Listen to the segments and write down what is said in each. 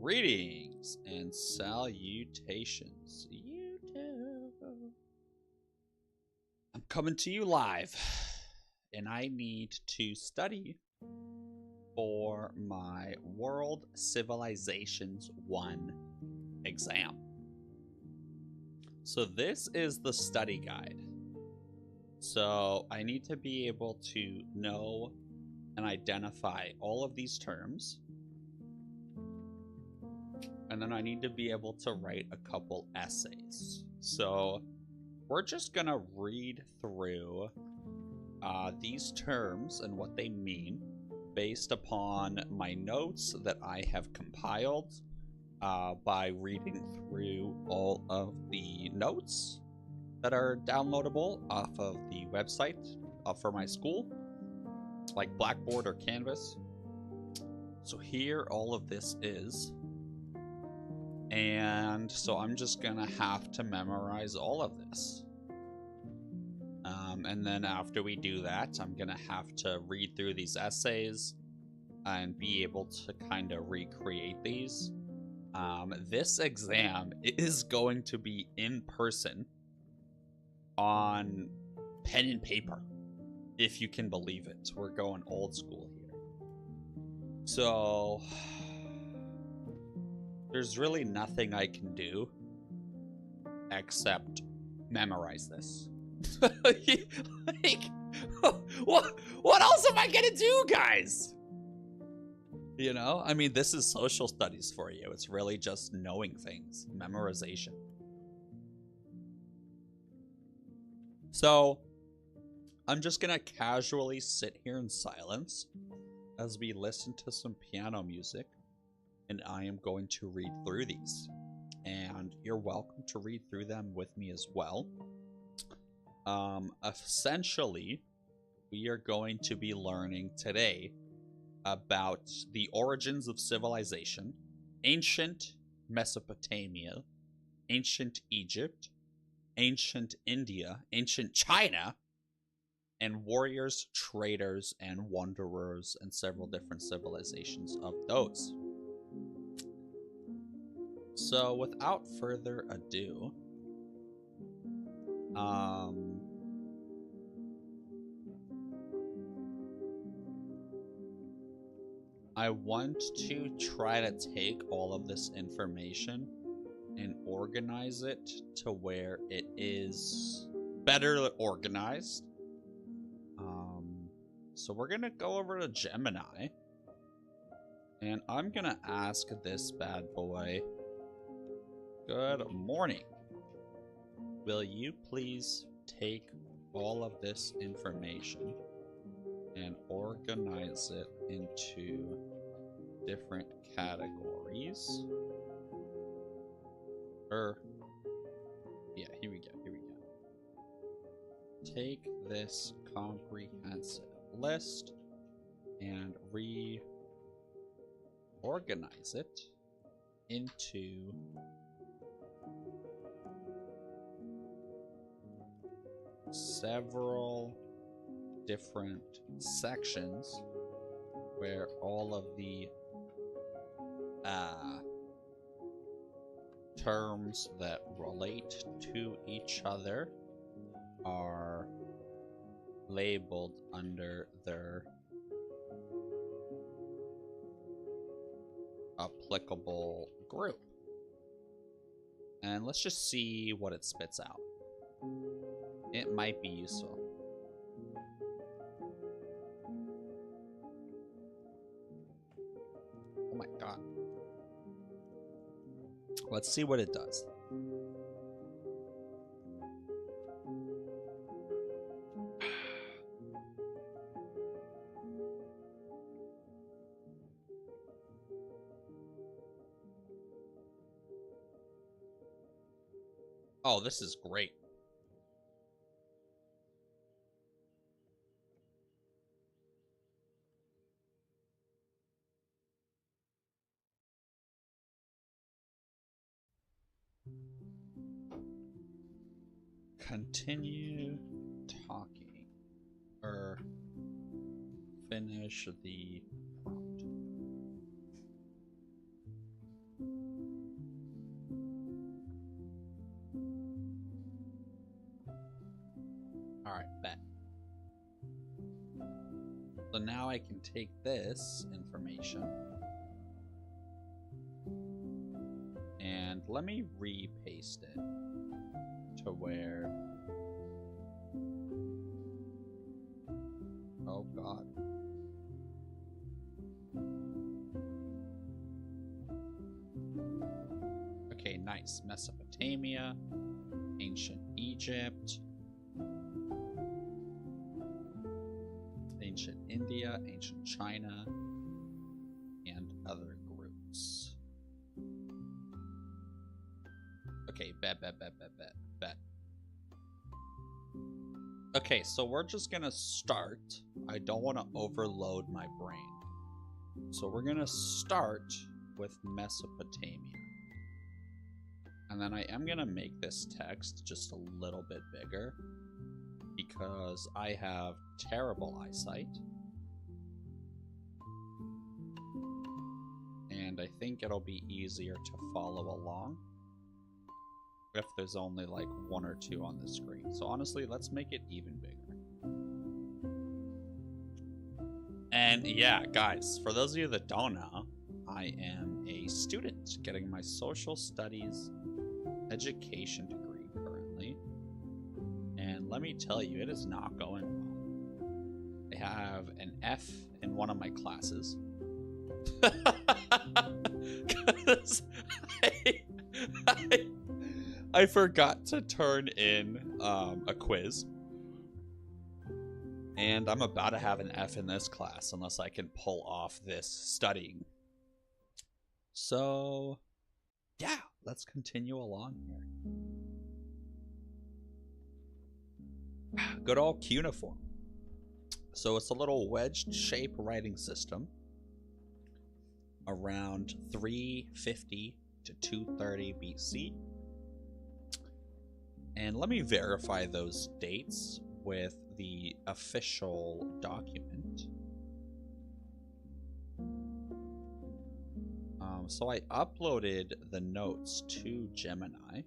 Greetings and salutations. YouTube. I'm coming to you live, and I need to study for my World Civilizations 1 exam. So this is the study guide. So I need to be able to know and identify all of these terms. And then I need to be able to write a couple essays. So we're just gonna read through these terms and what they mean based upon my notes that I have compiled by reading through all of the notes that are downloadable off of the website for my school, like Blackboard or Canvas. So here all of this is. And so I'm just gonna have to memorize all of this. And then after we do that, I'm gonna have to read through these essays and be able to kind of recreate these. This exam is going to be in person on pen and paper, if you can believe it. We're going old school here. So there's really nothing I can do except memorize this. Like, what else am I gonna do, guys? You know, I mean, this is social studies for you. It's really just knowing things, memorization. So I'm just gonna casually sit here in silence as we listen to some piano music, and I am going to read through these. And you're welcome to read through them with me as well. Essentially, we are going to be learning today about the origins of civilization, ancient Mesopotamia, ancient Egypt, ancient India, ancient China, and warriors, traders, and wanderers, and several different civilizations of those. So without further ado, I want to try to take all of this information and organize it to where it is better organized. So we're gonna go over to Gemini, and I'm gonna ask this bad boy, good morning. Will you please take all of this information and organize it into different categories? Yeah, here we go. Take this comprehensive list and reorganize it into several different sections where all of the terms that relate to each other are labeled under their applicable group. And let's just see what it spits out. It might be useful. Oh my god. Let's see what it does. Oh, this is great. Continue talking, or finish the prompt. So now I can take this information and let me repaste it to where, oh god. Okay, nice. Mesopotamia, ancient Egypt, ancient India, ancient China, and other groups. Okay, bet. Okay, so we're just gonna start. I don't want to overload my brain. So we're gonna start with Mesopotamia. And then I am gonna make this text just a little bit bigger because I have terrible eyesight. And I think it'll be easier to follow along if there's only like 1 or 2 on the screen. So honestly, let's make it even bigger. And yeah, guys, for those of you that don't know, I am a student getting my social studies education degree currently. And let me tell you, it is not going well. I have an F in one of my classes. Because I forgot to turn in a quiz. And I'm about to have an F in this class unless I can pull off this studying. So, yeah, let's continue along here. Good old cuneiform. So it's a little wedged shape writing system around 350 to 230 BC. And let me verify those dates with the official document. So I uploaded the notes to Gemini.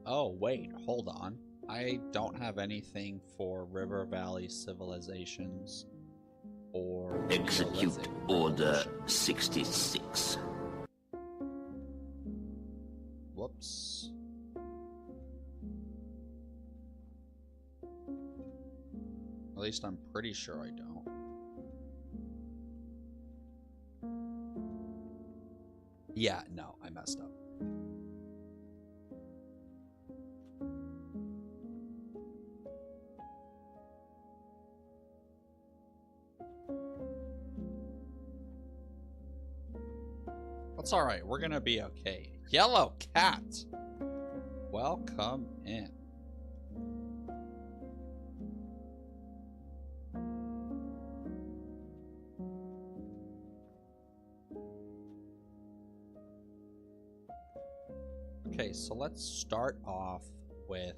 Oh, wait, hold on. I don't have anything for River Valley Civilizations or Execute Order 66. Whoops. At least I'm pretty sure I don't. Yeah, no, I messed up. That's alright, we're gonna be okay. Yellow cat! Welcome in. Okay, so let's start off with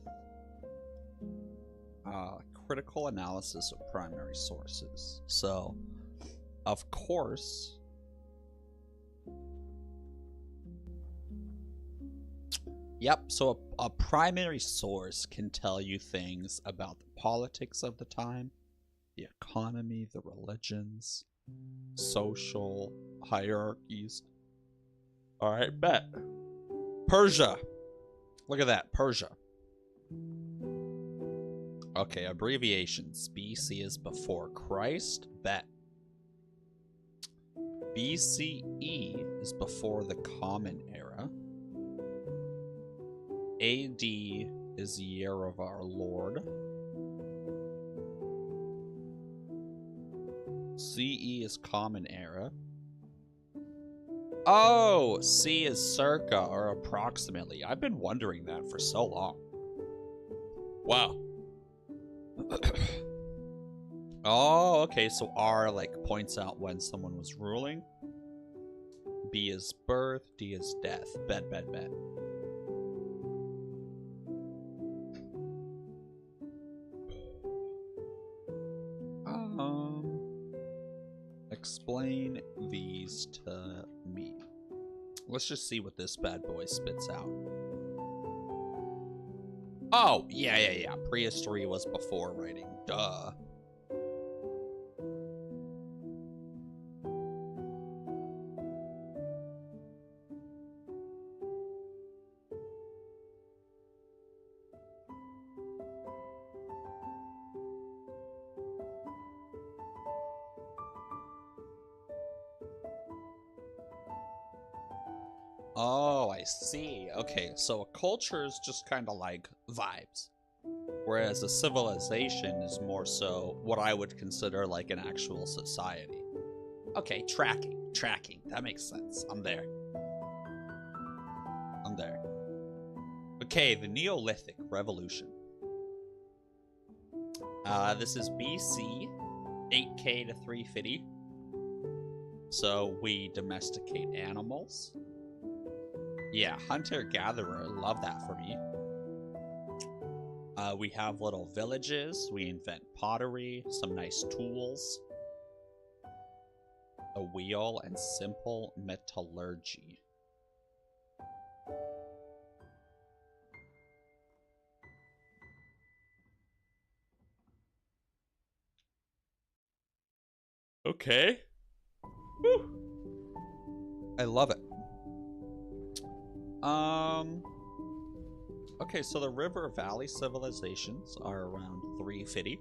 critical analysis of primary sources. So, of course, yep, so a primary source can tell you things about the politics of the time, the economy, the religions, social hierarchies. Alright, bet. Persia. Look at that, Persia. Okay, abbreviations. BC is before Christ. Bet. BCE is before the Common Era. AD is the year of our Lord. CE is Common Era. Oh, C is circa or approximately. I've been wondering that for so long. Wow. Oh, okay, so R like points out when someone was ruling. B is birth, D is death. Bet. Explain these to me. Let's just see what this bad boy spits out. Oh, yeah. Prehistory was before writing. Duh. Oh, I see. Okay, so a culture is just kind of like vibes. Whereas a civilization is more so what I would consider like an actual society. Okay, tracking. That makes sense. I'm there. Okay, the Neolithic Revolution. This is BC, 8K to 350. So we domesticate animals. Yeah, hunter-gatherer, love that for me. We have little villages, we invent pottery, some nice tools, a wheel, and simple metallurgy. Okay. Whew. I love it. Okay, so the River Valley civilizations are around 350.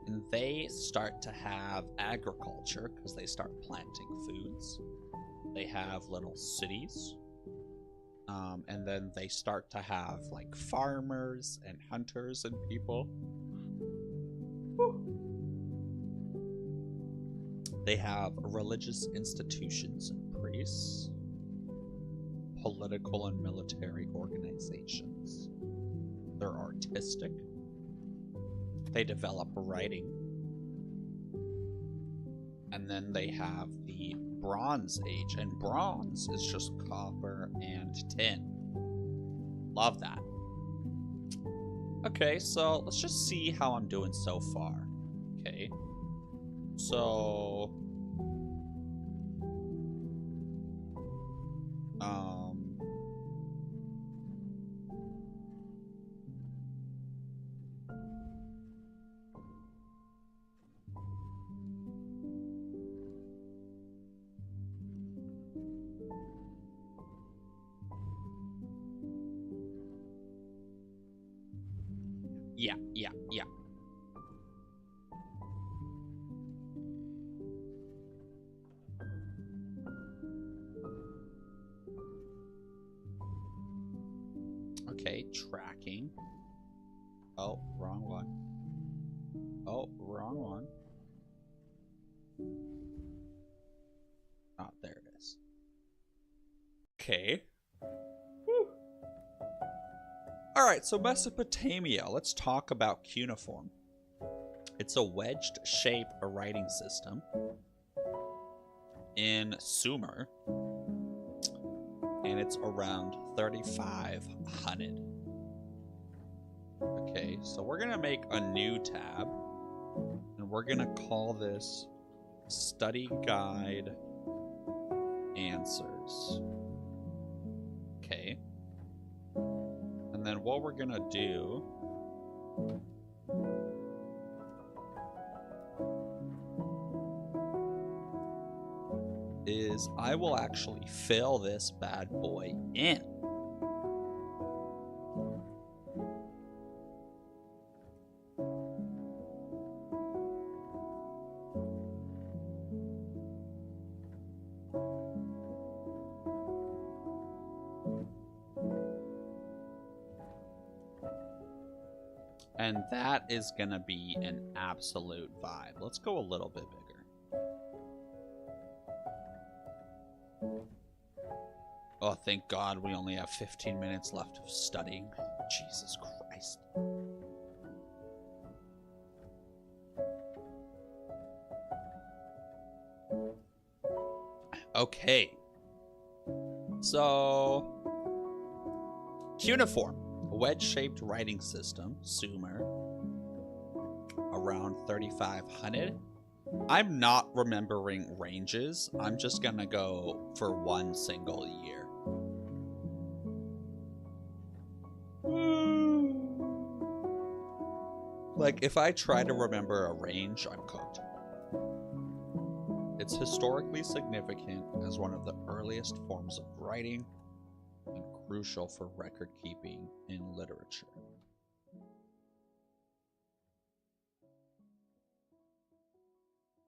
And they start to have agriculture because they start planting foods. They have little cities. And then they start to have like farmers and hunters and people. Whew. They have religious institutions and priests. Political and military organizations. They're artistic. They develop writing. And then they have the Bronze Age, and bronze is just copper and tin. Love that. Okay, so let's just see how I'm doing so far. Okay. So yeah. Okay, tracking. Oh, wrong one. Oh, wrong one. Oh, there it is. Okay. Alright, so Mesopotamia. Let's talk about cuneiform. It's a wedged shape writing system in Sumer. And it's around 3,500. Okay, so we're gonna make a new tab, and we're gonna call this Study Guide Answers. Okay. And then what we're gonna do is I will actually fill this bad boy in. And that is gonna be an absolute vibe. Let's go a little bit bigger. Oh, thank God we only have 15 minutes left of studying. Jesus Christ. Okay. So, cuneiform, a wedge-shaped writing system, Sumer, around 3,500. I'm not remembering ranges. I'm just gonna go for one single year. Like, if I try to remember a range, I'm cooked. It's historically significant as one of the earliest forms of writing and crucial for record keeping in literature.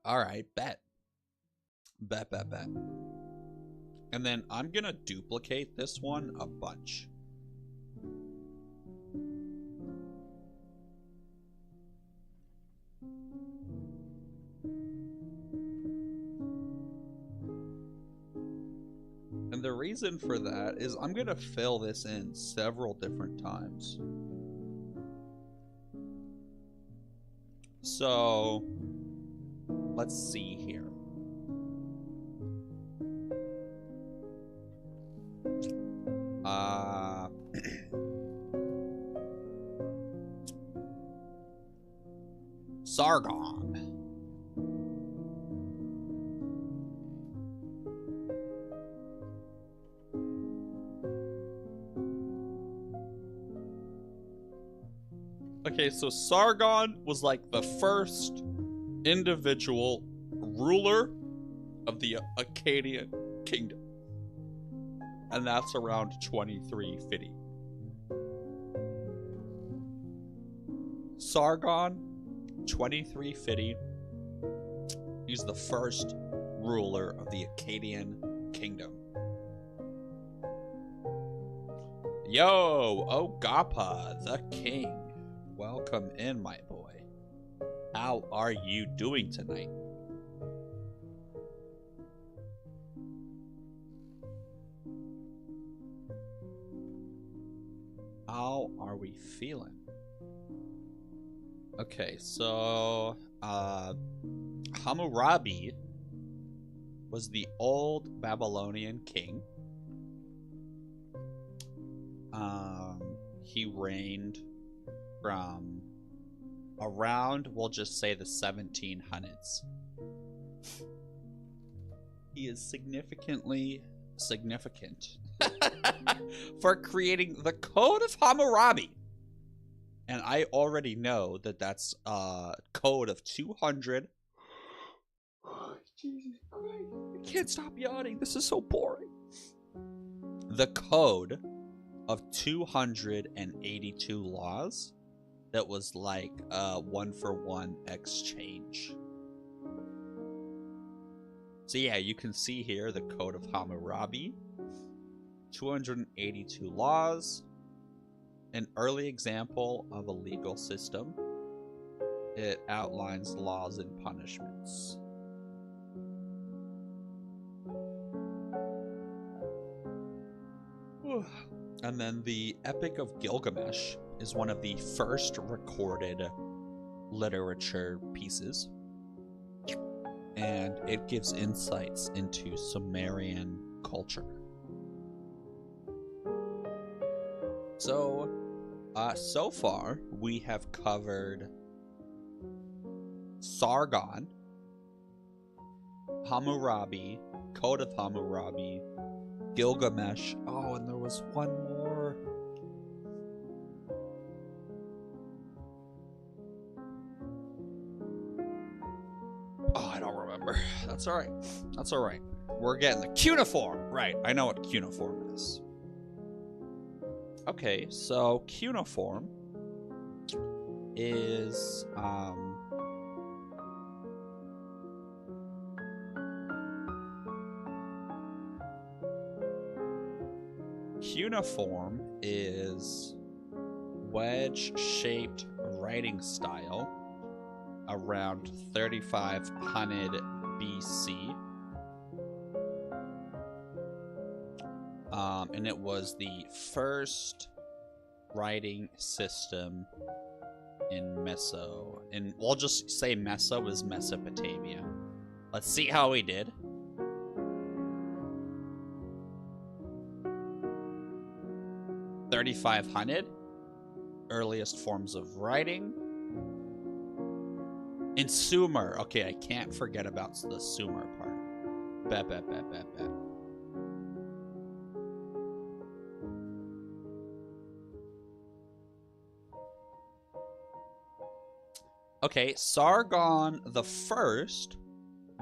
All right, bet. Bet. And then I'm gonna duplicate this one a bunch. And the reason for that is I'm gonna fill this in several different times. So let's see here. Sargon. Okay, so Sargon was like the first individual ruler of the Akkadian kingdom. And that's around 2350. Sargon, 2350. He's the first ruler of the Akkadian kingdom. Yo, Ogappa, the king. Welcome in, my boy. How are you doing tonight? How are we feeling? Okay, so Hammurabi was the old Babylonian king. He reigned from around, we'll just say, the 1700s. He is significantly significant for creating the Code of Hammurabi. And I already know that that's a code of 200. Jesus Christ. I can't stop yawning. This is so boring. The code of 282 laws that was like a 1-for-1 exchange. So yeah, you can see here the Code of Hammurabi. 282 laws. An early example of a legal system. It outlines laws and punishments. And then the Epic of Gilgamesh is one of the first recorded literature pieces. And it gives insights into Sumerian culture. So, so far, we have covered Sargon, Hammurabi, Code of Hammurabi, Gilgamesh. Oh, and there was one more. Oh, I don't remember. That's all right. That's all right. We're getting the cuneiform. Right, I know what cuneiform is. Okay, so cuneiform is cuneiform is wedge-shaped writing style around 3500 BC. And it was the first writing system in and we'll just say Meso is Mesopotamia. Let's see how we did. (3500) earliest forms of writing. In Sumer. Okay, I can't forget about the Sumer part. Bet. Okay, Sargon the First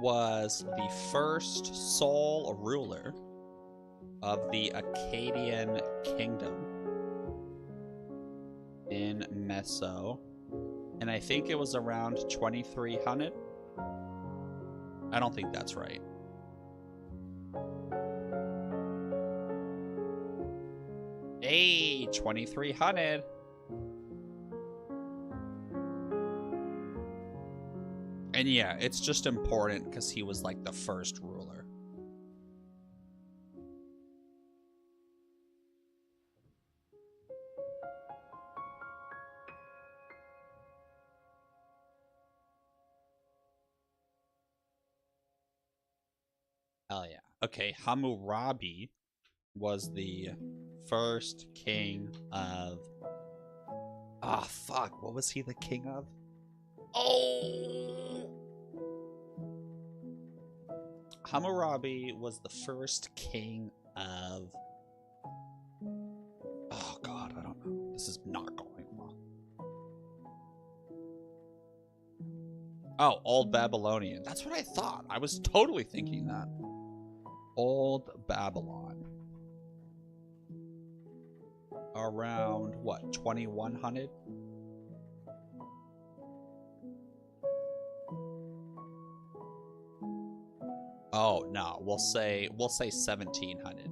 was the first sole ruler of the Akkadian kingdom in Meso. And I think it was around 2300. I don't think that's right. Hey, 2300. And yeah, it's just important because he was like the first ruler. Hell yeah. Okay, Hammurabi was the first king of... Ah, fuck. What was he the king of? Oh! Hammurabi was the first king of... Oh, God, I don't know. This is not going well. Oh, Old Babylonian. That's what I thought. I was totally thinking that. Old Babylon. Around, what, 2100? Oh, no. We'll say 1700.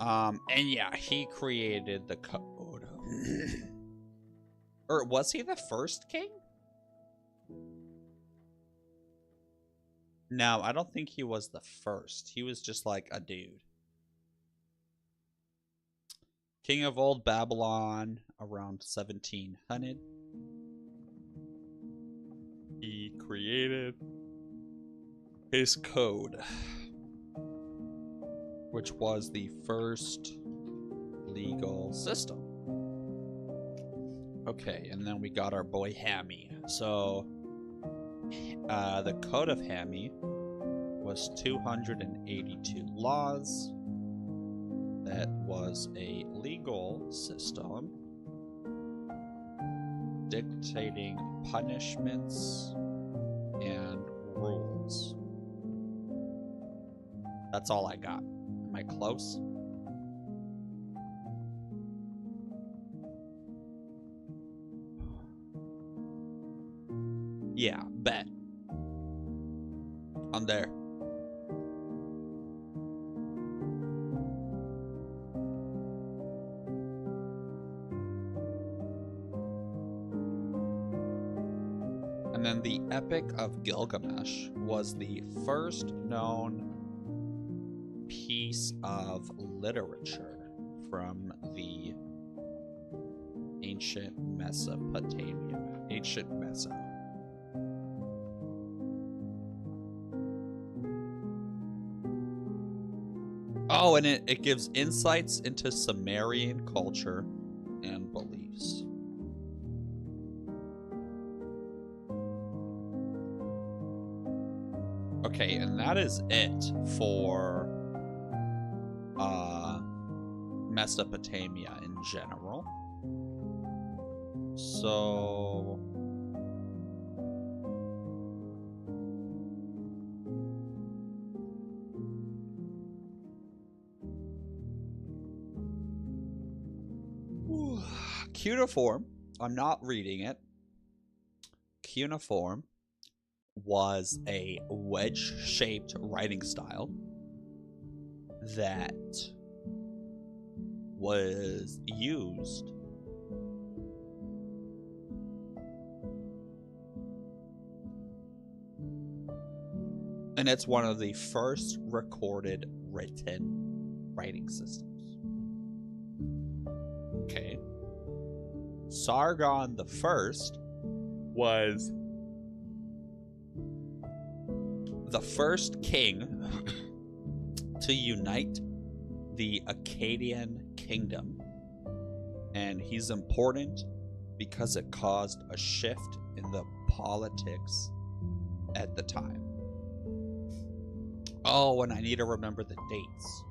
And yeah, he created the code. Or was he the first king? No, I don't think he was the first. He was just like a dude. King of Old Babylon, around 1700. He created his code, which was the first legal system. Okay, and then we got our boy Hammy. So, the Code of Hammy was 282 laws. That was a legal system dictating punishments and rules. That's all I got. Am I close? Yeah, bet. I'm there. And then the Epic of Gilgamesh was the first known piece of literature from the ancient Mesopotamia. Ancient Meso. Oh, and it gives insights into Sumerian culture and beliefs. Okay, and that is it for Mesopotamia in general. So... Cuneiform, I'm not reading it. Cuneiform was a wedge-shaped writing style that was used and it's one of the first recorded written writing systems. Okay. Sargon the First was the first king to unite the Akkadian kingdom. And he's important because it caused a shift in the politics at the time. Oh, and I need to remember the dates.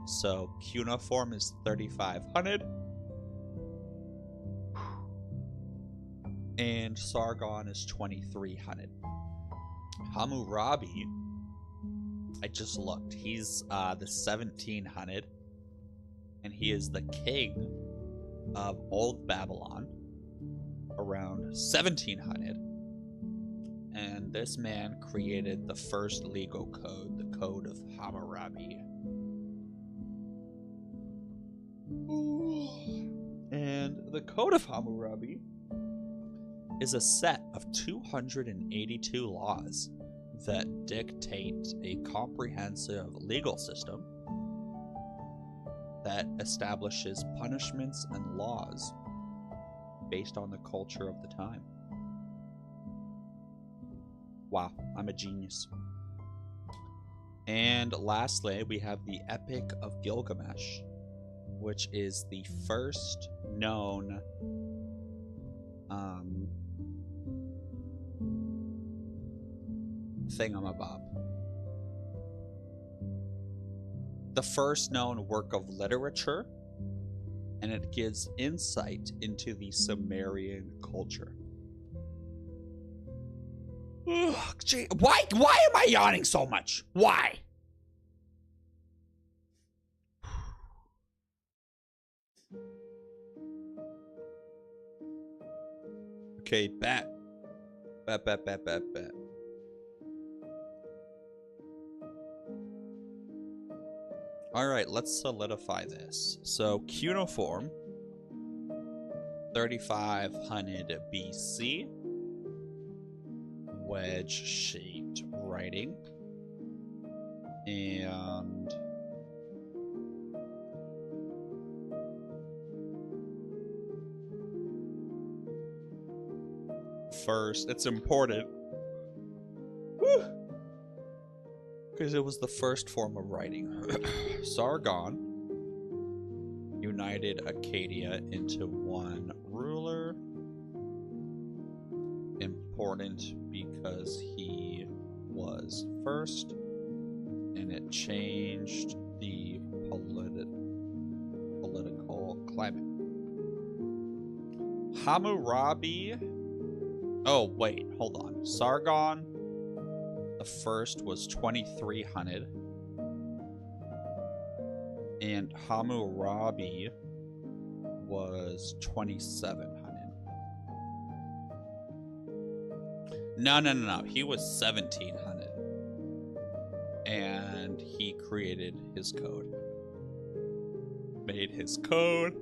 So cuneiform is 3500. And Sargon is 2300. Hammurabi, I just looked. He's the 1700. And he is the king of Old Babylon around 1700. And this man created the first legal code, the Code of Hammurabi. Ooh. And the Code of Hammurabi is a set of 282 laws that dictate a comprehensive legal system that establishes punishments and laws based on the culture of the time. Wow, I'm a genius. And lastly, we have the Epic of Gilgamesh, which is the first known thingamabob. The first known work of literature, and it gives insight into the Sumerian culture. Ugh, gee, why am I yawning so much? Why? Okay, bet. Alright, let's solidify this. So, cuneiform, 3500 BC, wedge-shaped writing, and first, it's important, because it was the first form of writing. Sargon united Acadia into one ruler. Important because he was first, and it changed the political climate. Hammurabi. Oh, wait, hold on. Sargon the first was 2300, and Hammurabi was 2700. No. He was 1700, and he created his code. Made his code.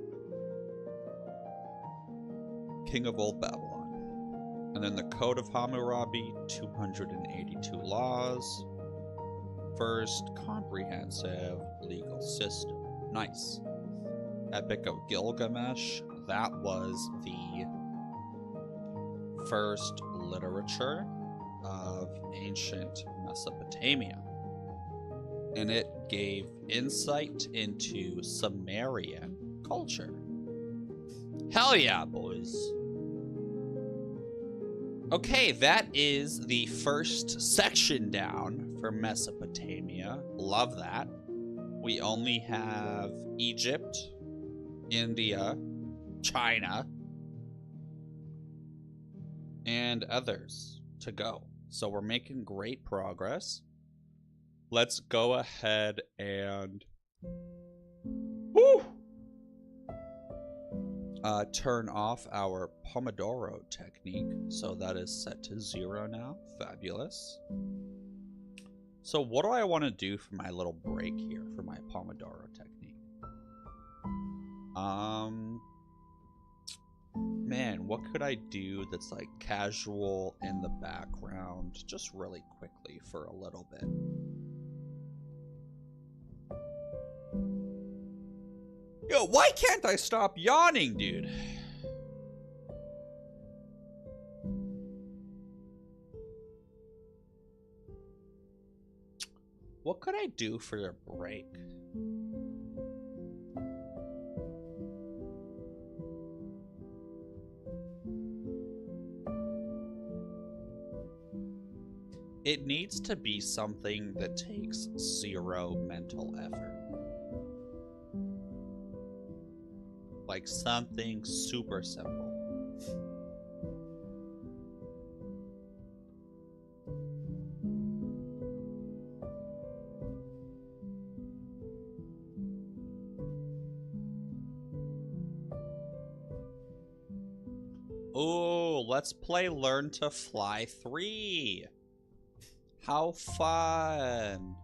King of Old Babylon. And then the Code of Hammurabi, 282 laws. First comprehensive legal system. Nice. Epic of Gilgamesh, that was the first literature of ancient Mesopotamia. And it gave insight into Sumerian culture. Hell yeah, boys. Okay, that is the first section down for Mesopotamia. Love that. We only have Egypt, India, China, and others to go. So we're making great progress. Let's go ahead and turn off our Pomodoro technique. So that is set to 0 now. Fabulous. So what do I want to do for my little break here for my Pomodoro technique? Man, what could I do that's like casual in the background just really quickly for a little bit? Yo, why can't I stop yawning, dude? What could I do for a break? It needs to be something that takes 0 mental effort. Like something super simple. Oh, let's play Learn to Fly 3. How fun.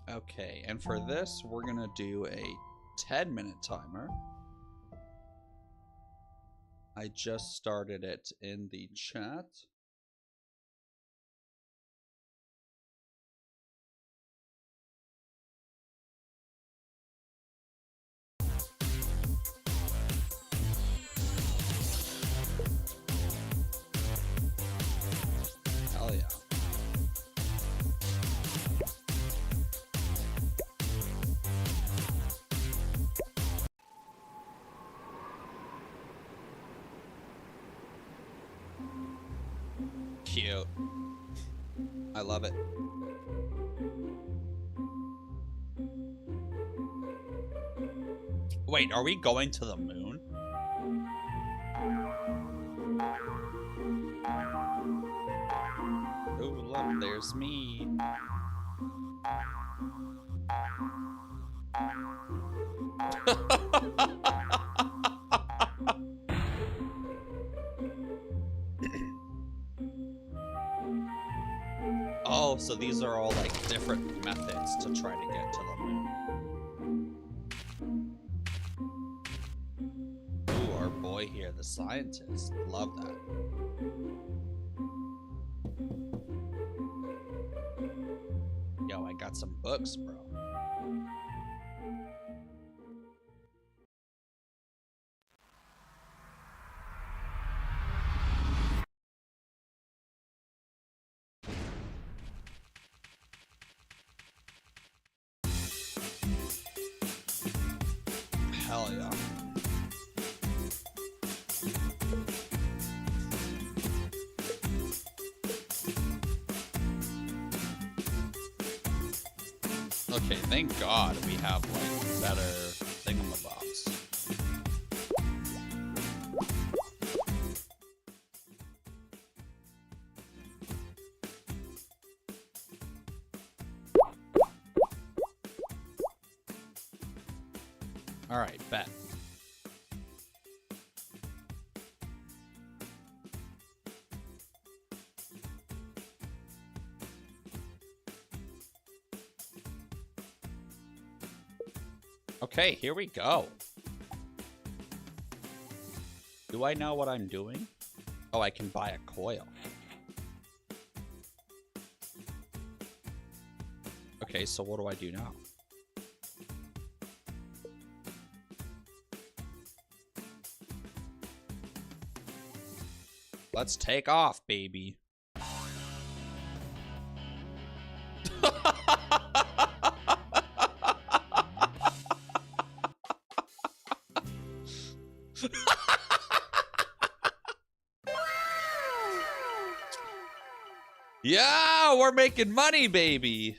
Okay, and for this, we're gonna do a 10-minute timer. I just started it in the chat. Hell yeah. Cute. I love it. Wait, are we going to the moon? Oh, look, there's me. Oh, so these are all like different methods to try to get to the moon. Ooh, our boy here, the scientist. Love that. Yo, I got some books, bro. Hell yeah. Okay, thank God we have like better thingamabobs. All right, bet. Okay, here we go. Do I know what I'm doing? Oh, I can buy a coil. Okay, so what do I do now? Let's take off, baby. Yeah, we're making money, baby.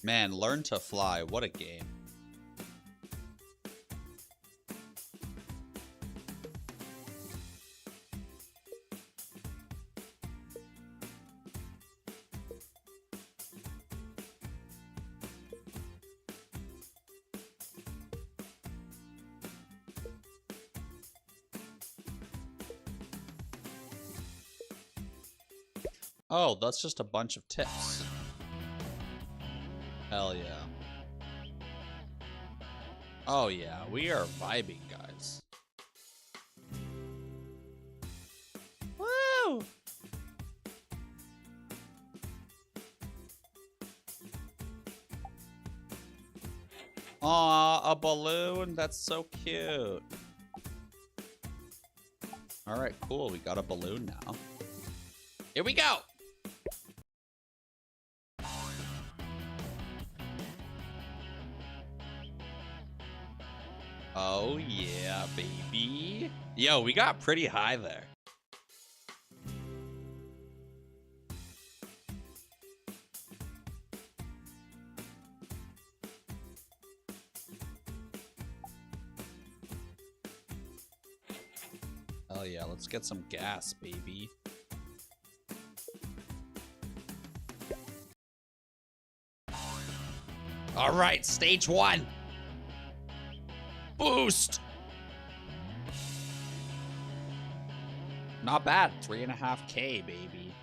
Man, Learn to Fly. What a game. Oh, that's just a bunch of tips. Hell yeah. Oh yeah, we are vibing, guys. Woo! Aw, a balloon. That's so cute. Alright, cool. We got a balloon now. Here we go! Oh yeah, baby. Yo, we got pretty high there. Hell yeah, let's get some gas, baby. All right, stage 1. Boost. Not bad. 3.5K, baby.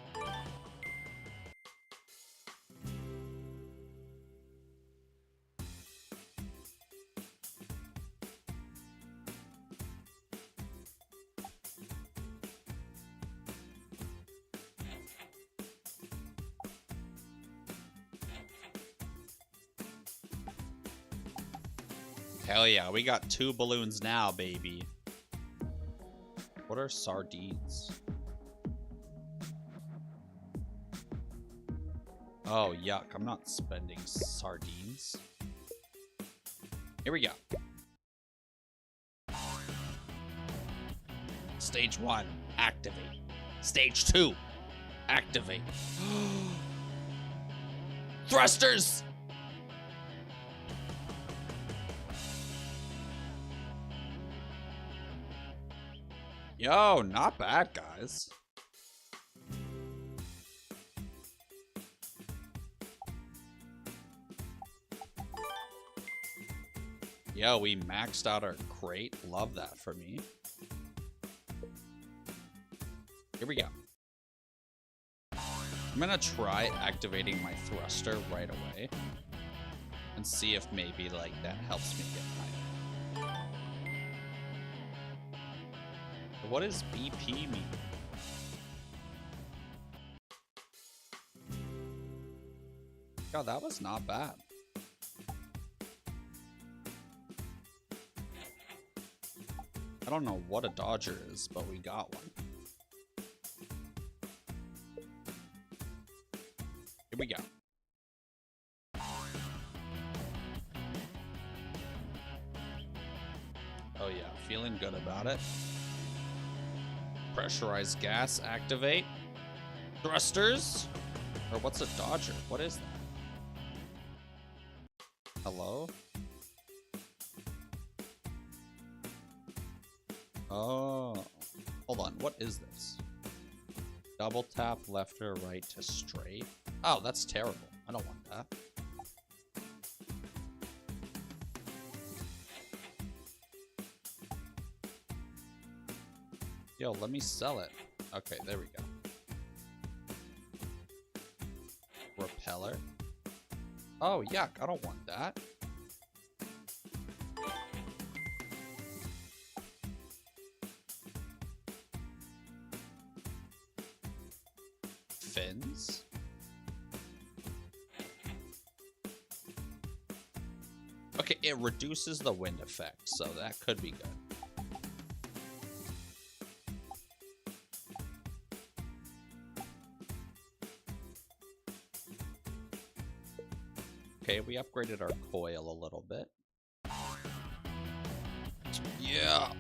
Hell yeah, we got 2 balloons now, baby. What are sardines? Oh, yuck. I'm not spending sardines. Here we go. Stage 1, activate. Stage 2, activate. Thrusters! Yo, not bad, guys. Yo, we maxed out our crate. Love that for me. Here we go. I'm gonna try activating my thruster right away and see if maybe like that helps me get higher. What does BP mean? God, that was not bad. I don't know what a dodger is, but we got one. Here we go. Oh yeah, feeling good about it. Pressurized gas, activate. Thrusters? Or what's a dodger? What is that? Hello? Oh. Hold on, what is this? Double tap left or right to straight? Oh, that's terrible. I don't want that. Yo, let me sell it. Okay, there we go. Repeller. Oh, yuck. I don't want that. Fins. Okay, it reduces the wind effect, so that could be good. Okay, we upgraded our coil a little bit. Yeah.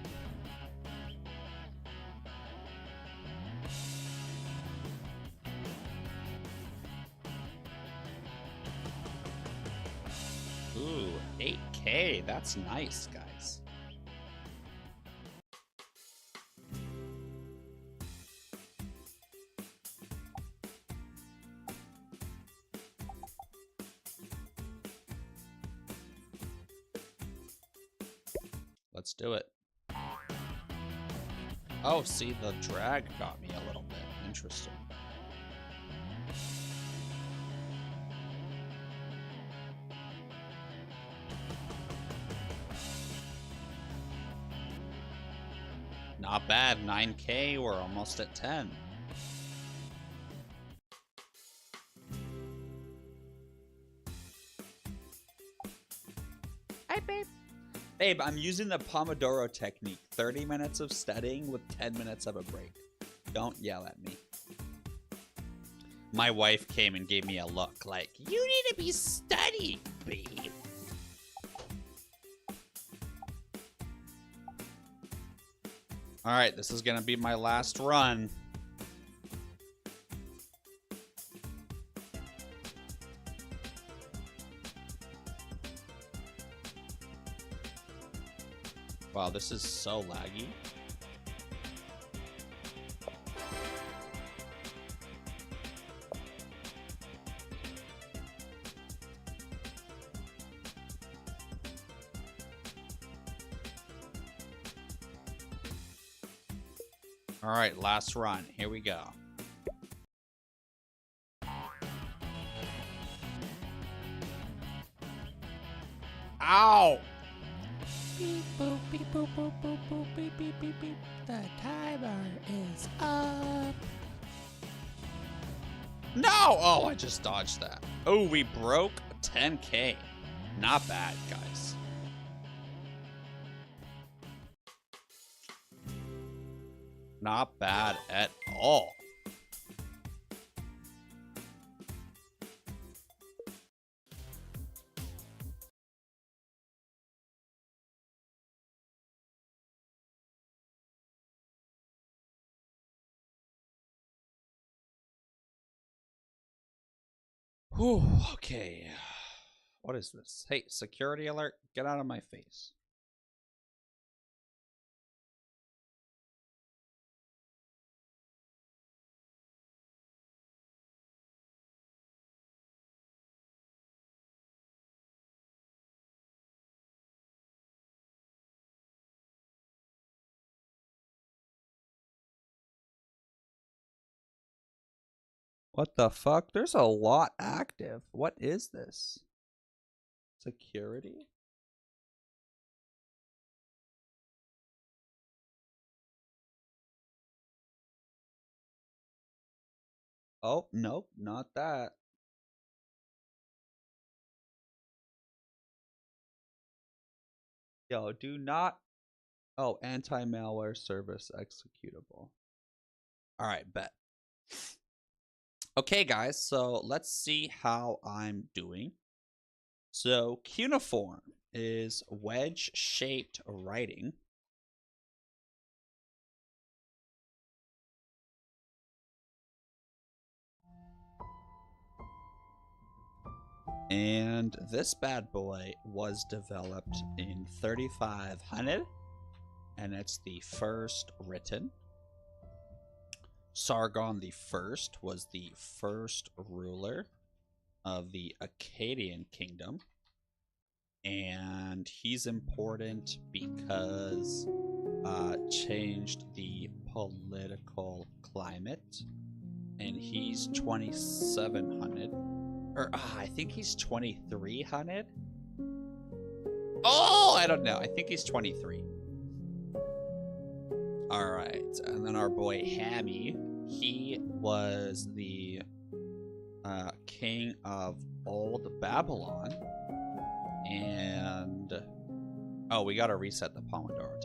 Ooh, 8K. That's nice, guys. Let's do it. Oh, see, the drag got me a little bit. Interesting. Not bad. 9K. We're almost at 10. Hi, babe. Babe, I'm using the Pomodoro technique. 30 minutes of studying with 10 minutes of a break. Don't yell at me. My wife came and gave me a look like, you need to be studying, babe. Alright, this is gonna be my last run. Wow, this is so laggy. All right, last run. Here we go. Ow! Beep boop, beep boop, boop, boop, boop, beep, beep, beep, beep. The timer is up. No! Oh, I just dodged that. Oh, we broke 10K. Not bad, guys. Not bad at all. Whew, okay. What is this? Hey, security alert, get out of my face. What the fuck? There's a lot active. What is this? Security? Oh, nope, not that. Yo, do not. Oh, anti-malware service executable. All right, bet. Okay, guys, so let's see how I'm doing. So, cuneiform is wedge-shaped writing. And this bad boy was developed in 3500, and it's the first written. Sargon the First was the first ruler of the Akkadian kingdom, and he's important because changed the political climate, and he's 2700, or I think he's 2300. Oh, I don't know. I think he's 23. All right, and then our boy Hammy, he was the king of Old Babylon, and oh, we gotta reset the Pomodoro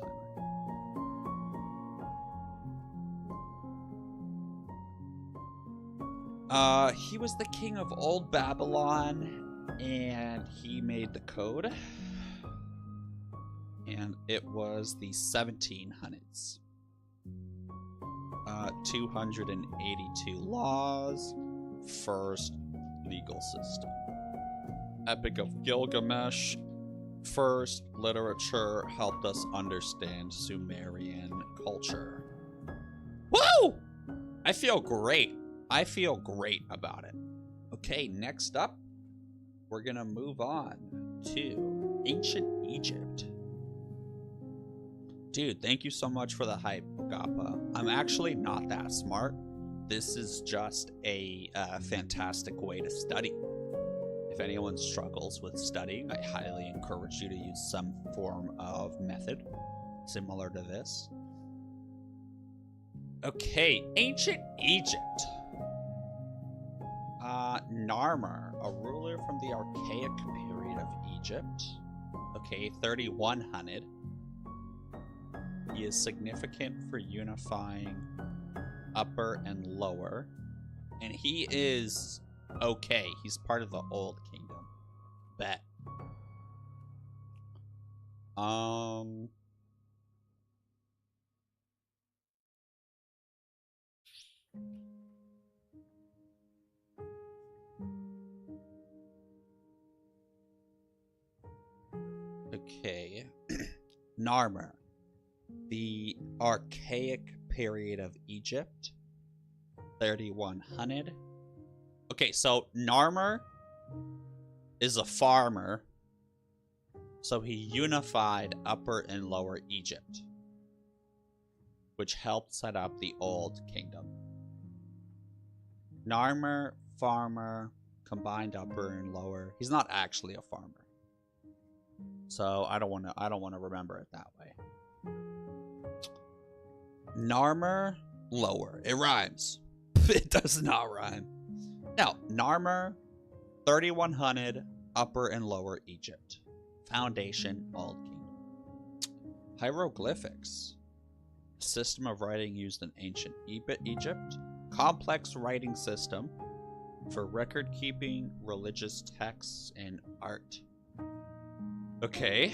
timer. He was the king of Old Babylon, and he made the code, and it was the 1700s. 282 laws, first legal system. Epic of Gilgamesh, first literature, helped us understand Sumerian culture. Woo! I feel great. I feel great about it. Okay, next up, we're gonna move on to ancient Egypt. Dude, thank you so much for the hype, Gappa. I'm actually not that smart. This is just a fantastic way to study. If anyone struggles with studying, I highly encourage you to use some form of method similar to this. Okay, ancient Egypt. Narmer, a ruler from the archaic period of Egypt. Okay, 3100. He is significant for unifying upper and lower. And he is okay. He's part of the Old Kingdom. Bet. Okay. Narmer. The archaic period of Egypt. 3100. Okay, so Narmer is a farmer. So he unified Upper and Lower Egypt, which helped set up the Old Kingdom. Narmer, farmer, combined Upper and Lower. He's not actually a farmer. So I don't want to remember it that way. Narmer, lower. It rhymes. It does not rhyme. Now, Narmer, 3100, Upper and Lower Egypt. Foundation, Old Kingdom. Hieroglyphics. System of writing used in ancient Egypt. Complex writing system for record keeping, religious texts, and art. Okay.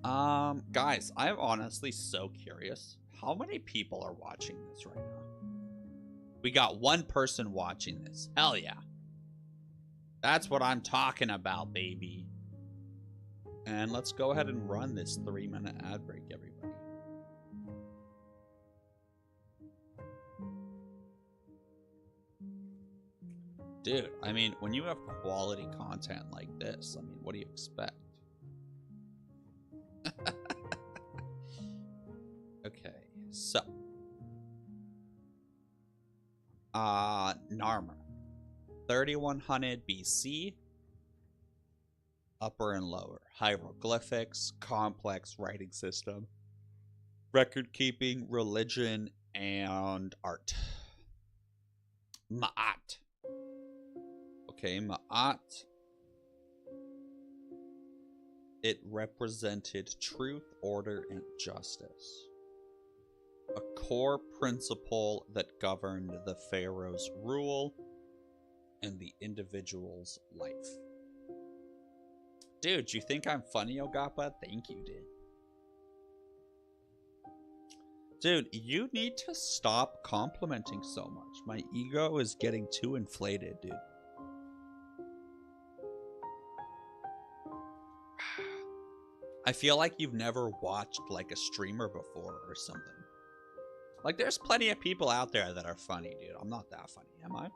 Guys, I'm honestly so curious. How many people are watching this right now? We got one person watching this. Hell yeah. That's what I'm talking about, baby. And let's go ahead and run this 3-minute ad break, everybody. Dude, I mean, when you have quality content like this, I mean, what do you expect? Okay, so. Narmer. 3100 BC. Upper and Lower. Hieroglyphics, complex writing system, record keeping, religion, and art. Ma'at. Okay, Ma'at. It represented truth, order, and justice. A core principle that governed the pharaoh's rule and the individual's life. Dude, you think I'm funny, Ogappa? Thank you, dude. Dude, you need to stop complimenting so much. My ego is getting too inflated, dude. I feel like you've never watched like a streamer before or something. Like, there's plenty of people out there that are funny, dude. I'm not that funny, am I?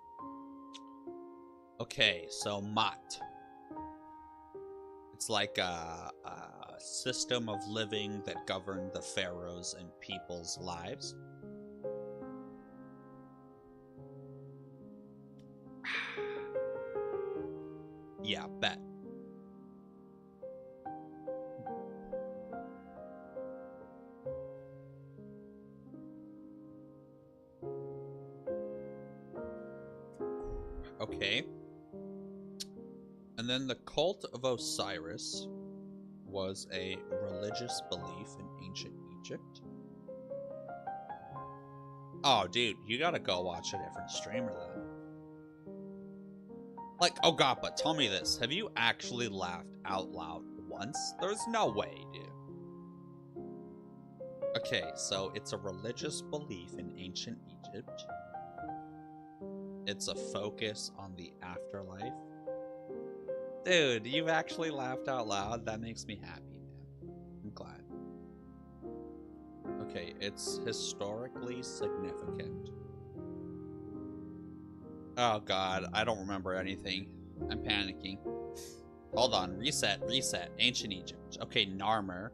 Okay, so Mat. It's like a system of living that governed the pharaohs and people's lives. Yeah, bet. Okay. And then the cult of Osiris was a religious belief in ancient Egypt. Oh, dude, you gotta go watch a different streamer then. Like, Ogappa, tell me this. Have you actually laughed out loud once? There's no way, dude. Okay, so it's a religious belief in ancient Egypt. It's a focus on the afterlife. Dude, you've actually laughed out loud. That makes me happy, man. I'm glad. Okay, it's historically significant. Oh god, I don't remember anything. I'm panicking. Hold on, reset. Ancient Egypt. Okay, Narmer.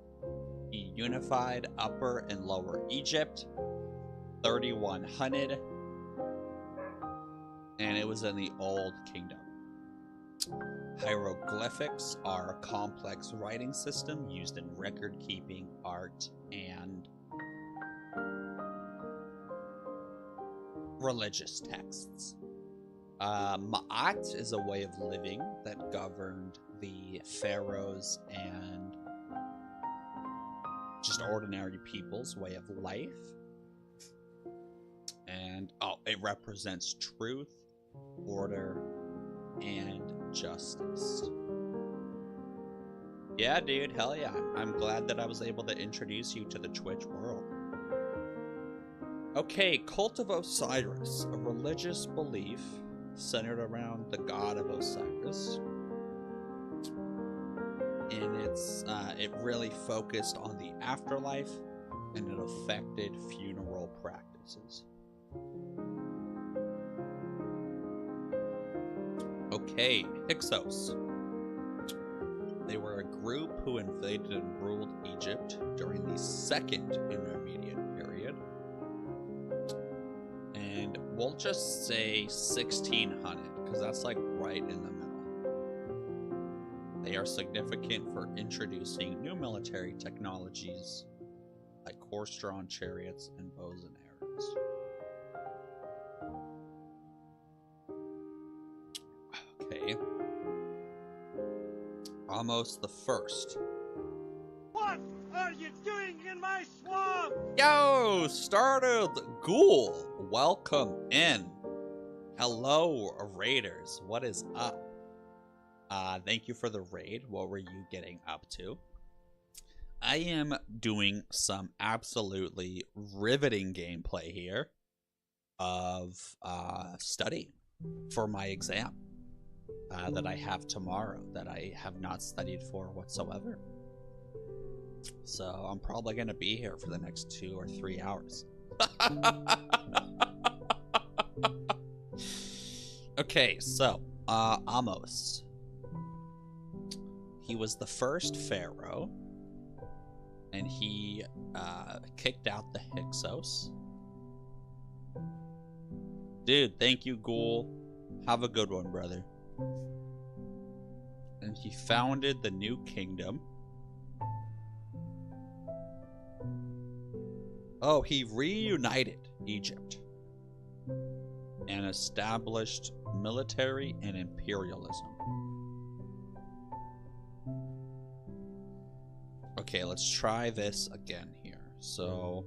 He unified Upper and Lower Egypt. 3100. And it was in the Old Kingdom. Hieroglyphics are a complex writing system used in record-keeping, art, and religious texts. Ma'at is a way of living that governed the pharaohs and just ordinary people's way of life. And, oh, it represents truth, order, and justice. Yeah, dude, hell yeah. I'm glad that I was able to introduce you to the Twitch world. Okay, Cult of Osiris, a religious belief centered around the god of Osiris. and it really focused on the afterlife, and it affected funeral practices. Okay, Hyksos. They were a group who invaded and ruled Egypt during the Second Intermediate Period. And we'll just say 1600, because that's like right in the middle. They are significant for introducing new military technologies like horse-drawn chariots and bows and arrows. Okay. Almost the first. What are you doing in my swamp? Yo, Startled Ghoul, welcome in. Hello, Raiders. What is up? Thank you for the raid. What were you getting up to? I am doing some absolutely riveting gameplay here of study for my exam that I have tomorrow that I have not studied for whatsoever. So I'm probably going to be here for the next 2 or 3 hours. Okay, so Amos. He was the first pharaoh, and he kicked out the Hyksos. Dude, thank you, Ghoul. Have a good one, brother. And he founded the new kingdom. Oh, he reunited Egypt and established military and imperialism. Okay, let's try this again here. So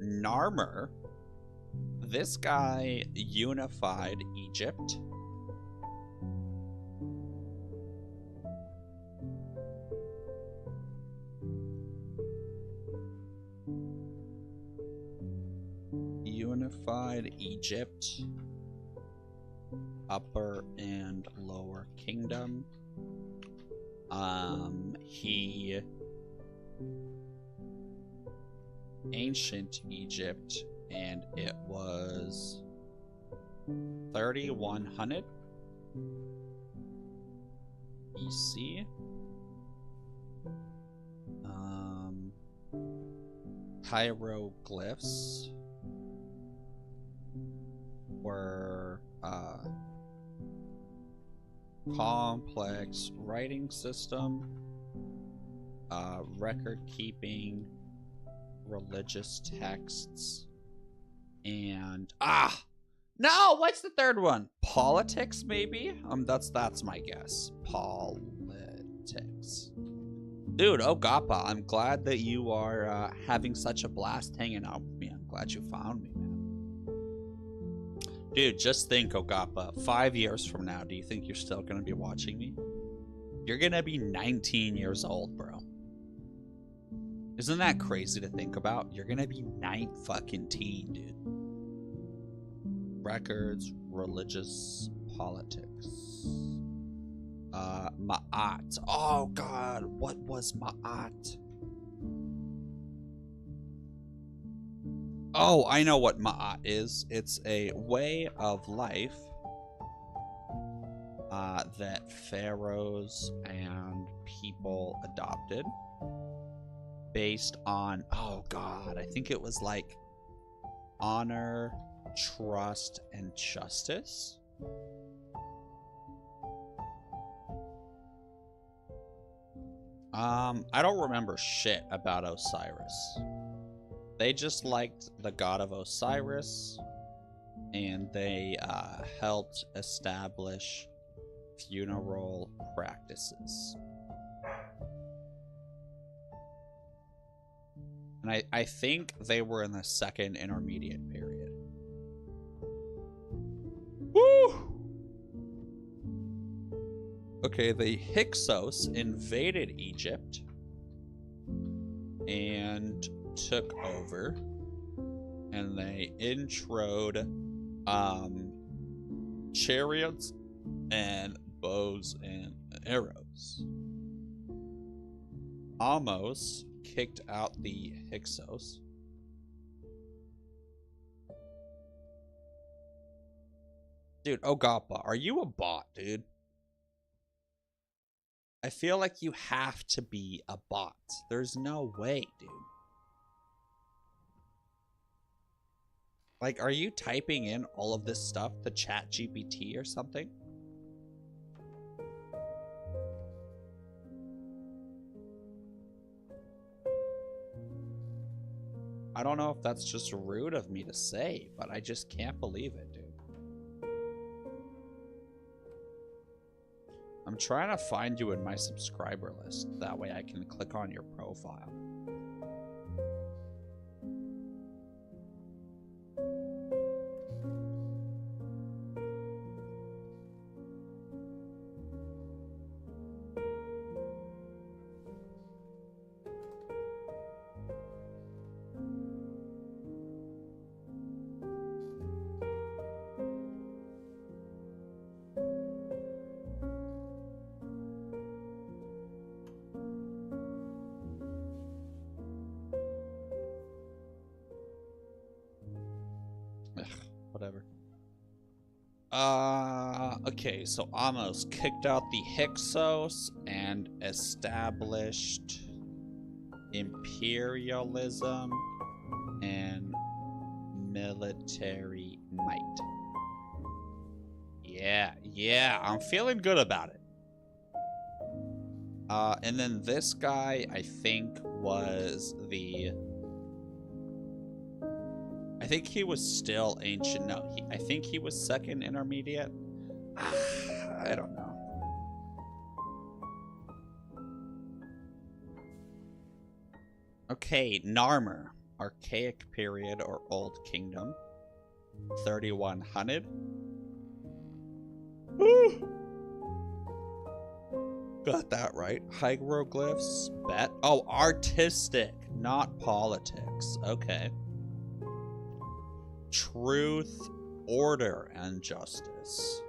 Narmer, this guy unified Egypt. Unified Egypt, Upper and Lower Kingdom. He ancient Egypt, and it was 3100 BC. Hieroglyphs were complex writing system, record keeping, religious texts, and no, what's the third one? Politics, maybe? That's my guess. Politics. Dude, Ogappa, I'm glad that you are having such a blast hanging out with me. I'm glad you found me, man. Dude, just think, Ogappa, 5 years from now, do you think you're still gonna be watching me? You're gonna be 19 years old, bro. Isn't that crazy to think about? You're gonna be 9 teen, dude. Records, religious, politics. Ma'at. Oh god, what was Ma'at? Oh, I know what Ma'at is. It's a way of life that pharaohs and people adopted based on, oh god, I think it was like honor, trust, and justice. I don't remember shit about Osiris. They just liked the god of Osiris, and they helped establish funeral practices. And I think they were in the Second Intermediate Period. Woo! Okay, the Hyksos invaded Egypt and took over, and they introed chariots and bows and arrows. Amos kicked out the Hyksos. Dude, Ogappa, are you a bot, dude? I feel like you have to be a bot. There's no way, dude. Like, are you typing in all of this stuff to ChatGPT or something? I don't know if that's just rude of me to say, but I just can't believe it, dude. I'm trying to find you in my subscriber list. That way I can click on your profile. Whatever. Okay, so Amos kicked out the Hyksos and established imperialism and military might. Yeah, I'm feeling good about it. And then this guy, I think, was the... I think he was still ancient. No, I think he was second intermediate. I don't know. Okay, Narmer. Archaic period or Old Kingdom. 3100. Got that right. Hieroglyphs. Bet. Oh, artistic, not politics. Okay. Truth, order, and justice.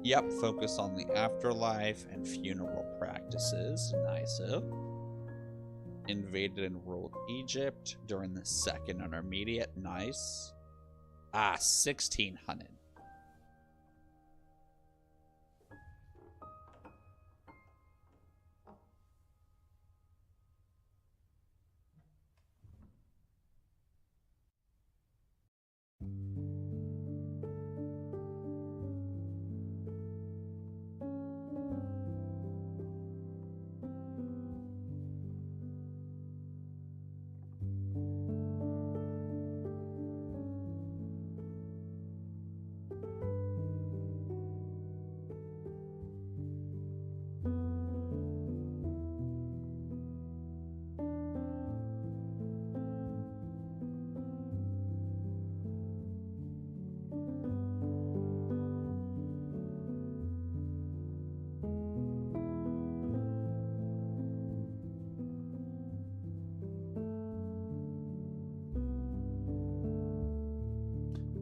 Yep, focus on the afterlife and funeral practices. Nice. Invaded and ruled Egypt during the second intermediate. Nice. 1600.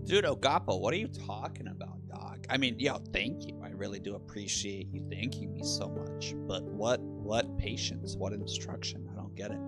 Dude, Ogappa, what are you talking about, dog? I mean, yo, thank you. I really do appreciate you thanking me so much. But what patience? What instruction? I don't get it.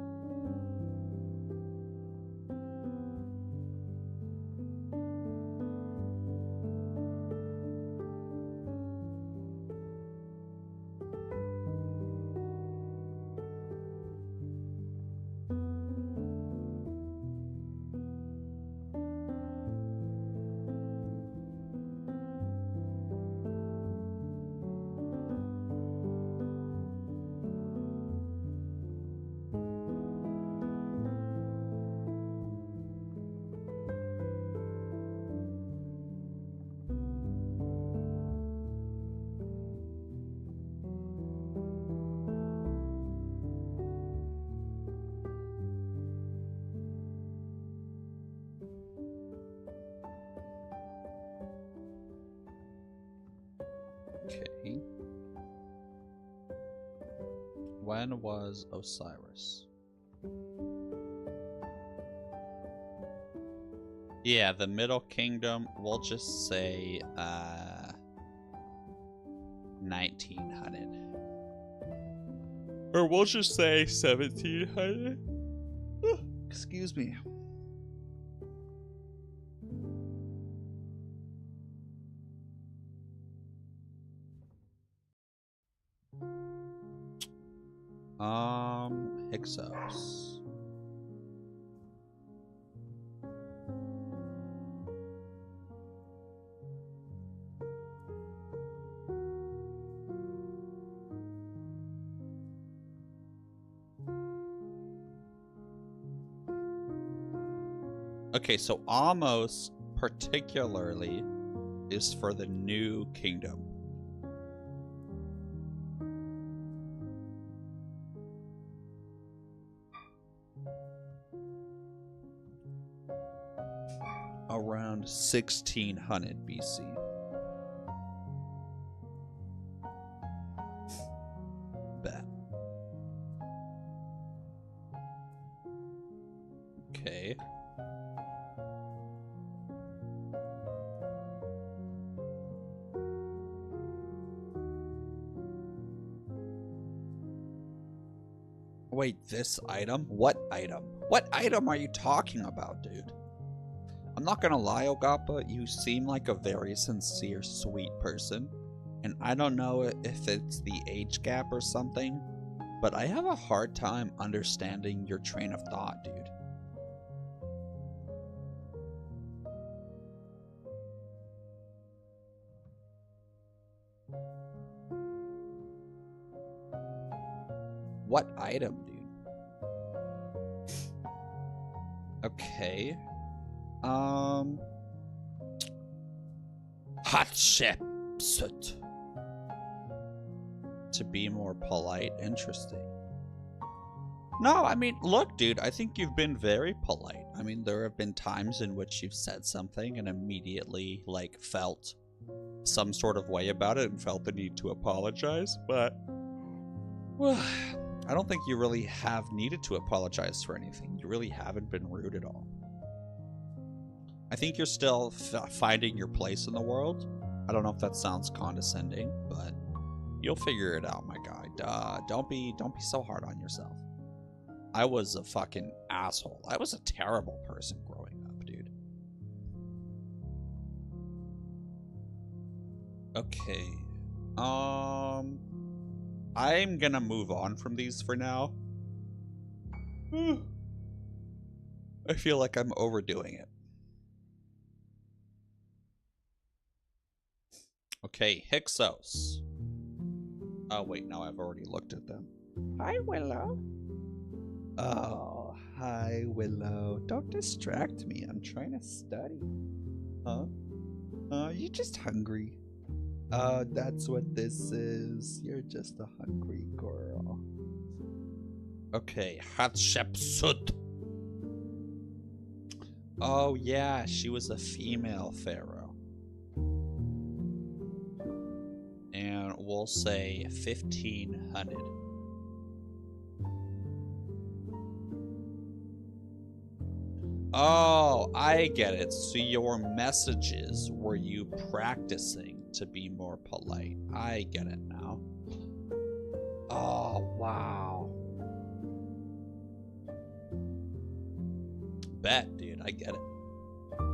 When was Osiris? Yeah, the Middle Kingdom, we'll just say 1900. Or we'll just say 1700. Excuse me. Hyksos. Okay, so Amos particularly is for the New Kingdom. Around 1600 BC. Bet. Okay. Wait, this item? What item? What item are you talking about, dude? I'm not gonna lie, Ogappa, you seem like a very sincere, sweet person. And I don't know if it's the age gap or something, but I have a hard time understanding your train of thought, dude. What item, dude? Okay. Hatshepsut. To be more polite. Interesting. No, I mean, look, dude, I think you've been very polite. I mean, there have been times in which you've said something and immediately, like, felt some sort of way about it and felt the need to apologize, but well, I don't think you really have needed to apologize for anything. You really haven't been rude at all. I think you're still finding your place in the world. I don't know if that sounds condescending, but you'll figure it out, my guy. Don't be so hard on yourself. I was a fucking asshole. I was a terrible person growing up, dude. Okay. I'm gonna move on from these for now. I feel like I'm overdoing it. Okay, Hyksos. Oh, wait, no, I've already looked at them. Hi, Willow. Oh, hi, Willow. Don't distract me. I'm trying to study. Huh? You just hungry. That's what this is. You're just a hungry girl. Okay, Hatshepsut. Oh, yeah, she was a female pharaoh. And we'll say 1500. Oh, I get it. So your messages were you practicing to be more polite. I get it now. Oh, wow. Bet, dude. I get it.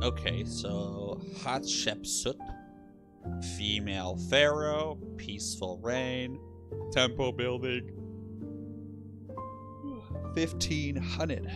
Okay, so Hatshepsut. Female pharaoh, peaceful reign, temple building, 1500.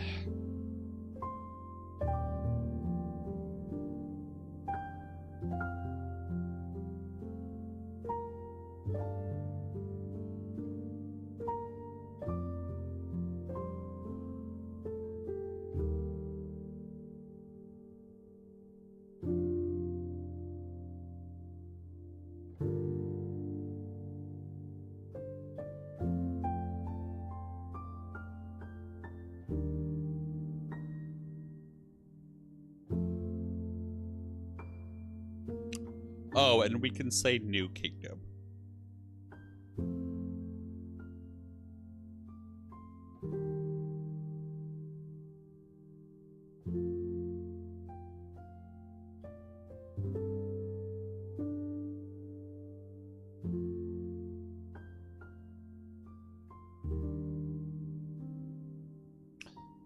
Oh, and we can say New Kingdom.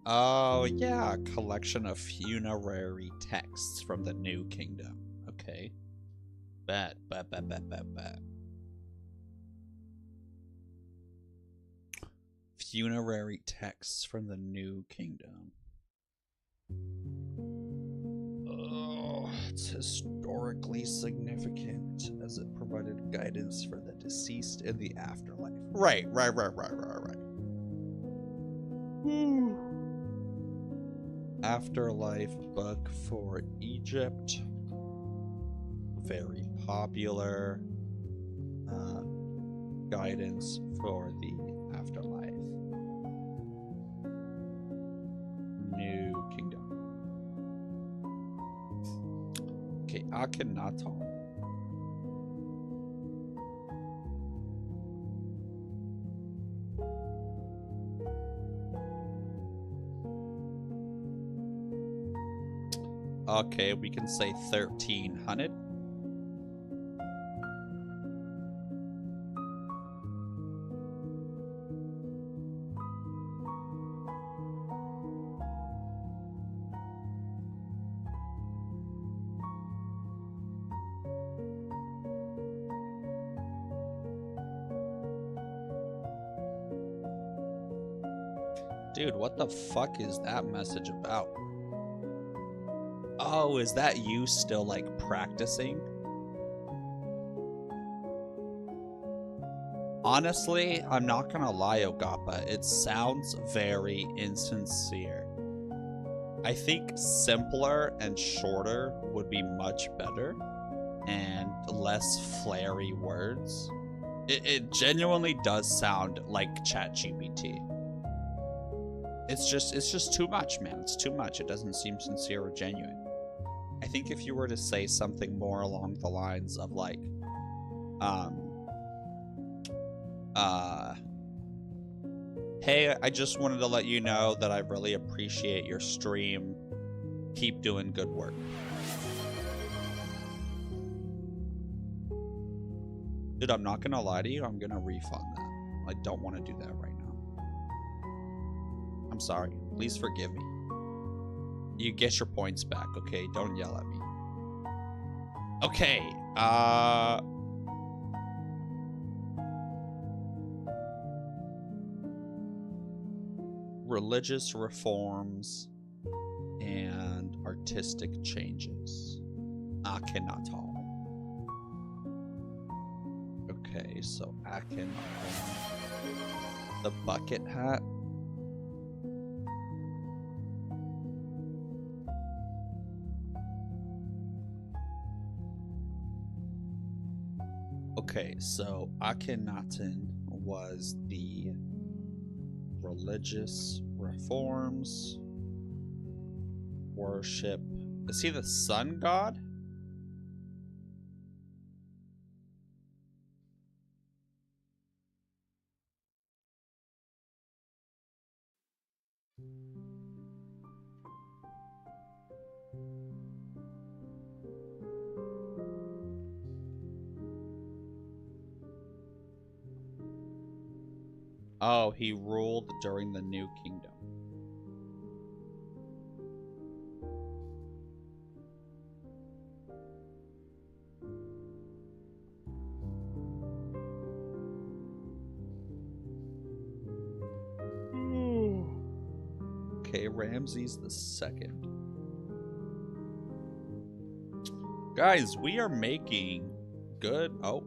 Oh, yeah, a collection of funerary texts from the New Kingdom. Okay. Bet. Funerary texts from the New Kingdom. Oh, it's historically significant as it provided guidance for the deceased in the afterlife. Right. Afterlife book for Egypt. Very popular. Guidance for the afterlife. New Kingdom. Okay, Akhenaton. Okay, we can say 1300. Dude, what the fuck is that message about? Oh, is that you still, like, practicing? Honestly, I'm not gonna lie, Ogappa. It sounds very insincere. I think simpler and shorter would be much better. And less flary words. It genuinely does sound like ChatGPT. It's just too much, man. It's too much. It doesn't seem sincere or genuine. I think if you were to say something more along the lines of like, hey, I just wanted to let you know that I really appreciate your stream. Keep doing good work. Dude, I'm not gonna lie to you. I'm gonna refund that. I don't want to do that right now. I'm sorry. Please forgive me. You get your points back, okay? Don't yell at me. Okay, religious reforms and artistic changes. Akhenaton. Okay, so Akhenaton. The bucket hat. Okay, so Akhenaten was the religious reforms, worship. Is he the sun god? Oh, he ruled during the New Kingdom. Okay, Ramses the Second. Guys, we are making good. Oh.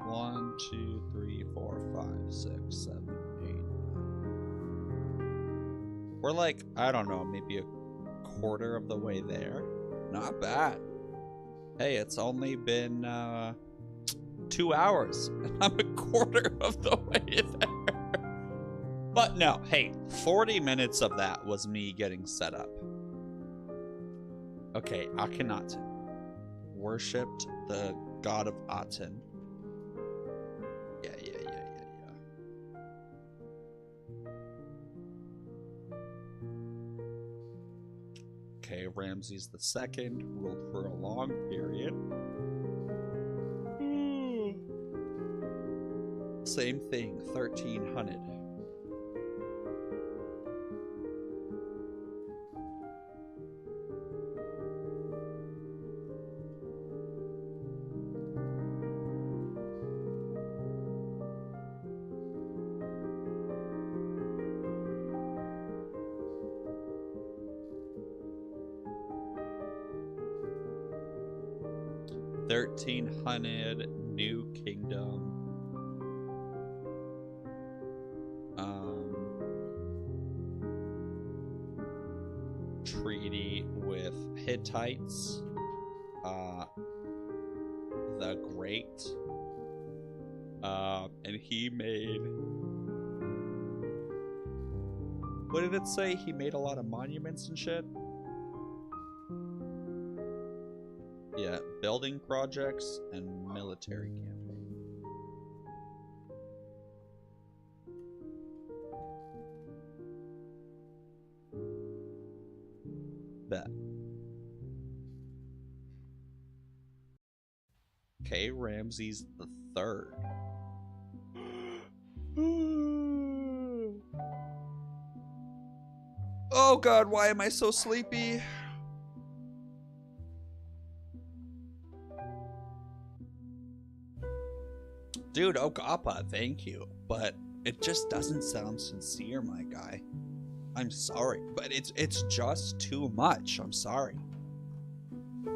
One, two, three, four, 5, 6, 7, 8, 9. We're like, I don't know, maybe a quarter of the way there. Not bad. Hey, it's only been 2 hours and I'm a quarter of the way there. But no, hey, 40 minutes of that was me getting set up. Okay, Akhenaten worshipped the god of Aten. Yeah. Okay, Ramses II ruled for a long period. Same thing, 1300. New Kingdom. Treaty with Hittites. The Great. And he made... What did it say? He made a lot of monuments and shit? Yeah, building projects and military campaign. Bet. Okay, Ramses the Third. Oh god, why am I so sleepy? Dude, Okapa, thank you. But it just doesn't sound sincere, my guy. I'm sorry, but it's just too much. I'm sorry.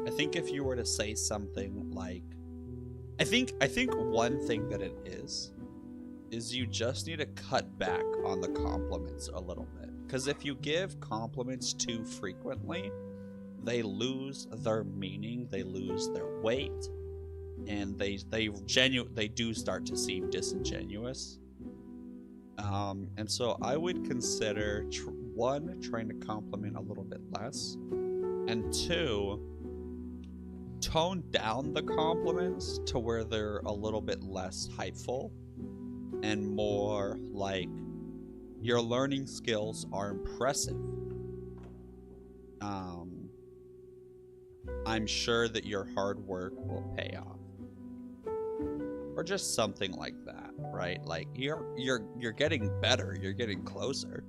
I think if you were to say something like... I think one thing that it is you just need to cut back on the compliments a little bit. Because if you give compliments too frequently, they lose their meaning, they lose their weight, and they do start to seem disingenuous. And so I would consider, one, trying to compliment a little bit less, and two, tone down the compliments to where they're a little bit less hypeful and more like, your learning skills are impressive. I'm sure that your hard work will pay off. Or just something like that, right? Like you're getting better, you're getting closer.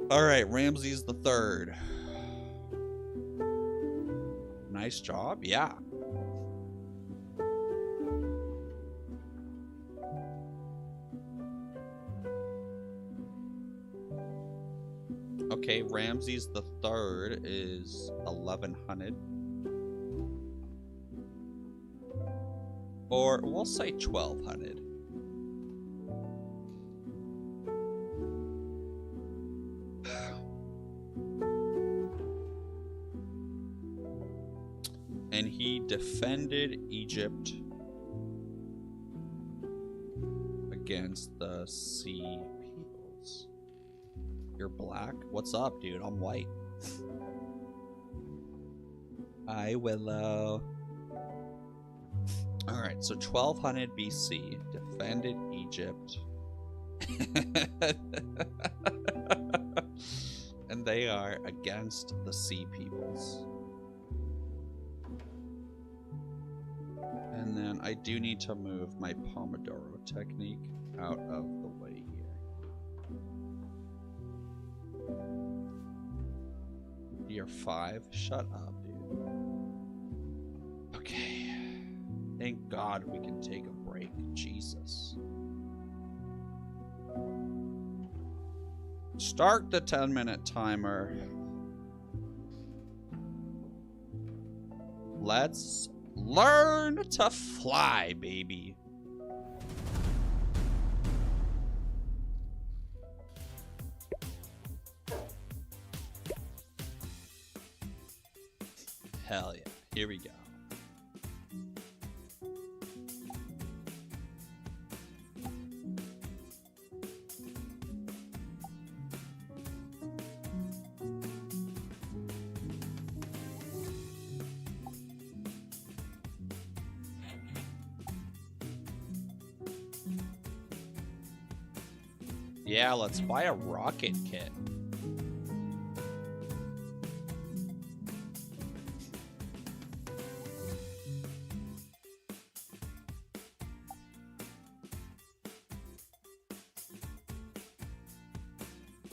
All right, Ramses the Third. Nice job, yeah. Okay, Ramses the Third is 1100. Or we'll say 1200. And he defended Egypt against the Sea Peoples. You're black? What's up, dude? I'm white. Hi, Willow. Alright, so 1200 BC, defended Egypt. And they are against the Sea Peoples. And then I do need to move my Pomodoro technique out of the way here. Year 5? Shut up, dude. Okay. Thank God we can take a break. Jesus. Start the 10-minute timer. Let's learn to fly, baby. Hell yeah. Here we go. Yeah, let's buy a rocket kit.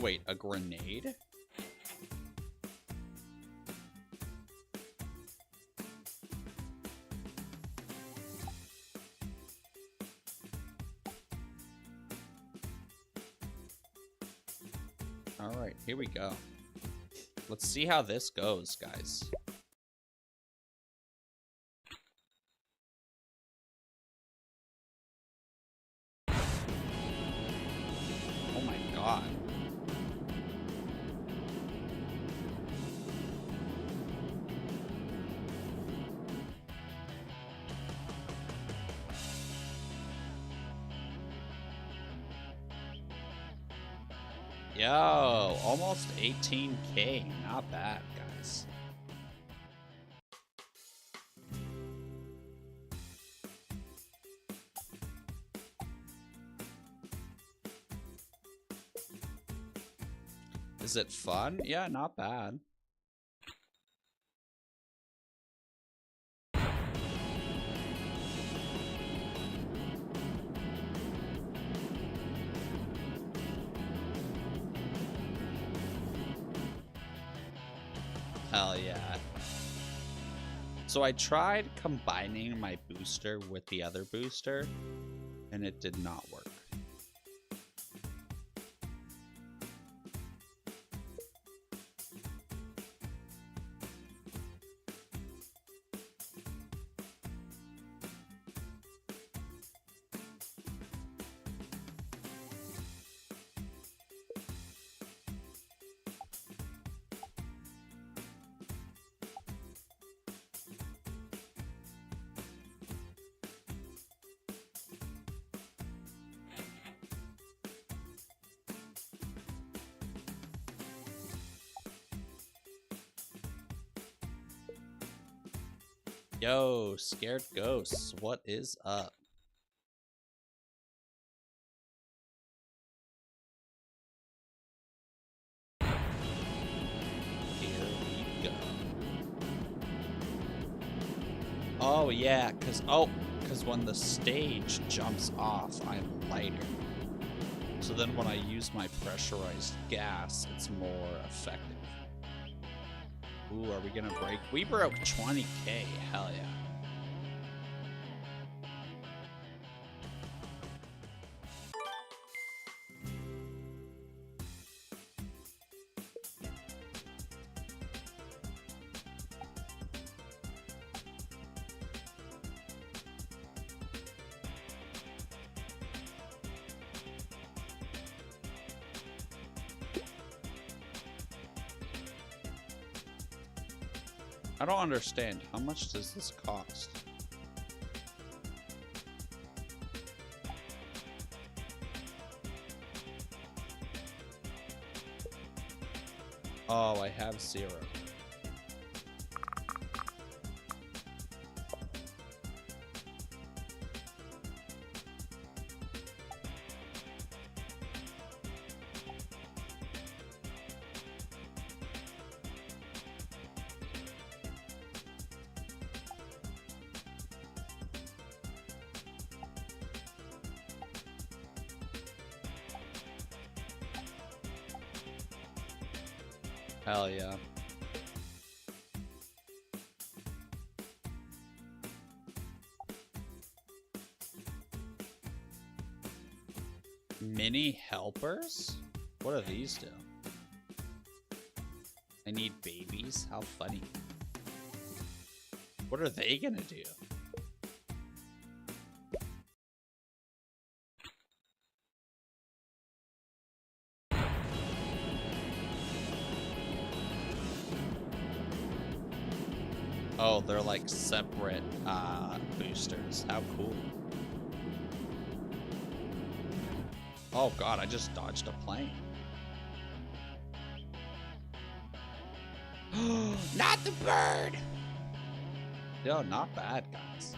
Wait, a grenade? Alright, here we go. Let's see how this goes, guys. Oh my god. Yo, almost 18K. Not bad, guys. Is it fun? Yeah, not bad. Hell yeah. So I tried combining my booster with the other booster, and it did not work. Yo, scared ghosts, what is up? Here we go. Oh yeah, cause when the stage jumps off, I'm lighter. So then when I use my pressurized gas, it's more effective. Ooh, are we gonna break? We broke 20K. Hell yeah. I don't understand. How much does this cost? Oh, I have 0. Hell yeah. Mini helpers? What do these do? I need babies? How funny. What are they gonna do? Oh, they're like separate boosters. How cool. Oh god, I just dodged a plane. Not the bird! Yo, not bad, guys.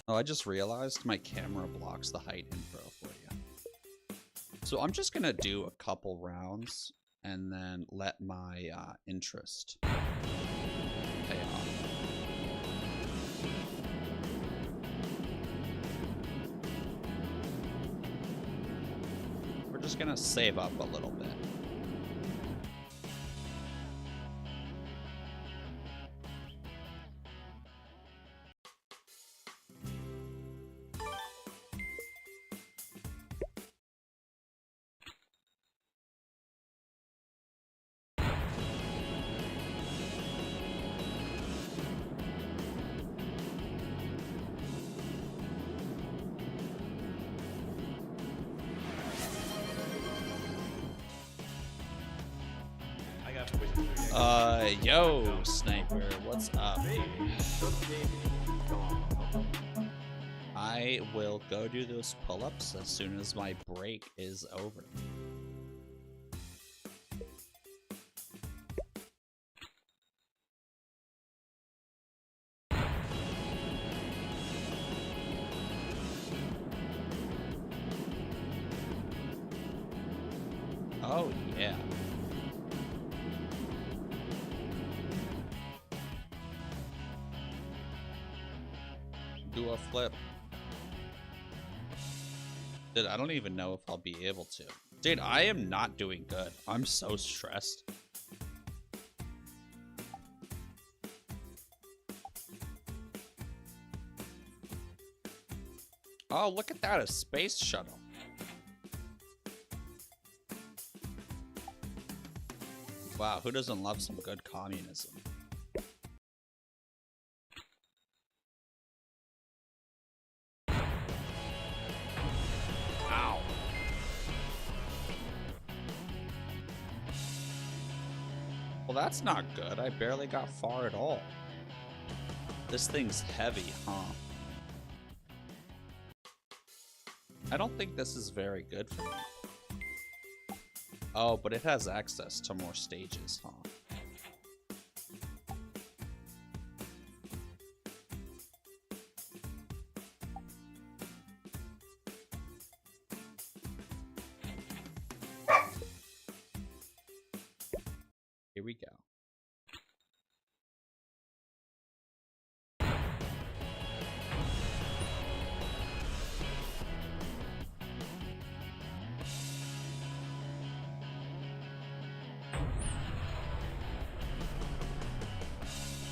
Oh, I just realized my camera blocks the height info for you. So I'm just gonna do a couple rounds and then let my interest pay off. We're just gonna save up a little bit. Yo, Sniper, what's up? I will go do those pull-ups as soon as my break is over. Oh, yeah. Do a flip. Dude, I don't even know if I'll be able to. Dude, I am not doing good. I'm so stressed. Oh, look at that, a space shuttle. Wow, who doesn't love some good communism? Ow. Well, that's not good. I barely got far at all. This thing's heavy, huh? I don't think this is very good for me. Oh, but it has access to more stages, huh? Here we go.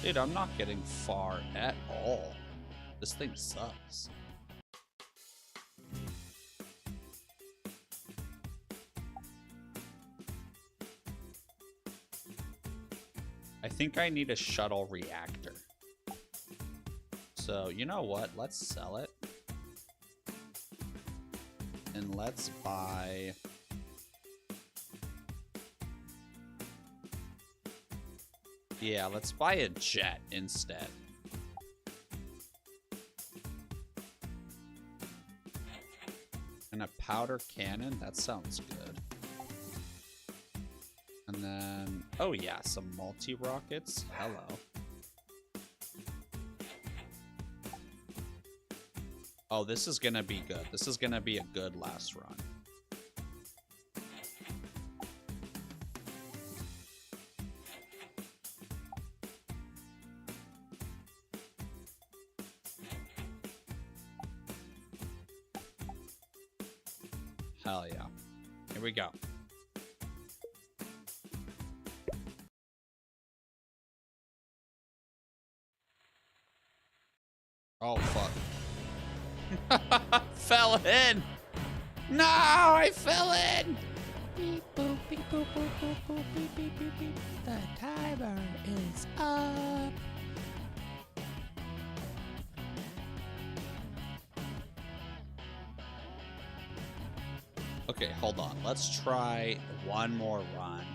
Dude, I'm not getting far at all. This thing sucks. I think I need a shuttle reactor. So, you know what? Let's sell it. And let's buy... Yeah, let's buy a jet instead. And a powder cannon, that sounds good. And then, oh yeah, some multi-rockets. Hello. Oh, this is gonna be good. This is gonna be a good last run. Hell yeah. Here we go. Oh, fuck. Fell in! No, I fell in! Beep boop, beep boop, boop, boop, boop, beep, beep, beep, beep. The timer is up. Okay, hold on. Let's try one more run.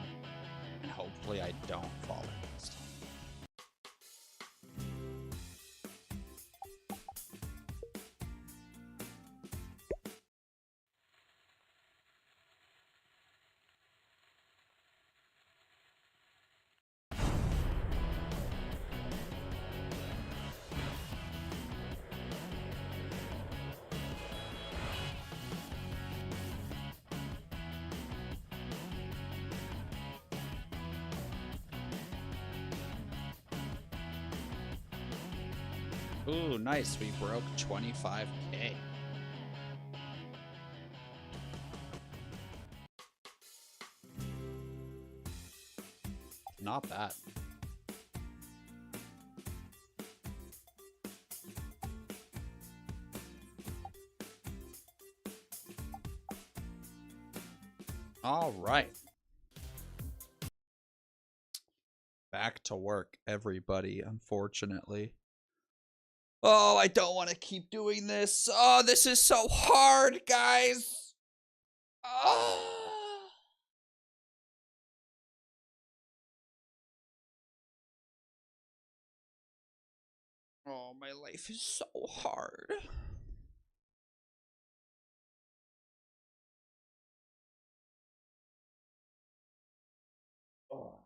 And hopefully I don't fall in this time. Ooh, nice. We broke 25K. Not bad. All right. Back to work, everybody, unfortunately. Oh, I don't want to keep doing this. Oh, this is so hard, guys. Oh. Oh, my life is so hard. Oh.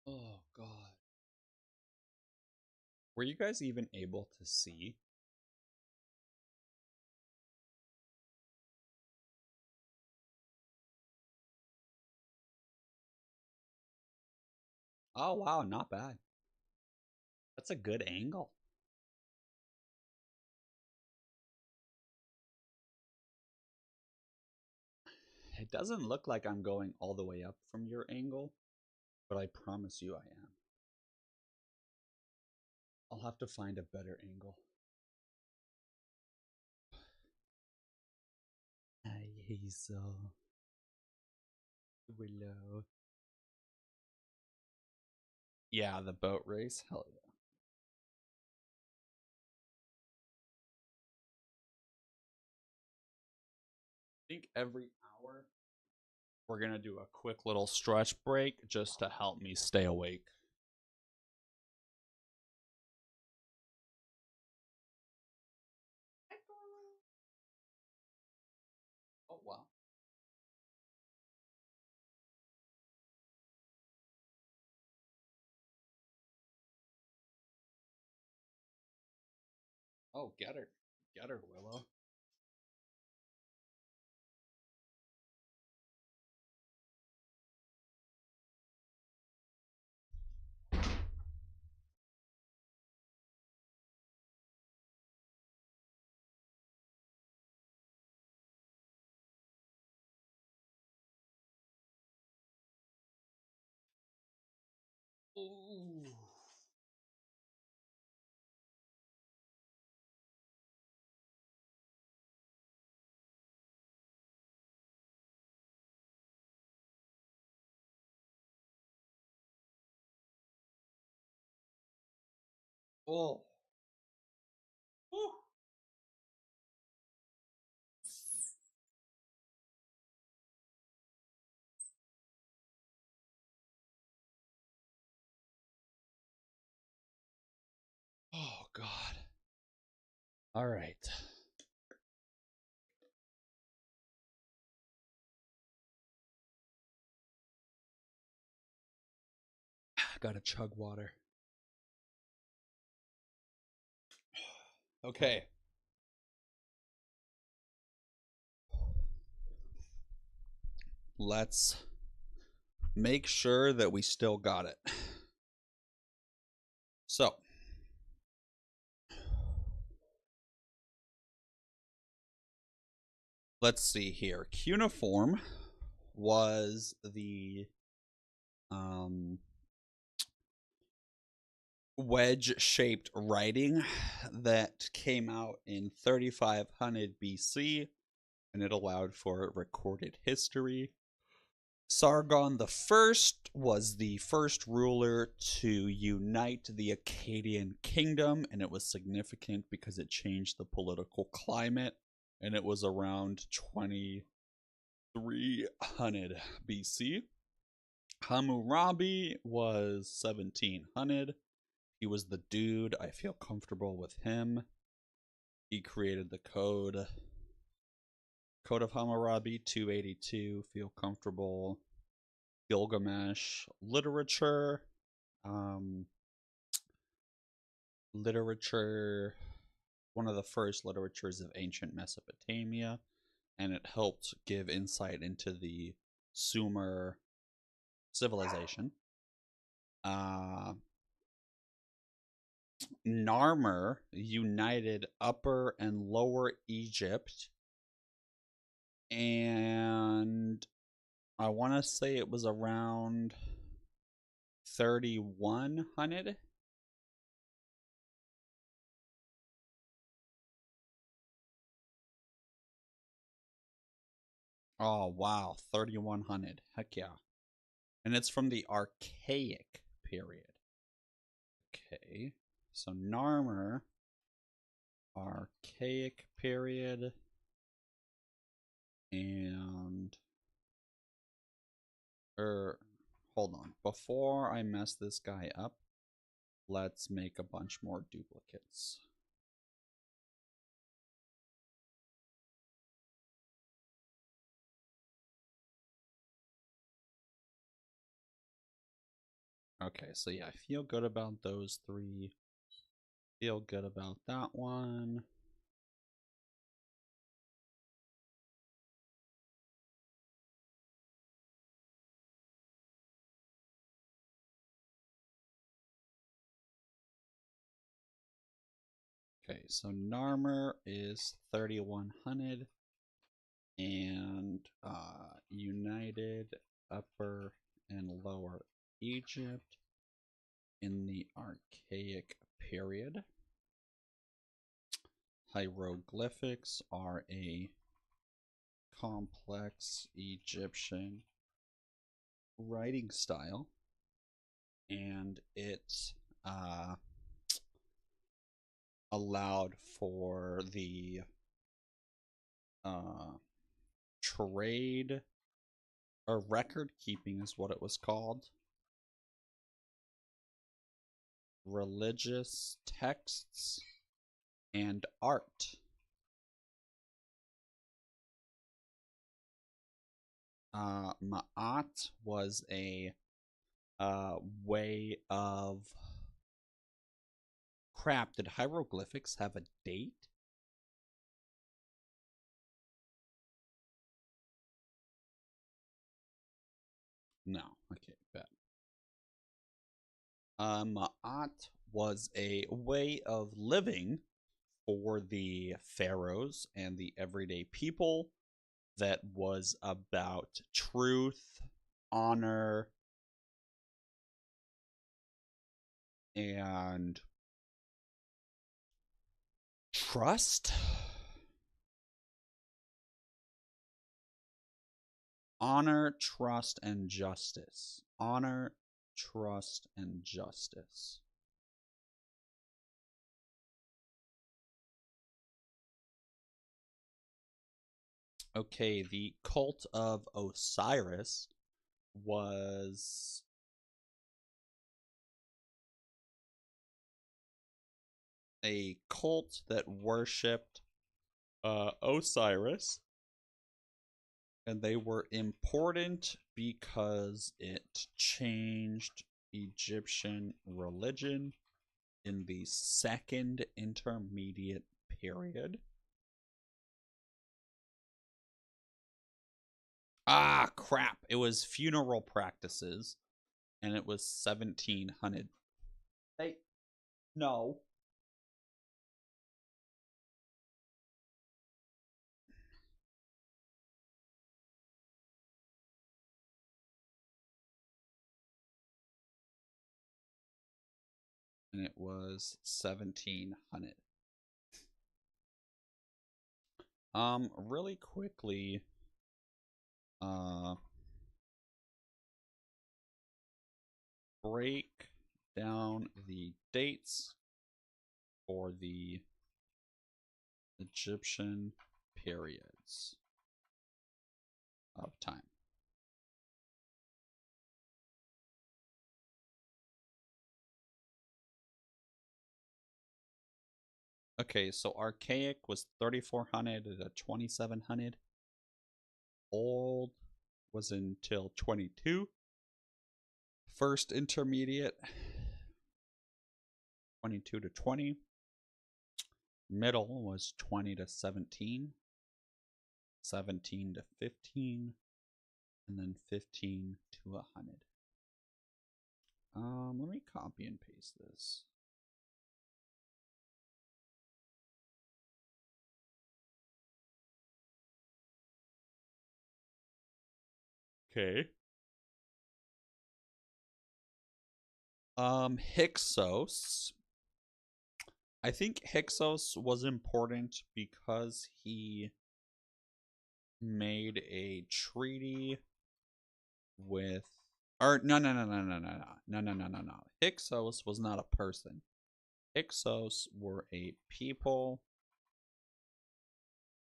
Oh, God. Were you guys even able to see? Oh, wow, not bad. That's a good angle. It doesn't look like I'm going all the way up from your angle, but I promise you I am. I'll have to find a better angle. Hi, Hazel. Willow. Yeah, the boat race. Hell yeah. I think every hour we're going to do a quick little stretch break just to help me stay awake. Oh, wow. Oh, get her. Get her, Willow. Ooh. Oh. Ooh. Oh, God. All right. Gotta chug water. Okay. let's make sure that we still got it. So, let's see here. Cuneiform was the wedge-shaped writing that came out in 3500 BC, and it allowed for recorded history. Sargon the First was the first ruler to unite the Akkadian kingdom, and it was significant because it changed the political climate, and it was around 2300 BC. Hammurabi was 1700. He was the dude. I feel comfortable with him. He created the code. Code of Hammurabi 282. Feel comfortable. Gilgamesh. Literature. Literature. One of the first literatures of ancient Mesopotamia. And it helped give insight into the Sumer civilization. Narmer united Upper and Lower Egypt, and I want to say it was around 3100. Oh wow, 3100. Heck yeah. And it's from the Archaic period. Okay. So Narmer, Archaic period, and hold on. Before I mess this guy up, let's make a bunch more duplicates. Okay, so yeah, I feel good about those three. Feel good about that one. Okay, so Narmer is 3100, and united Upper and Lower Egypt in the Archaic period. Hieroglyphics are a complex Egyptian writing style, and it allowed for the trade, or record keeping is what it was called, religious texts, and art. Ma'at was a way of... Crap, did hieroglyphics have a date? No. Okay, bet. Ma'at was a way of living for the pharaohs and the everyday people that was about truth, honor, and trust. Honor, trust, and justice. Honor, trust, and justice. Okay, the cult of Osiris was a cult that worshipped Osiris, and they were important because it changed Egyptian religion in the Second Intermediate Period. Ah, crap. It was funeral practices, and it was 1700. Hey, no. And it was 1700. Really quickly, break down the dates for the Egyptian periods of time. Okay, so archaic was 3400 to 2700. Old was until 22. First intermediate 22 to 20. Middle was 20 to 17. 17 to 15. And then 15 to 100. Let me copy and paste this. Okay. Hyksos. I think Hyksos was important because he made a treaty with, or no. Hyksos was not a person. Hyksos were a people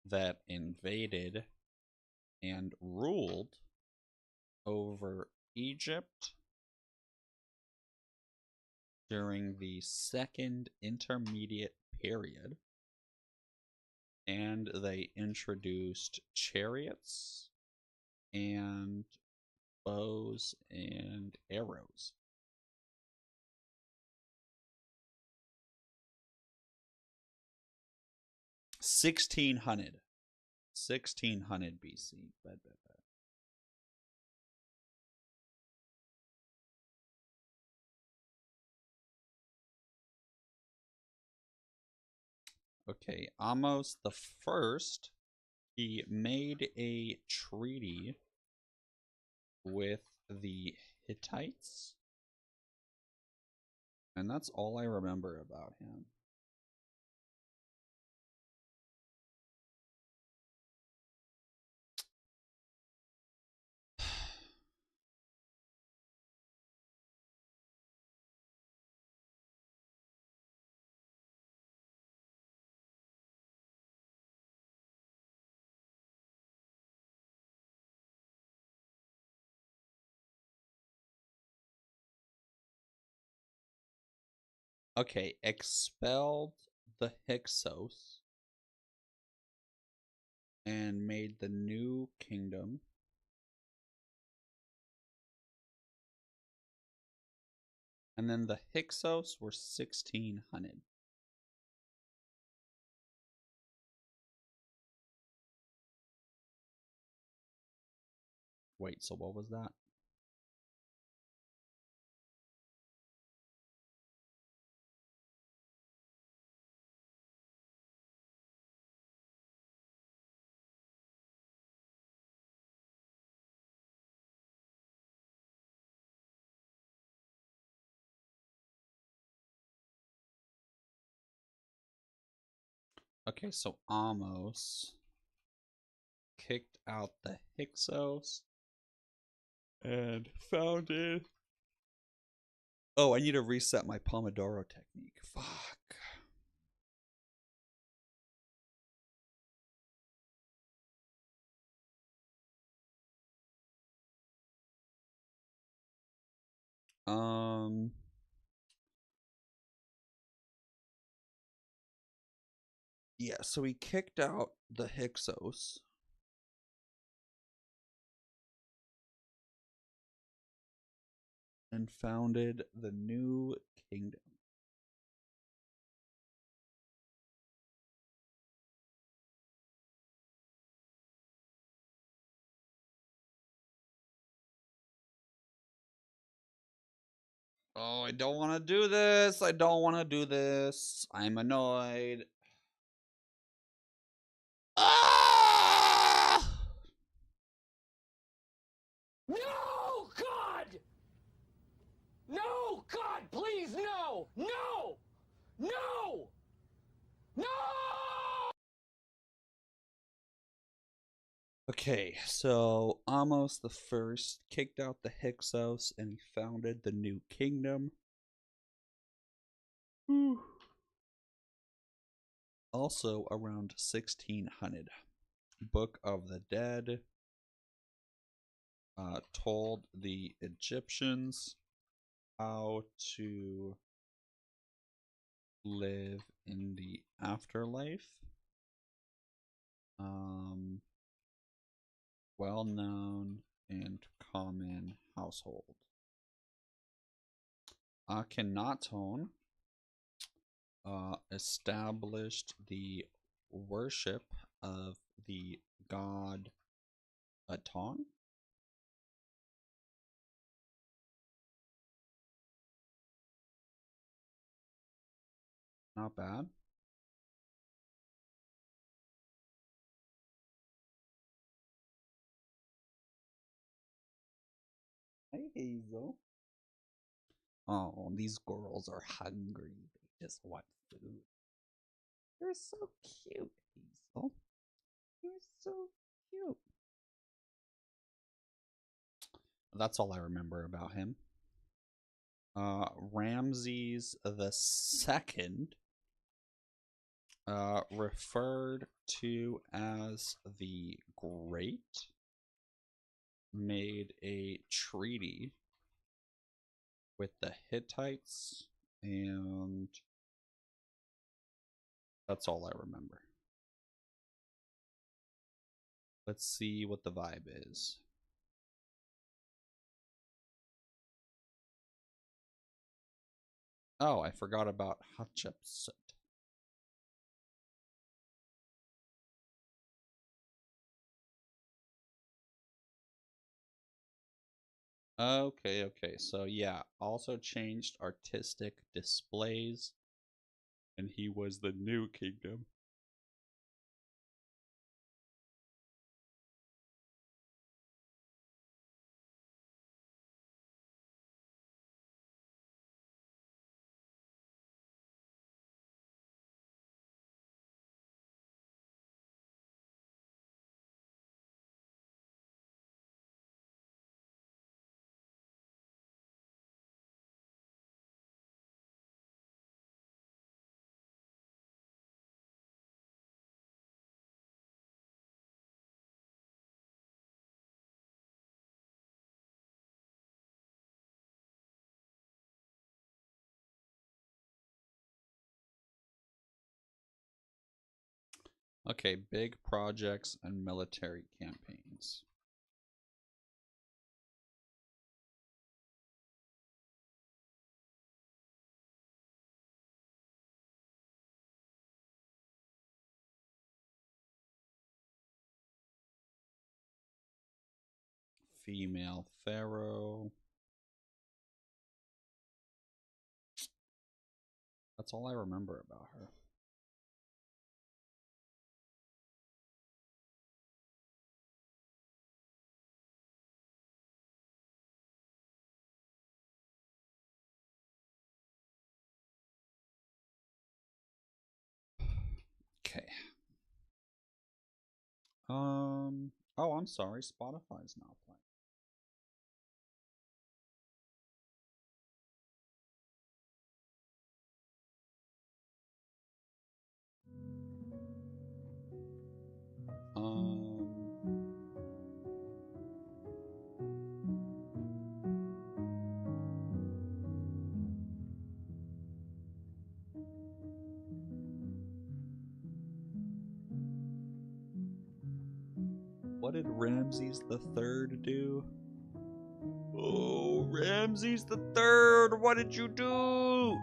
that invaded and ruled over Egypt during the Second Intermediate Period, and they introduced chariots and bows and arrows. $1600 BC. Bet. Okay, Amos the First, he made a treaty with the Hittites, and that's all I remember about him. Okay, expelled the Hyksos and made the new kingdom. And then the Hyksos were 1600. Wait, so what was that? Okay, so Amos kicked out the Hyksos and founded. Oh, I need to reset my Pomodoro technique. Fuck. Yeah, so he kicked out the Hyksos. And founded the new kingdom. Oh, I don't want to do this. I don't want to do this. I'm annoyed. Ah! No, God! No, God, please, no! No! No! No! Okay, so Amos the First kicked out the Hyksos and he founded the new kingdom. Also around 1600, Book of the Dead told the Egyptians how to live in the afterlife. Well known and common household. Akhenaton established the worship of the god Aton. Not bad. Hey, Hazel. Oh, these girls are hungry. They just want food. You're so cute, Hazel. You're so cute. That's all I remember about him. Ramses the Second, referred to as the Great, made a treaty with the Hittites, and that's all I remember. Let's see what the vibe is. Oh, I forgot about Hatshepsut. Okay, so yeah, also changed artistic displays, and he was the new kingdom. Okay, big projects and military campaigns. Female pharaoh. That's all I remember about her. Okay. Oh, I'm sorry. Spotify's not playing. What did Ramses the Third do? Oh, Ramses the Third, what did you do?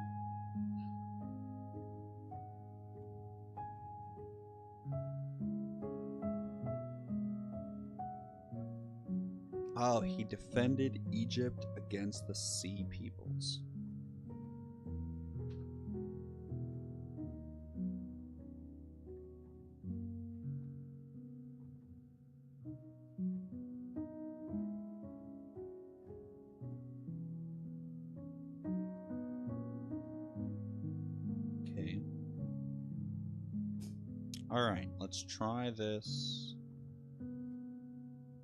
Oh, he defended Egypt against the Sea Peoples. Alright, let's try this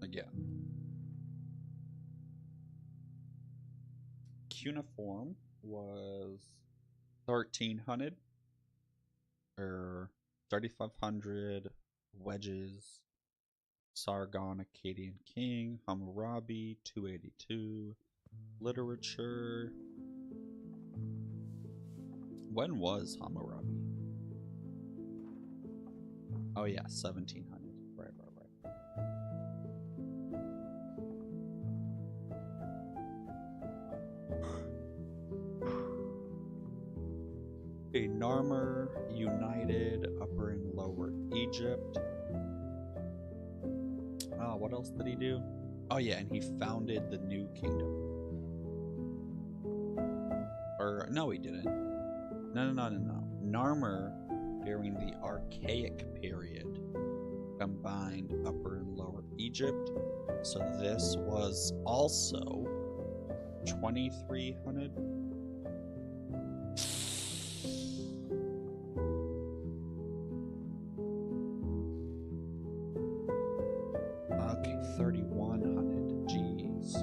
again. Cuneiform was 1300 or 3500. Wedges, Sargon, Akkadian King, Hammurabi 282. Literature. When was Hammurabi? Oh yeah, 1700. Right. A Narmer united Upper and Lower Egypt. What else did he do? Oh yeah, and he founded the New Kingdom. Or no, he didn't. No. Narmer, during the Archaic period, combined Upper and Lower Egypt. So this was also 2300. Okay, 3100. Jeez.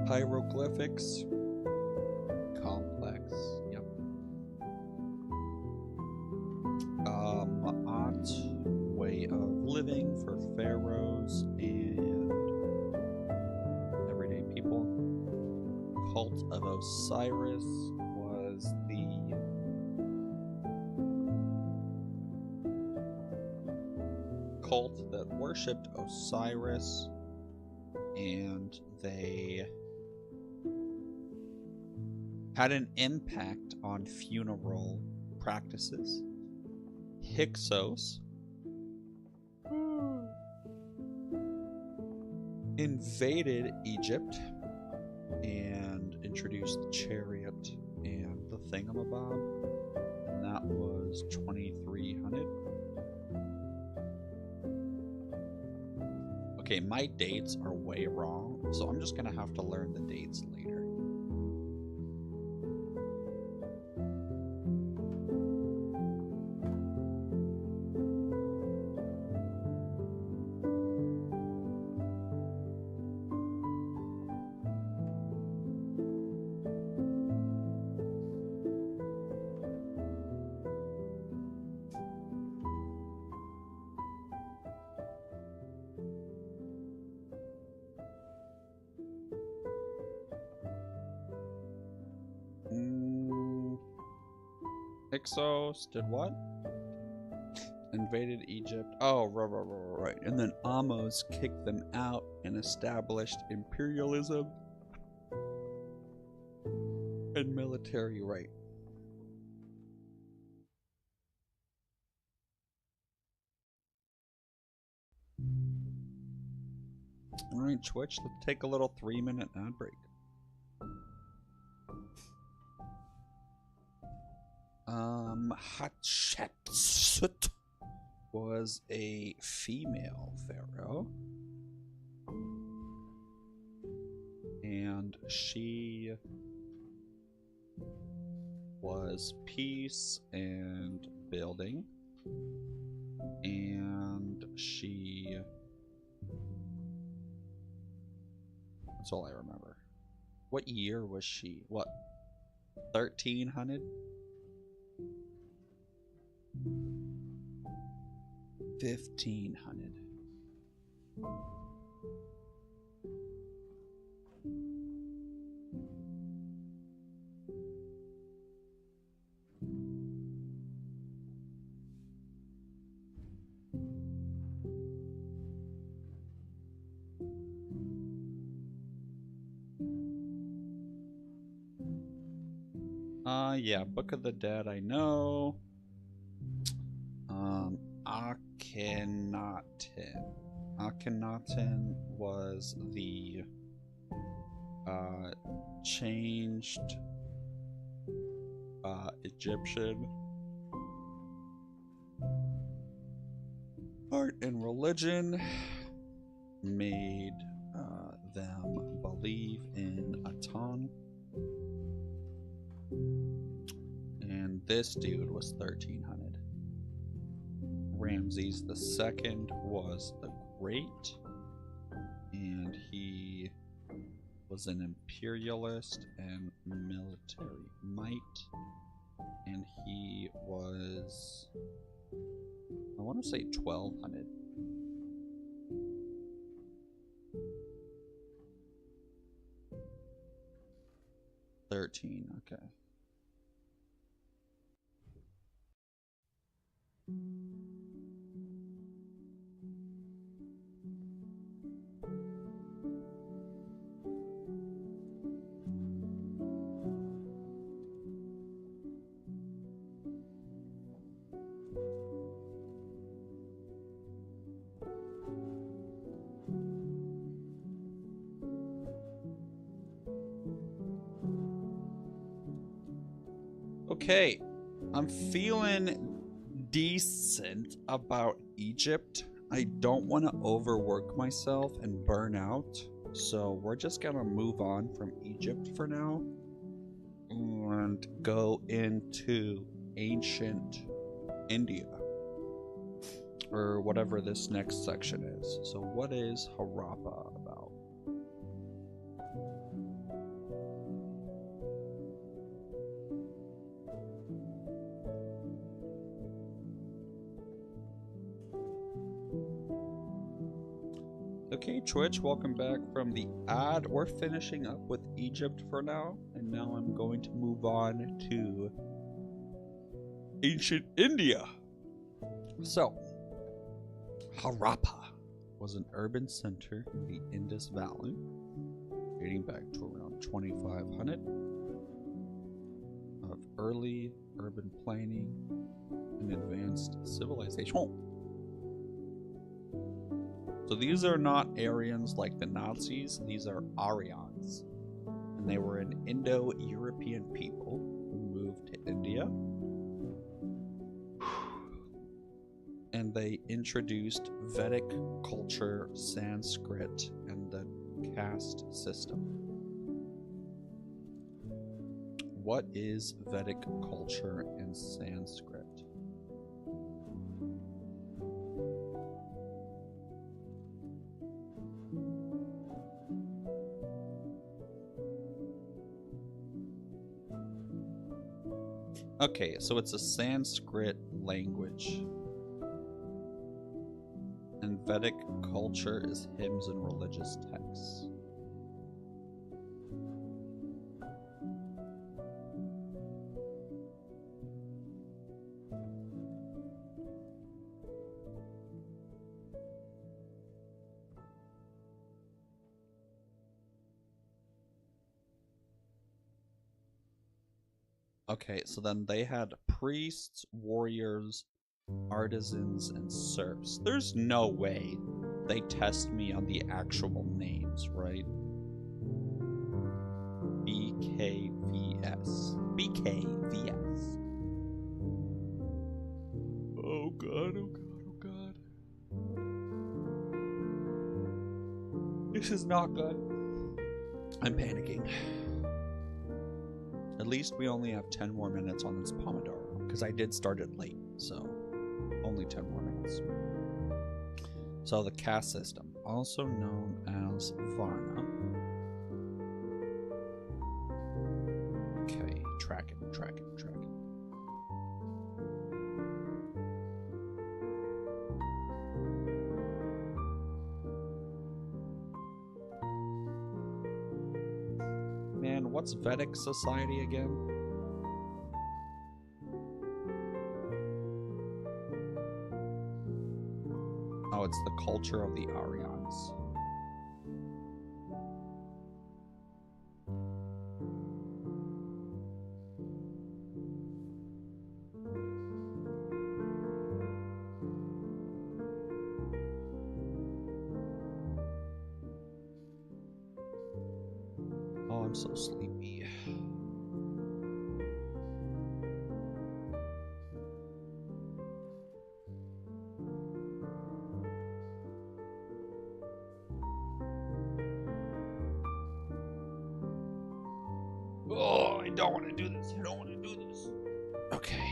Hieroglyphics. Complex. Yep. Ma'at. Way of living for pharaohs and everyday people. Cult of Osiris was the cult that worshipped Osiris, and they had an impact on funeral practices. Hyksos invaded Egypt and introduced the chariot and the thingamabob, and that was 2300. Okay, my dates are way wrong, so I'm just gonna have to learn the dates later. Hyksos did what? Invaded Egypt. Oh, right. And then Amos kicked them out and established imperialism and military right. Alright, Twitch, let's take a little 3-minute ad break. Hatshepsut was a female pharaoh, and she was peace and building, and she... That's all I remember. What year was she? What? 1300? 1500. Yeah, Book of the Dead, I know. Akhenaten was the changed Egyptian art and religion, made this dude was 1300. Ramses II was the Great, and he was an imperialist and military might, and he was, I want to say 1200. Okay. Okay, I'm feeling decent about Egypt. I don't want to overwork myself and burn out, so we're just gonna move on from Egypt for now and go into ancient India, or whatever this next section is. So what is Harappa about? Okay, Twitch, welcome back from the ad. We're finishing up with Egypt for now, and now I'm going to move on to ancient India. So, Harappa was an urban center in the Indus Valley, dating back to around 2500, of early urban planning and advanced civilization. So these are not Aryans like the Nazis, these are Aryans. And they were an Indo-European people who moved to India. And they introduced Vedic culture, Sanskrit, and the caste system. What is Vedic culture and Sanskrit? Okay, so it's a Sanskrit language. And Vedic culture is hymns and religious texts. Okay, so then they had priests, warriors, artisans, and serfs. There's no way they test me on the actual names, right? BKVS. BKVS. Oh god, oh god, oh god. This is not good. I'm panicking. At least we only have 10 more minutes on this Pomodoro, because I did start it late, so only 10 more minutes. So the caste system, also known as Varna. Okay, tracking. Man, what's Vedic society again? Oh, it's the culture of the Aryans. Oh, I'm so sleepy. Oh, I don't want to do this. I don't want to do this. Okay.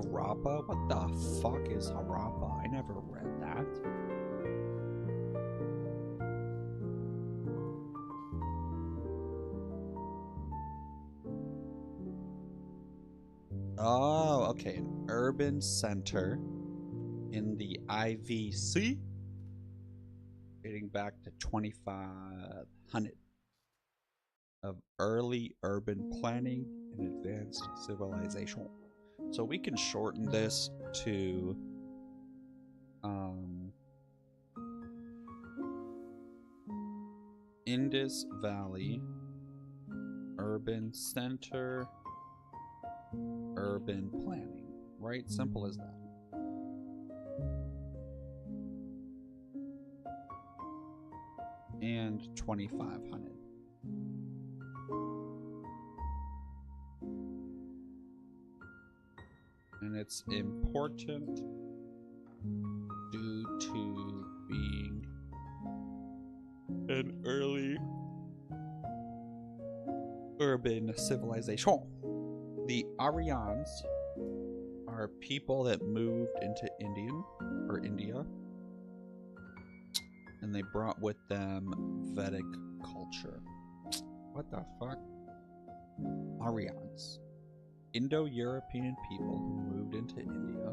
Harappa? What the fuck is Harappa? I never read that. Oh, okay. An urban center in the IVC dating back to 2500 of early urban planning and advanced civilization. So we can shorten this to Indus Valley Urban Center Urban Planning, right? Simple as that. And 2500. And it's important due to being an early urban civilization. The Aryans are people that moved into India, and they brought with them Vedic culture. What the fuck? Aryans. Indo-European people who moved into India,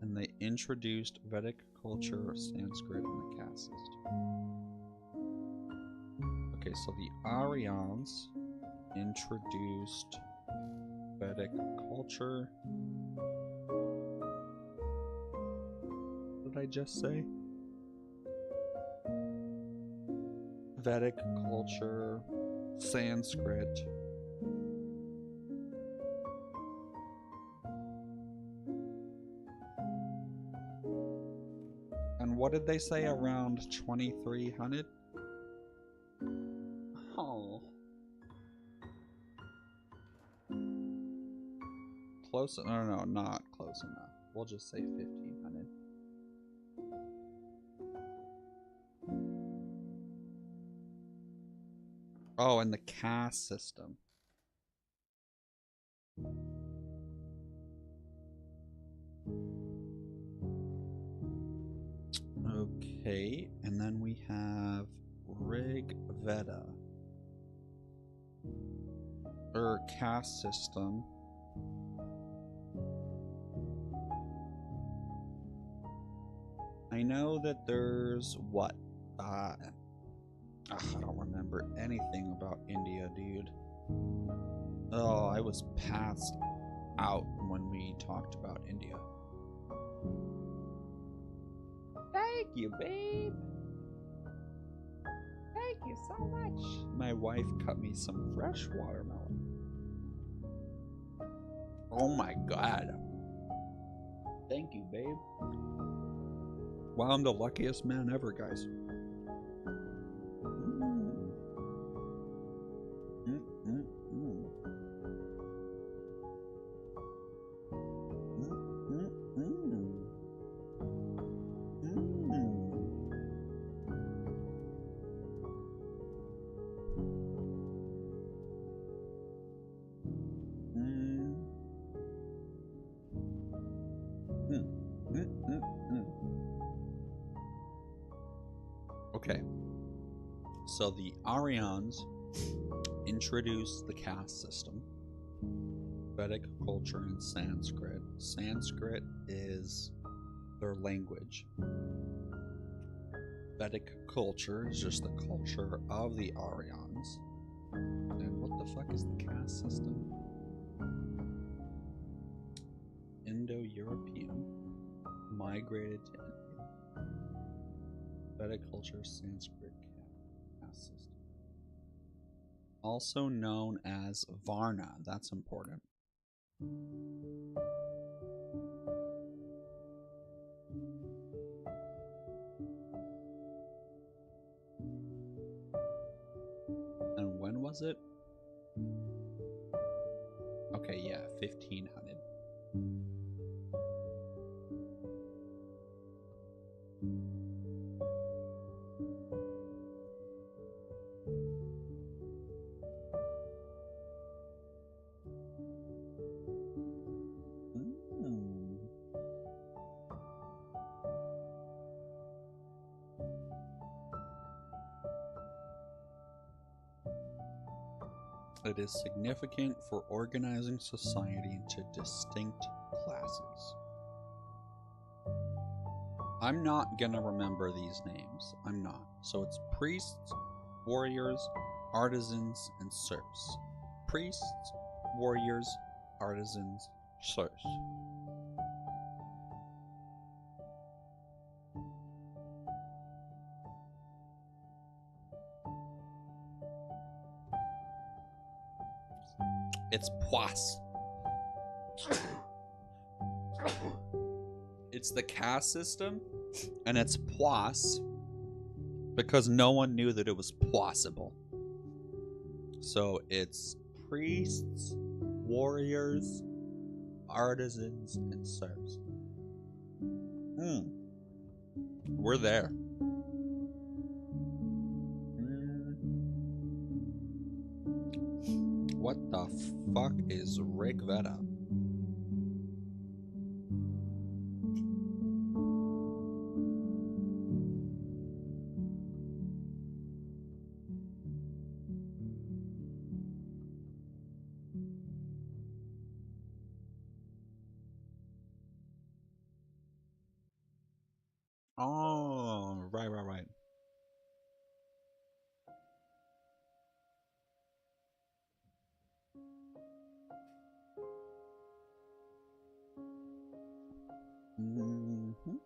and they introduced Vedic culture, Sanskrit, and the caste system. Okay, so the Aryans introduced Vedic culture. What did I just say? Vedic culture, Sanskrit, and what did they say around 2300? Oh. Close, no, not close enough. We'll just say 1500. Oh, and the caste system. Okay, and then we have Rig Veda, or caste system. I know that there's what? I don't remember anything about India, dude. Oh, I was passed out when we talked about India. Thank you, babe. Thank you so much. My wife cut me some fresh watermelon. Oh my god. Thank you, babe. Wow, I'm the luckiest man ever, guys. Okay, so the Aryans introduced the caste system, Vedic culture, and Sanskrit. Sanskrit is their language. Vedic culture is just the culture of the Aryans. And what the fuck is the caste system? Indo-European migrated to India. Vedic culture, Sanskrit caste system. Also known as Varna. That's important. And when was it? Okay, yeah, 1500. It is significant for organizing society into distinct classes. I'm not gonna remember these names. I'm not. So it's priests, warriors, artisans, and serfs. Priests, warriors, artisans, serfs. It's pois. It's the caste system, and it's pois because no one knew that it was possible. So it's priests, warriors, artisans, and serfs. We're there. What the fuck is Rigveda? Oh, right. Mm-hmm.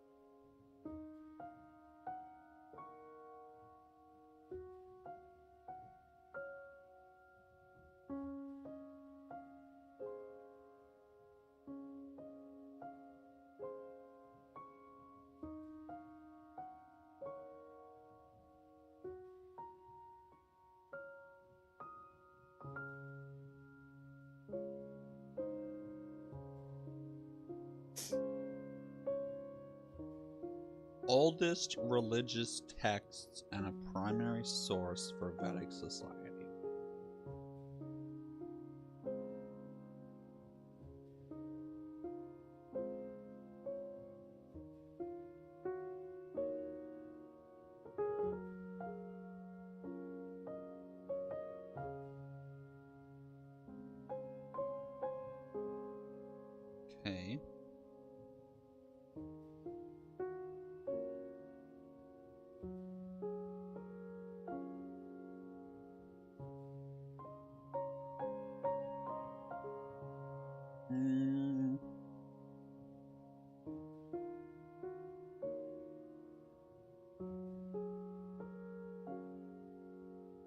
Oldest religious texts and a primary source for Vedic society. Okay.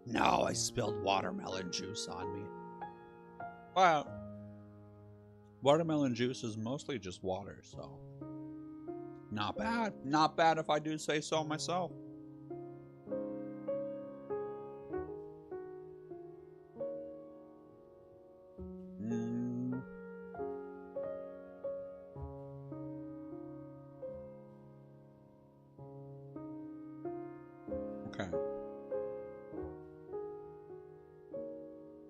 No, I spilled watermelon juice on me. Well, watermelon juice is mostly just water, so not bad. Not bad if I do say so myself. Okay.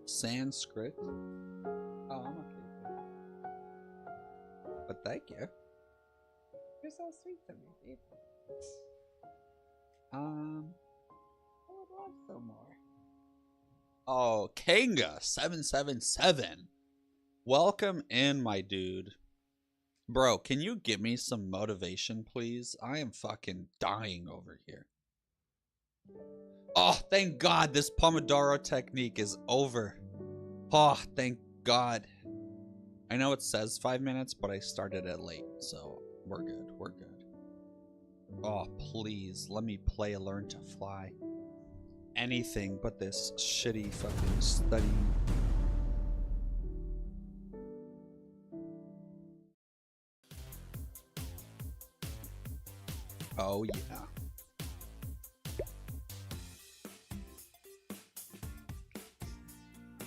Sanskrit. Oh, I'm okay. But thank you. You're so sweet to me, babe. I would love some more. Oh, Kanga777. Welcome in, my dude. Bro, can you give me some motivation, please? I am fucking dying over here. Oh, thank God this Pomodoro technique is over. Oh, thank God. I know it says 5 minutes, but I started it late, so we're good. We're good. Oh, please, let me play Learn to Fly. Anything but this shitty fucking studying. Oh, yeah.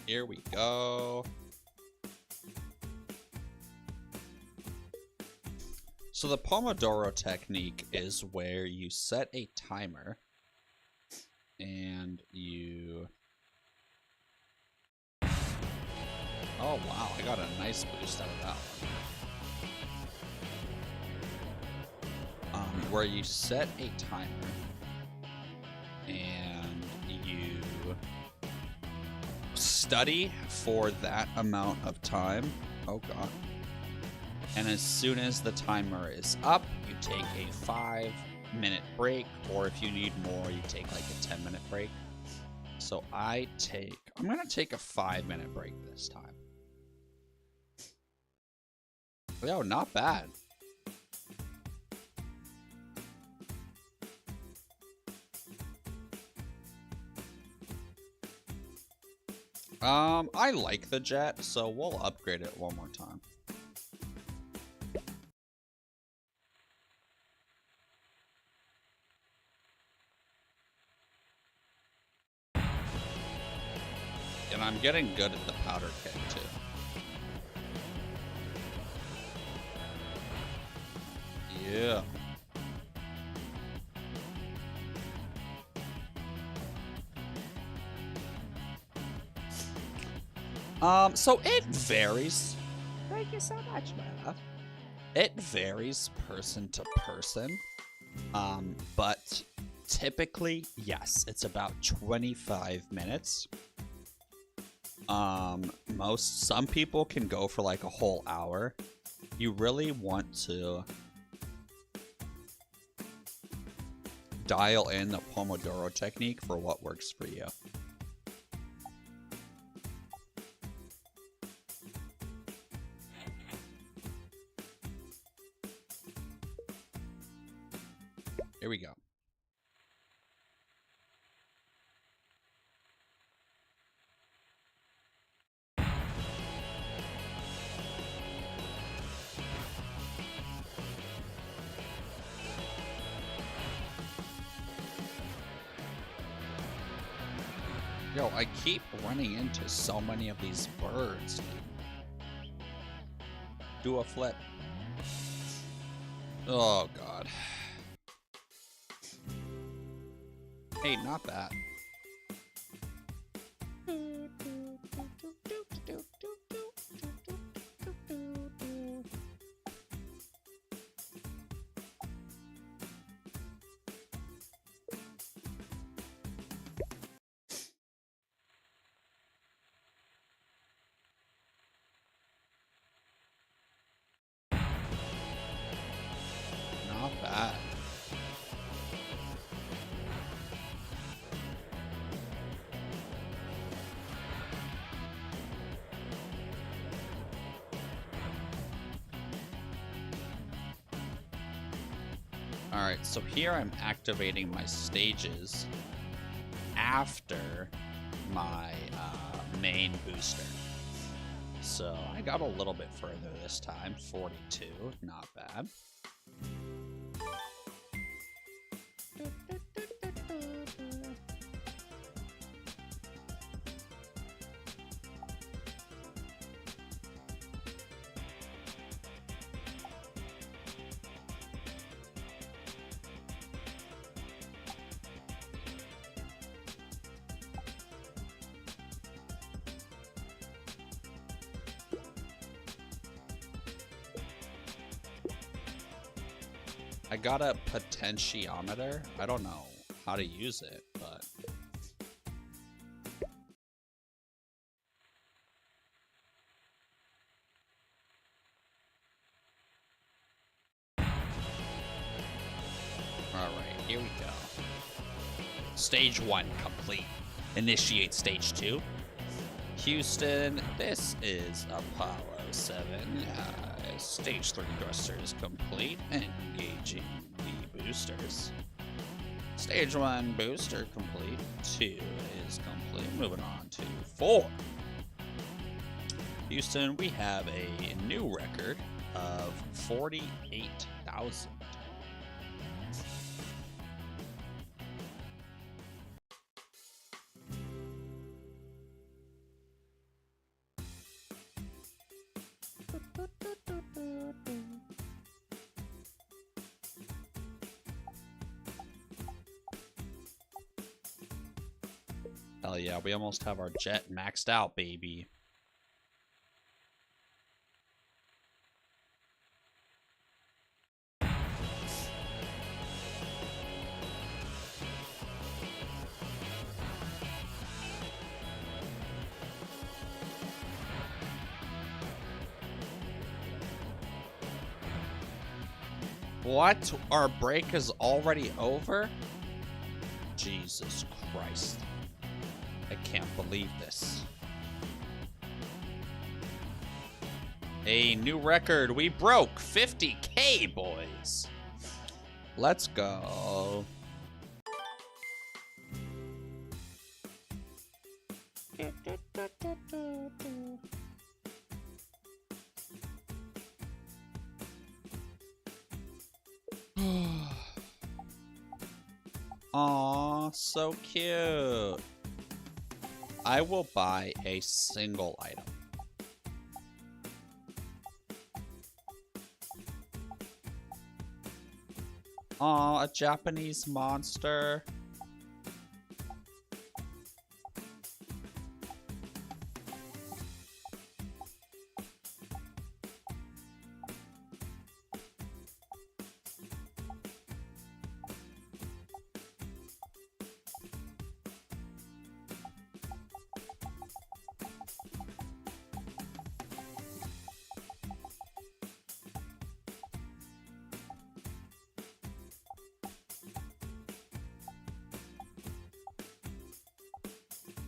Here we go. So the Pomodoro technique is where you set a timer and you... Oh wow, I got a nice boost out of that one. Where you set a timer and you study for that amount of time. Oh god. And as soon as the timer is up, you take a 5-minute break, or if you need more, you take like a 10-minute break. So I'm gonna take a 5-minute break this time. Yo, not bad. I like the jet, so we'll upgrade it one more time. And I'm getting good at the powder keg too. Yeah. So it varies. Thank you so much, man. It varies person to person. But typically, yes, it's about 25 minutes. Some people can go for like a whole hour. You really want to dial in the Pomodoro technique for what works for you. Here we go. Yo, I keep running into so many of these birds, dude. Do a flip. Oh, God. Hey, not that. Not bad. Alright, so here I'm activating my stages after my main booster. So I got a little bit further this time, 42, not bad. I got a potentiometer. I don't know how to use it, but all right, here we go. Stage 1 complete. Initiate stage 2. Houston, this is Apollo 7. Stage 3 thrusters complete. Engaging the boosters. Stage 1 booster complete. 2 is complete. Moving on to 4. Houston, we have a new record of 48,000. Hell yeah, we almost have our jet maxed out, baby. What? Our break is already over? Jesus Christ. I can't believe this. A new record. We broke 50K, boys. Let's go. Aw, so cute. I will buy a single item. Aw, a Japanese monster.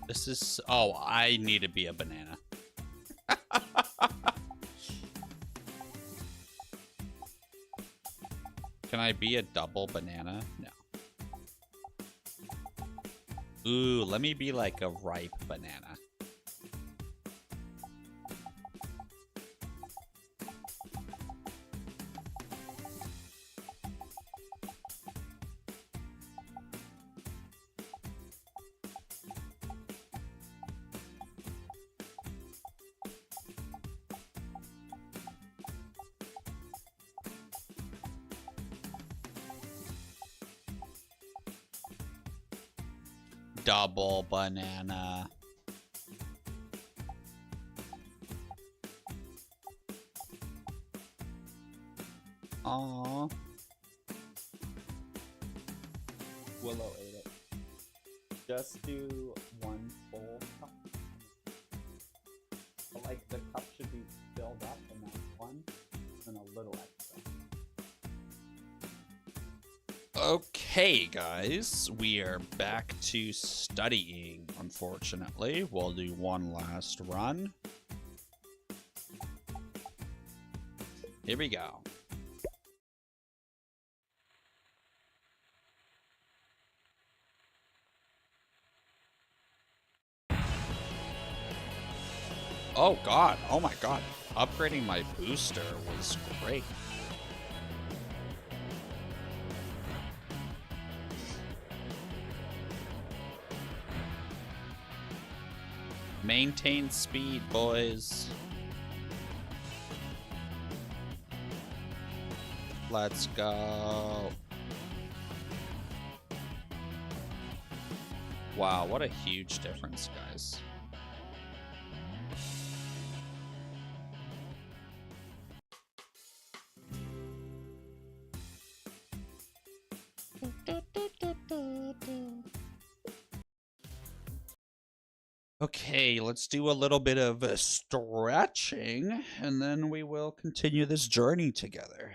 This is... Oh, I need to be a banana. Can I be a double banana? No. Ooh, let me be like a ripe banana. Double banana. Aww. Willow ate it. Just do one full cup. But like the cup should be filled up and that's one, and a little extra. Okay, guys, we are back to studying, unfortunately. We'll do one last run. Here we go. Oh, God. Oh, my God. Upgrading my booster was great. Maintain speed, boys. Let's go. Wow, what a huge difference, guys. Okay, let's do a little bit of stretching, and then we will continue this journey together.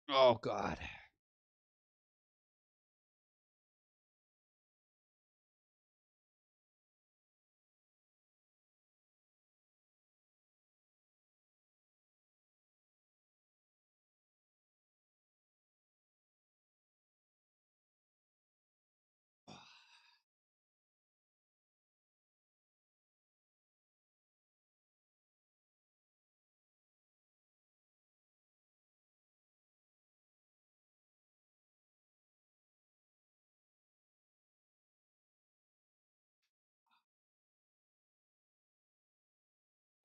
Oh, God.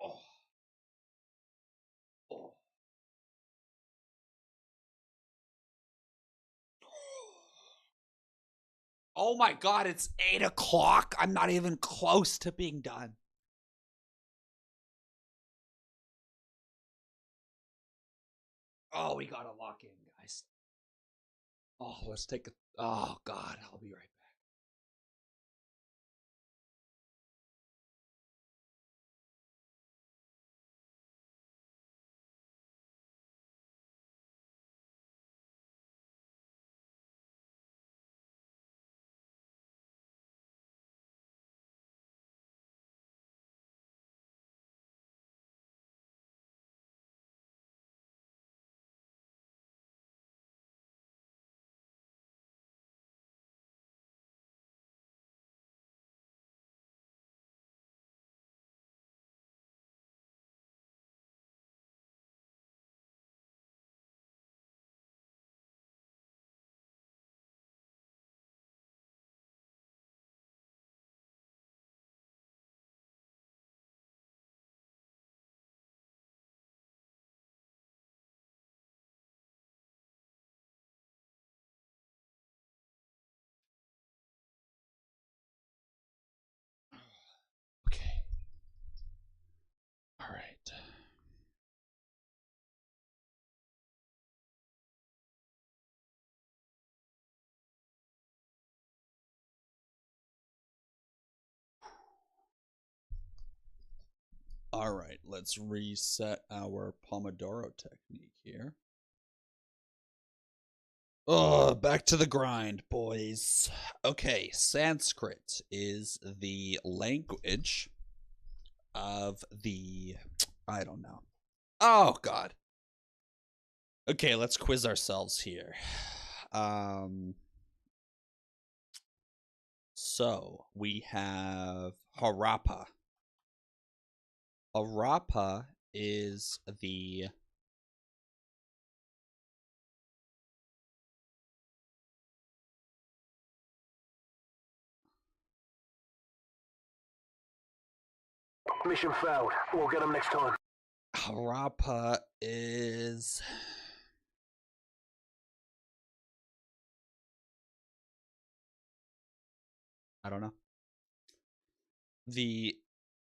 Oh. Oh. Oh my God, it's 8 o'clock. I'm not even close to being done. Oh, we gotta lock in, guys. Oh, let's take a... Oh, God, I'll be right back. All right, let's reset our Pomodoro technique here. Oh, back to the grind, boys. Okay, Sanskrit is the language of the... I don't know. Oh, God. Okay, let's quiz ourselves here. So, we have Harappa. Harappa is the... Mission failed. We'll get them next time. Harappa is... I don't know. The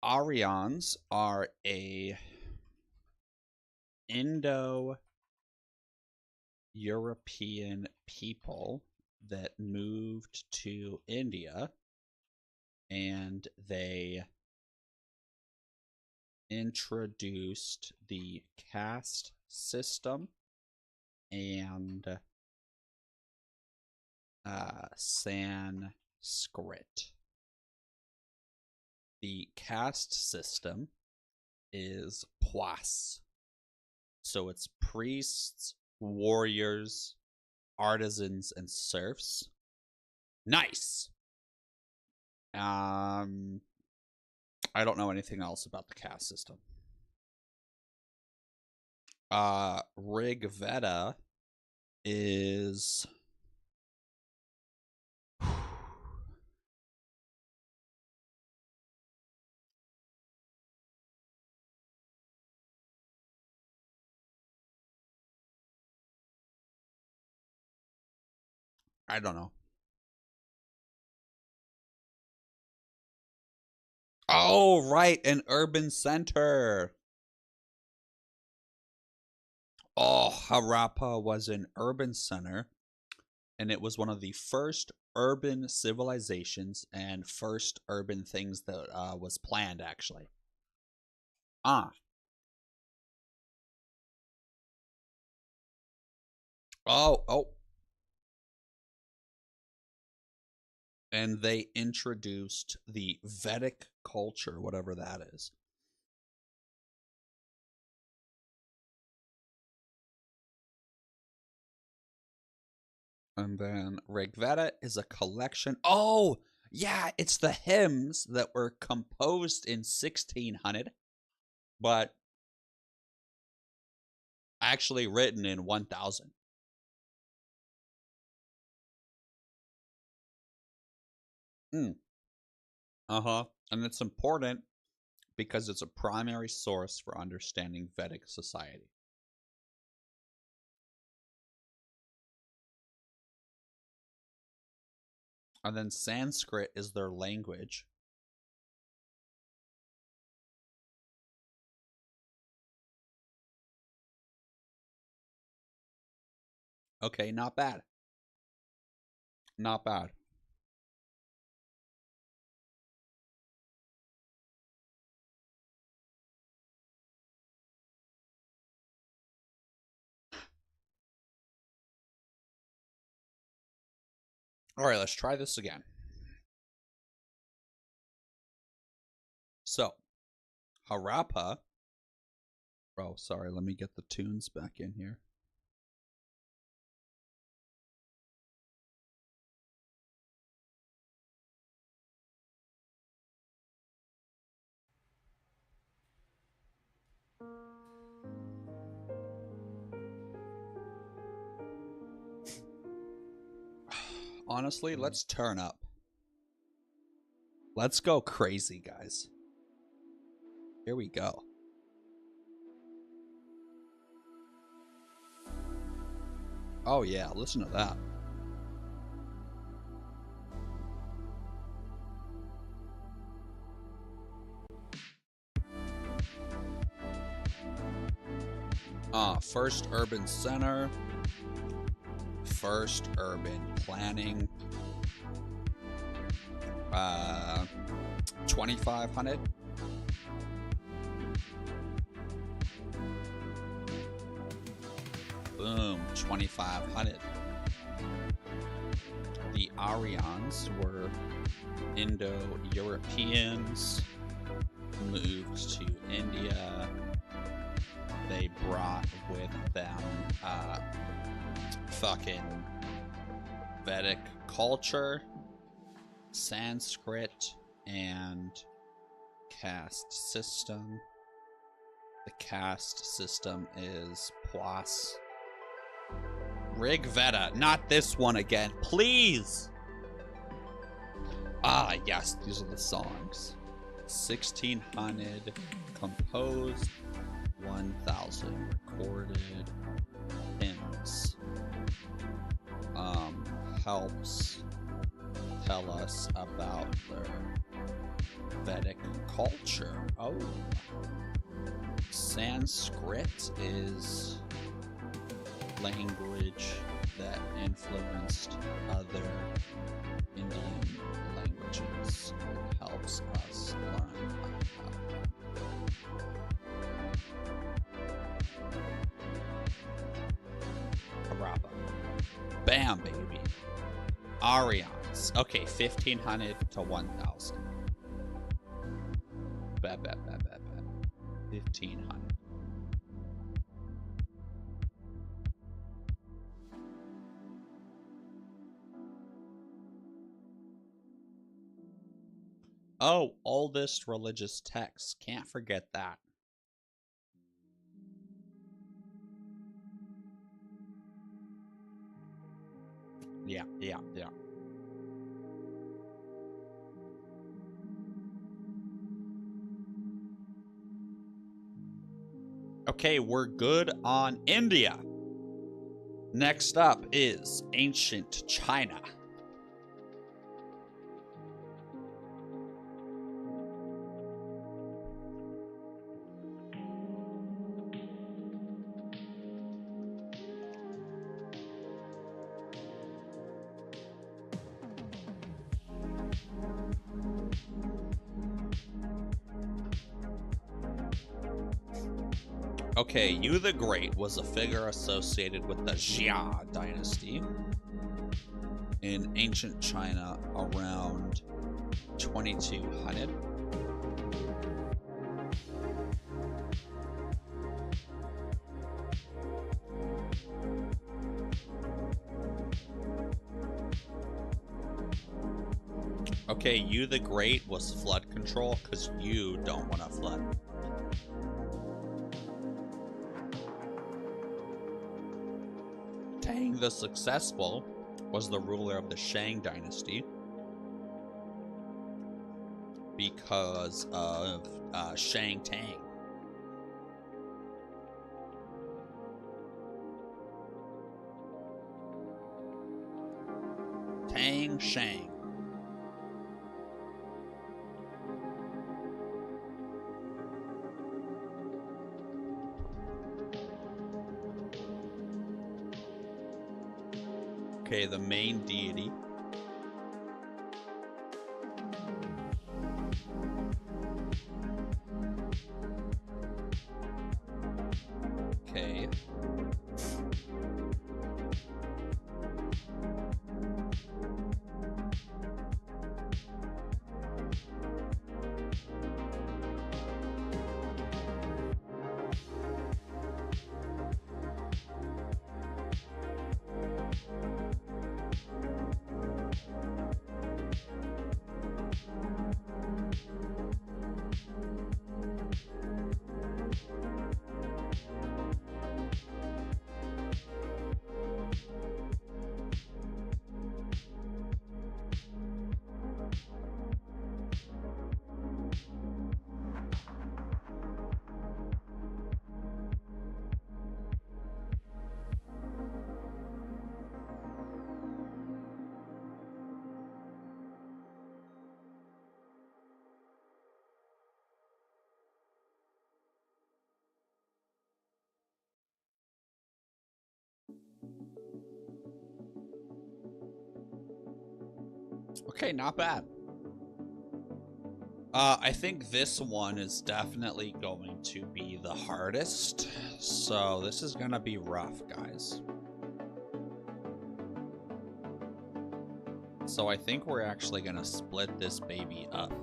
Aryans are a Indo-European people that moved to India, and they introduced the caste system and Sanskrit. The caste system is Pwas. So it's priests, warriors, artisans, and serfs. Nice! I don't know anything else about the caste system. Rigveda is... I don't know. Oh, right, an urban center. Oh, Harappa was an urban center, and it was one of the first urban civilizations and first urban things that was planned, actually. Ah. Oh. And they introduced the Vedic culture, whatever that is. And then Rigveda is a collection. Oh, yeah, it's the hymns that were composed in 1600, but actually written in 1000. Uh-huh. And it's important because it's a primary source for understanding Vedic society. And then Sanskrit is their language. Okay, not bad. Not bad. All right, let's try this again. So, Harappa. Oh, sorry, let me get the tunes back in here. Honestly, let's turn up. Let's go crazy, guys. Here we go. Oh yeah, listen to that. First urban center. First urban planning. 2500. Boom, 2500. The Aryans were Indo-Europeans, moved to India. They brought with them fucking Vedic culture, Sanskrit, and caste system. The caste system is plus Rig Veda, not this one again, please. Ah, yes, these are the songs. 1600 composed, 1000 recorded hymns. Helps tell us about their Vedic culture. Oh, Sanskrit is language that influenced other Indian languages and helps us learn about Paraba. Bam, baby. Aryans. Okay, 1500 to 1000. Bad. 1500. Oh, oldest religious texts. Can't forget that. Yeah. Okay, we're good on India. Next up is ancient China. Okay, Yu the Great was a figure associated with the Jia dynasty in ancient China around 2200. Okay, Yu the Great was flood control because you don't want to flood. Tang the Successful was the ruler of the Shang dynasty because of Shang Tang. Tang Shang. Okay, the main deity. Okay. Okay, not bad. I think this one is definitely going to be the hardest. So this is gonna be rough, guys. So I think we're actually gonna split this baby up.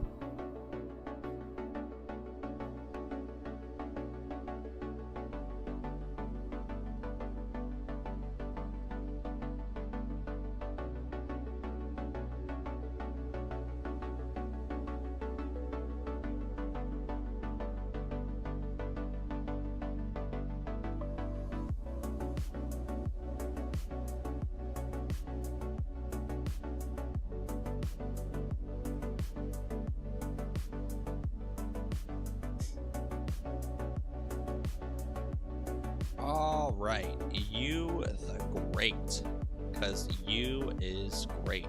All right, you the great, because you is great.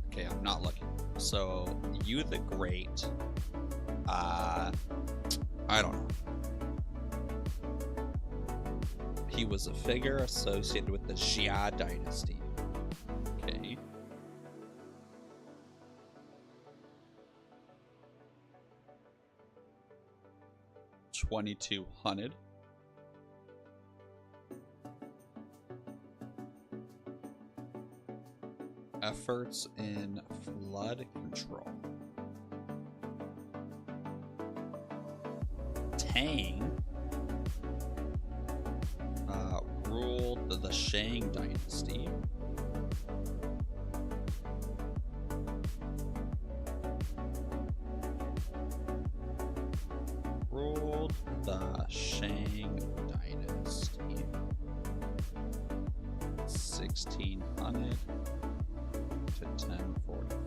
Okay, I'm not looking. So you the great, I don't know. He was a figure associated with the Xia dynasty. Okay. 2200. Efforts in flood control. Tang ruled the Shang dynasty. Ruled the Shang dynasty. 1600 to 1045.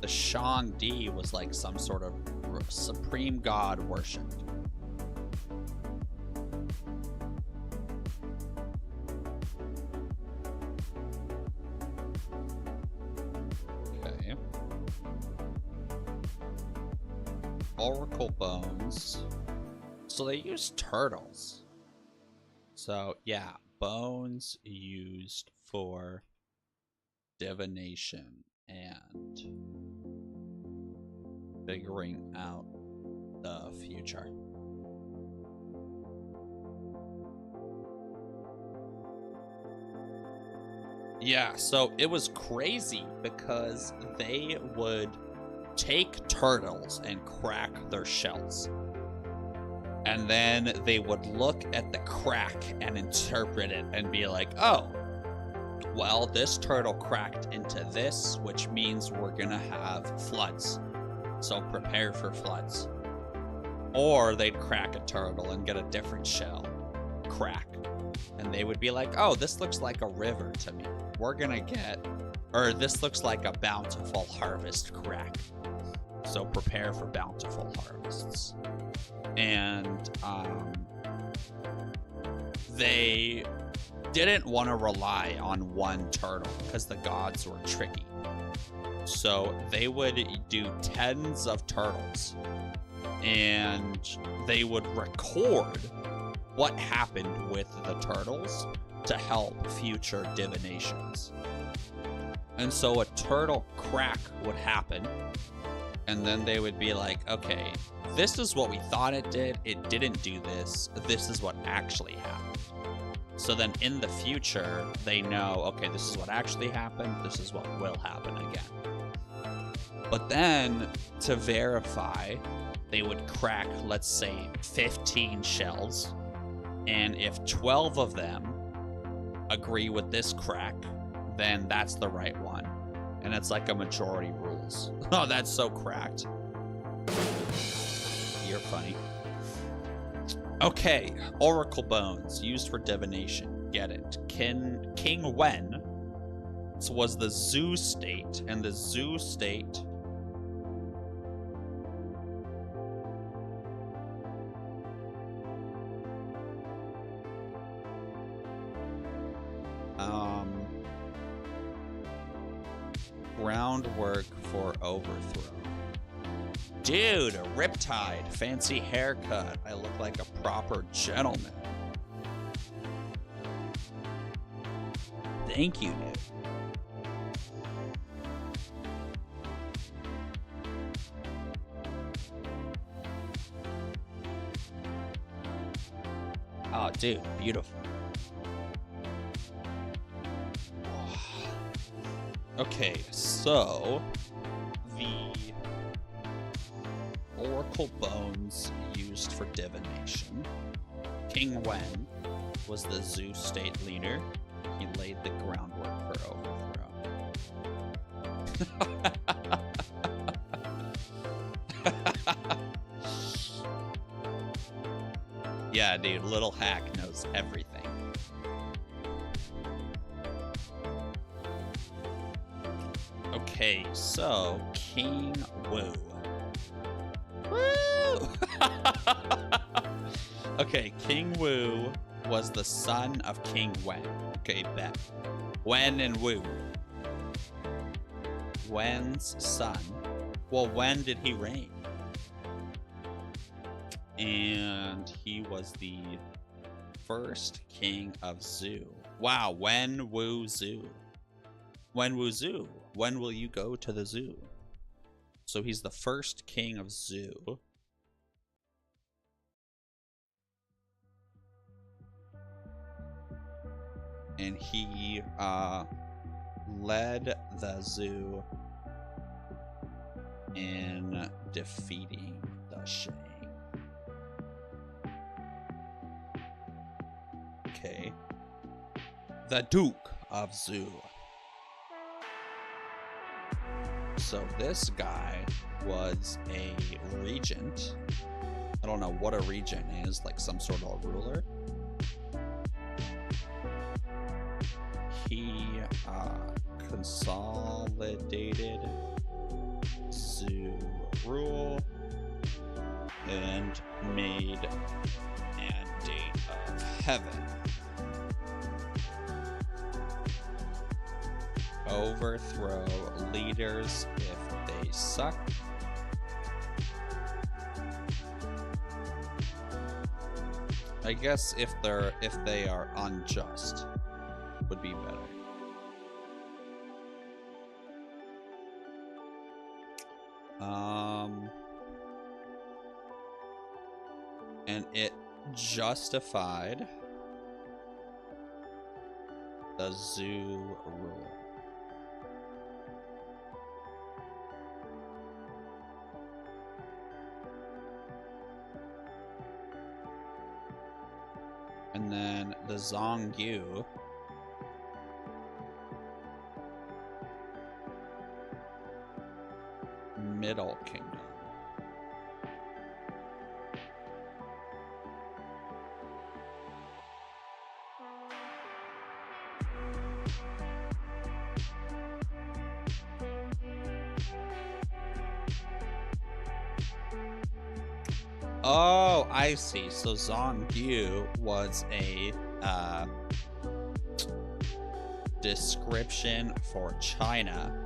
The Shangdi was like some sort of supreme god worshipped. Okay. Oracle bones. So they use turtles. So yeah, bones used for divination and figuring out the future. Yeah, so it was crazy because they would take turtles and crack their shells. And then they would look at the crack and interpret it and be like, oh, well, this turtle cracked into this, which means we're gonna have floods. So prepare for floods. Or they'd crack a turtle and get a different shell crack. And they would be like, oh, this looks like a river to me. We're gonna get, or this looks like a bountiful harvest crack. So prepare for bountiful harvests. And they didn't want to rely on one turtle because the gods were tricky. So they would do tens of turtles and they would record what happened with the turtles to help future divinations. And so a turtle crack would happen and then they would be like, okay, this is what we thought it did. It didn't do this. This is what actually happened. So then in the future, they know, okay, this is what actually happened. This is what will happen again. But then to verify, they would crack, let's say, 15 shells. And if 12 of them agree with this crack, then that's the right one. And it's like a majority rules. Oh, that's so cracked. You're funny. Okay, Oracle Bones, used for divination. Get it. King Wen was the Zhou state, and the Zhou state Groundwork for overthrow. Dude, a riptide. Fancy haircut. I look like a proper gentleman. Thank you, dude. Oh, dude, beautiful. Okay, so the oracle bones used for divination. King Wen was the Zhou state leader. He laid the groundwork for overthrow. Yeah, dude, little hack knows everything. Okay, so King Wu. Woo! Okay, King Wu was the son of King Wen. Okay, bet. Wen and Wu. Wen's son. Well, when did he reign? And he was the first king of Zhou. Wow, Wen Wu Zhou. Wen Wu Zhou. When will you go to the zoo? So he's the first king of Zhou. And he led the Zhou in defeating the Shang. Okay. The Duke of Zhou. So this guy was a regent. I don't know what a regent is, like some sort of ruler. He consolidated Zhou rule and made mandate of heaven. Overthrow leaders if they suck. I guess if they are unjust would be better. And it justified the Zhou rule. And then the Zongyu Middle Kingdom. Oh, I see. So Zongyu was a description for China,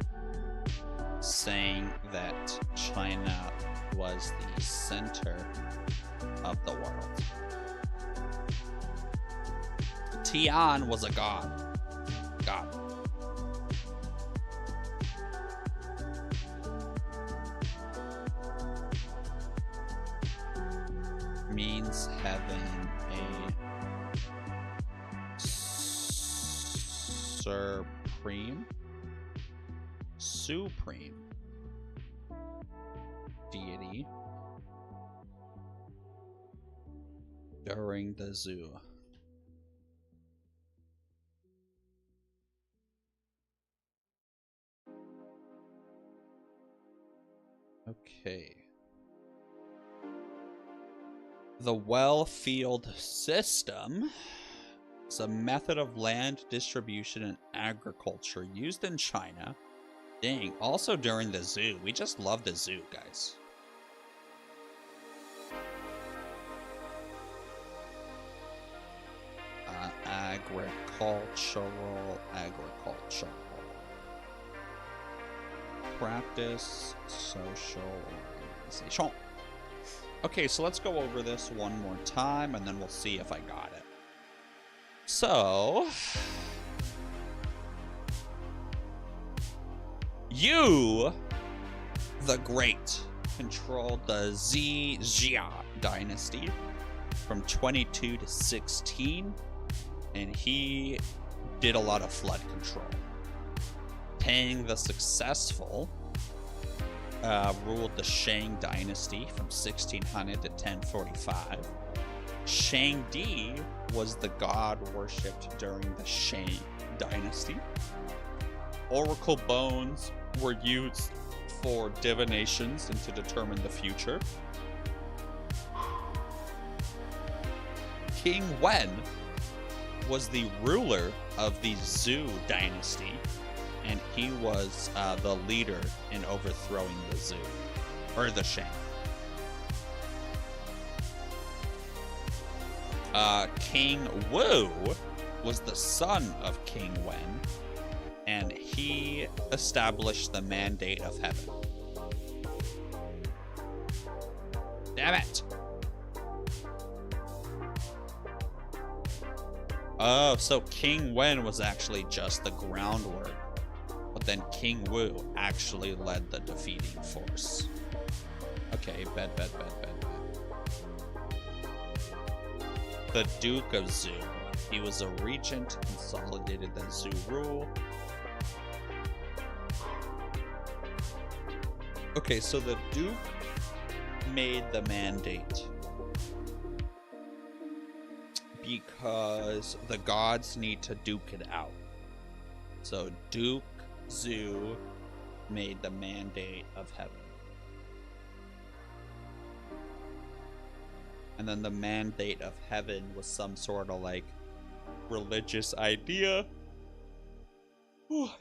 saying that China was the center of the world. Tian was a god. Means having a supreme deity during the Zhou. Okay. The well field system is a method of land distribution and agriculture used in China. Dang, also during the Zhou. We just love the Zhou, guys. agricultural. Practice social organization. Okay, so let's go over this one more time and then we'll see if I got it. So, you, the Great, controlled the Xia dynasty from 22 to 16, and he did a lot of flood control. Tang the Successful ruled the Shang dynasty from 1600 to 1045. Shang Di was the god worshipped during the Shang dynasty. Oracle bones were used for divinations and to determine the future. King Wen was the ruler of the Zhou dynasty, and he was the leader in overthrowing the Zhou, or the Shang. King Wu was the son of King Wen, and he established the mandate of heaven. Damn it! Oh, so King Wen was actually just the groundwork, but then King Wu actually led the defeating force. Okay, bet. The Duke of Zhou. He was a regent, consolidated the Zhou rule. Okay, so the Duke made the mandate because the gods need to duke it out. So Duke Zhou made the mandate of heaven. And then the mandate of heaven was some sort of like religious idea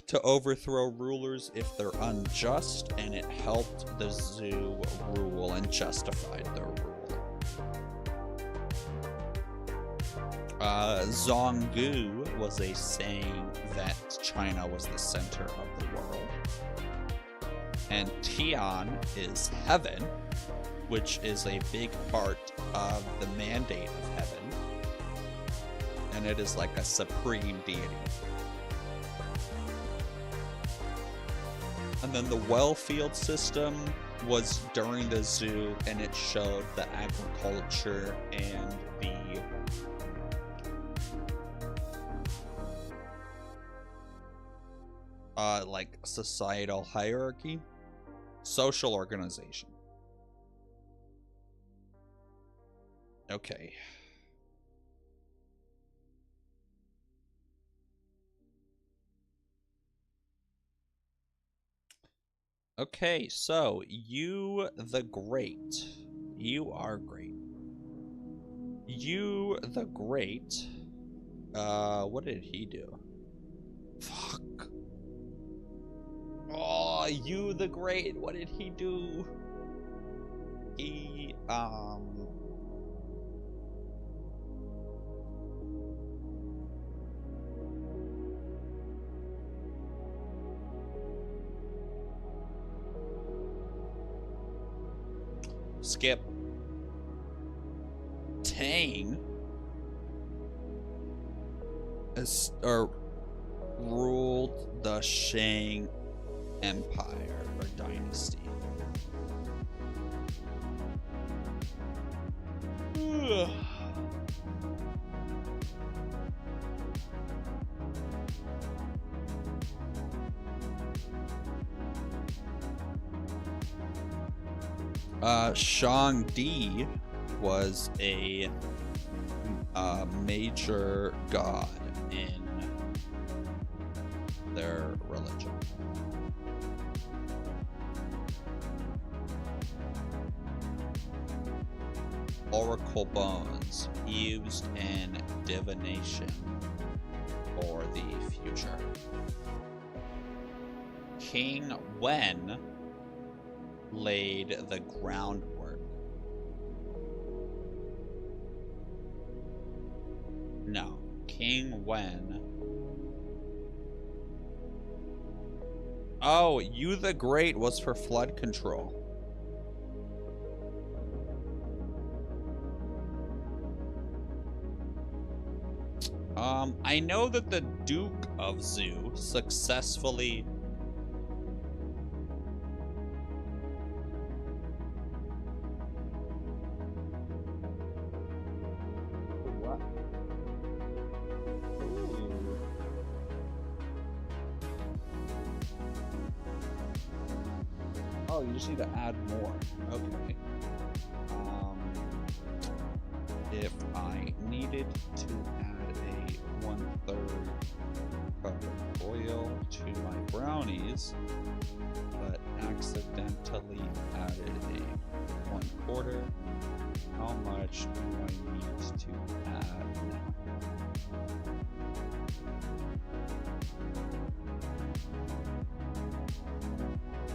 to overthrow rulers if they're unjust, and it helped the Zhou rule and justified their rule. Zhonggu was a saying that China was the center of the world. And Tian is heaven, which is a big part of the mandate of heaven. And it is like a supreme deity. And then the well field system was during the Zhou, and it showed the agriculture and the like societal hierarchy, social organization. Okay. Okay, so you the Great. You are great. You the Great. What did he do? Fuck. Oh, you the Great. What did he do? He, skip. Tang ruled the Shang Empire or dynasty. Shang-Di was a major god in their religion. Oracle bones used in divination for the future. King Wen laid the groundwork. No. King Wen. Oh, You the Great was for flood control. I know that the Duke of Zhou successfully... What? Ooh. Oh, you just need to add more. Okay. If I needed to add a 1/3 cup of oil to my brownies, but accidentally added a 1/4, how much do I need to add now?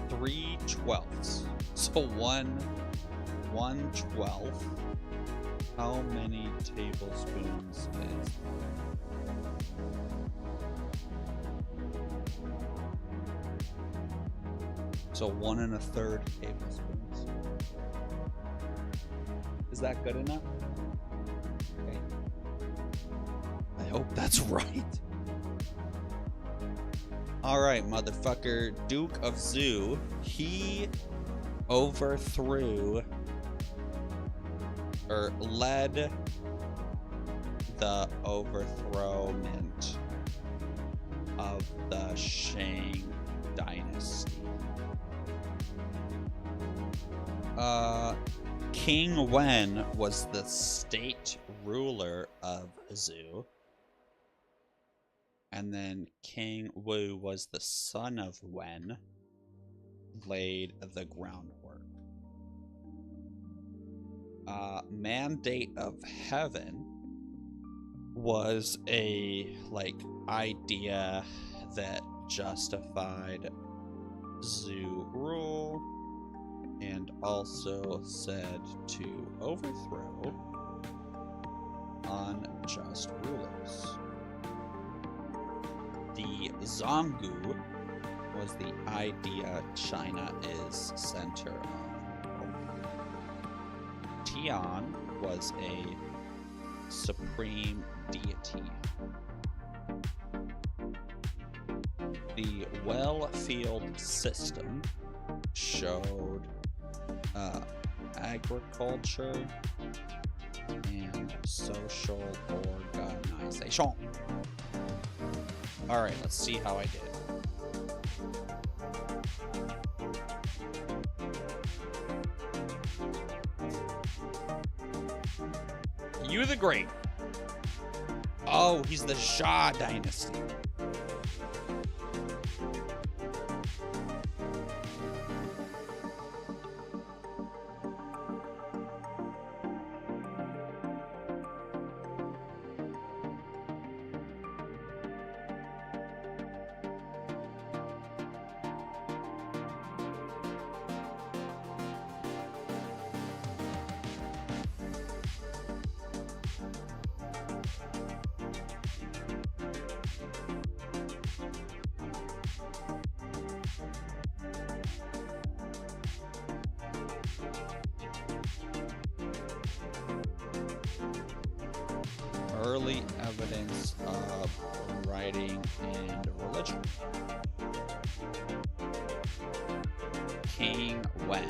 Three twelfths. So 1/12. How many tablespoons is that? So 1 1/3 tablespoons. Is that good enough? Okay. I hope that's right. Alright, motherfucker. Duke of Zhou. He overthrew... or led the overthrowment of the Shang dynasty. King Wen was the state ruler of Zhou. And then King Wu was the son of Wen, laid the groundwork. Mandate of Heaven was a idea that justified Zhou rule and also said to overthrow unjust rulers. The Zhonggu was the idea China is center of. Tian was a supreme deity. The well-field system showed agriculture and social organization. Alright, let's see how I did. You the Great. Oh, he's the Shah dynasty. Early evidence of writing and religion. King Wen.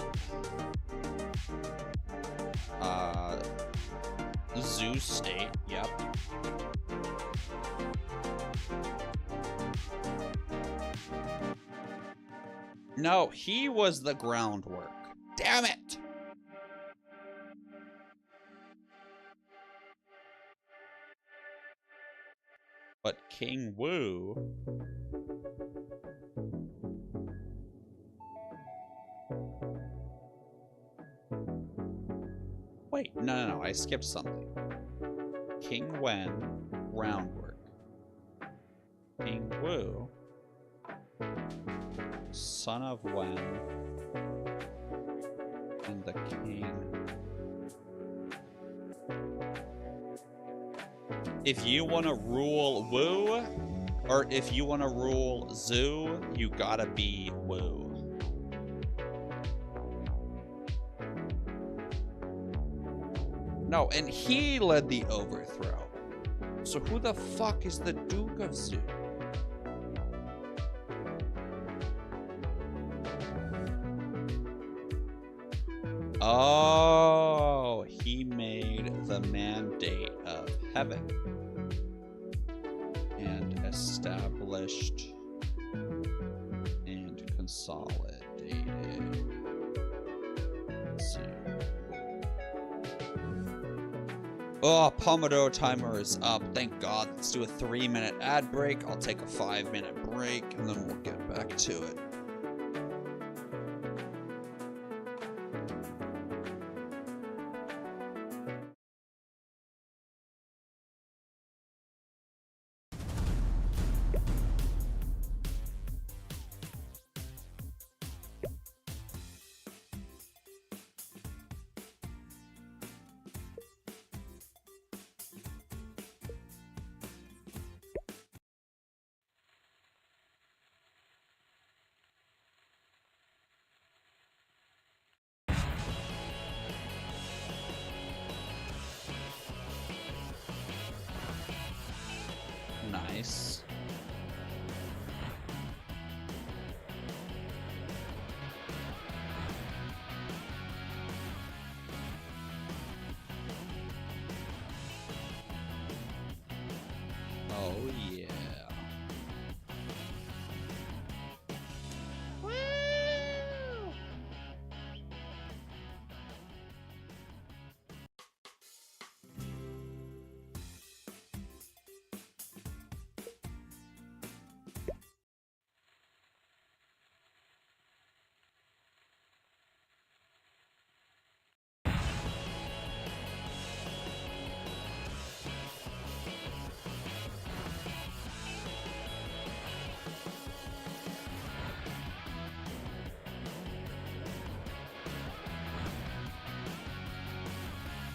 Zhou state, yep. No, he was the groundwork. Damn it! But King Wu... Wait, no, I skipped something. King Wen, groundwork. King Wu, son of Wen, and the king. if you want to rule Woo, or if you want to rule Zoo, you gotta be Woo. No, and he led the overthrow. So who the fuck is the Duke of Zoo? Oh, he made the mandate of heaven and established and consolidated. Let's see. Oh, Pomodoro timer is up. Thank God. Let's do a 3-minute ad break. I'll take a 5-minute break and then we'll get back to it. Nice. Oh yeah. Woo!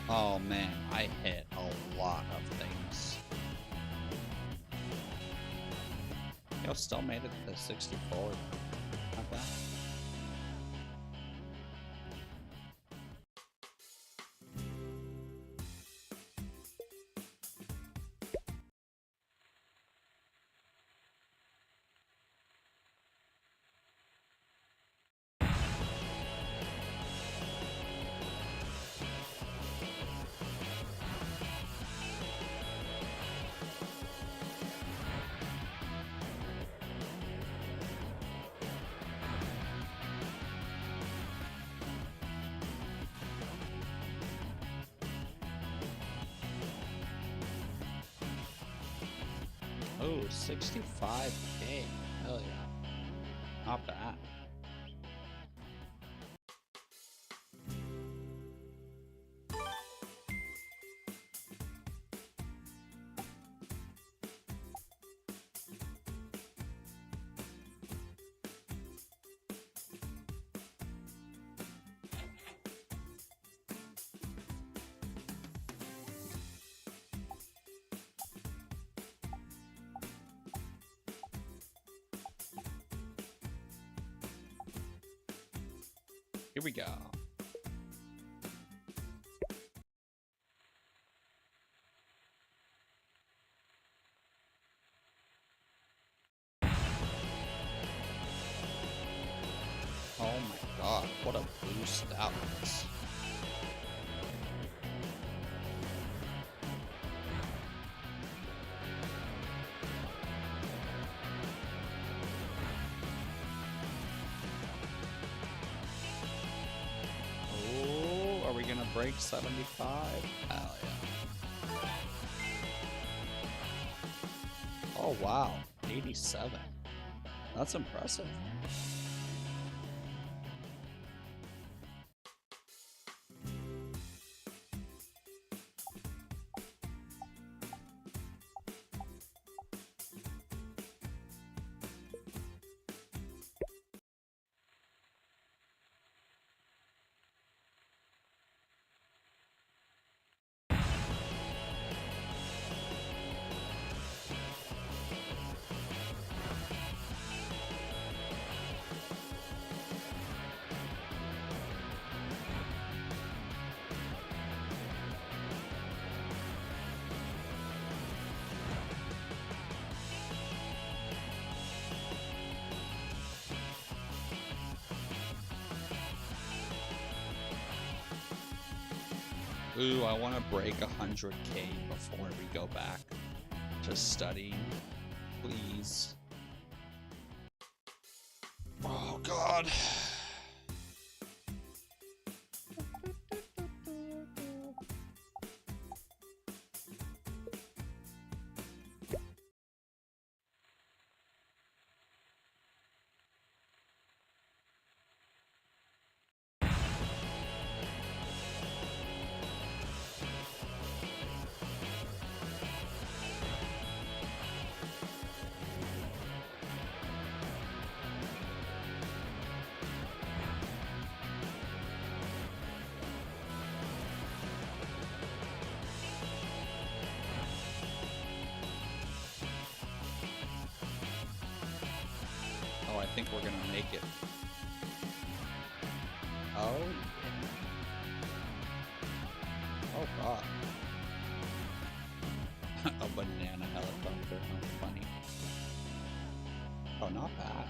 Oh man, I hit a lot of things. Yo, still made it to 64. Not bad. Oh, 65K. Hell yeah. Not bad. Here we go. Oh my god, what a boost that was. Break 75? Hell yeah. Oh wow, 87. That's impressive. Ooh, I want to break 100K before we go back to studying. Please. Oh, God. Oh, I think we're gonna make it. Oh, yeah. Oh, God. A banana helicopter. How funny. Oh, not bad.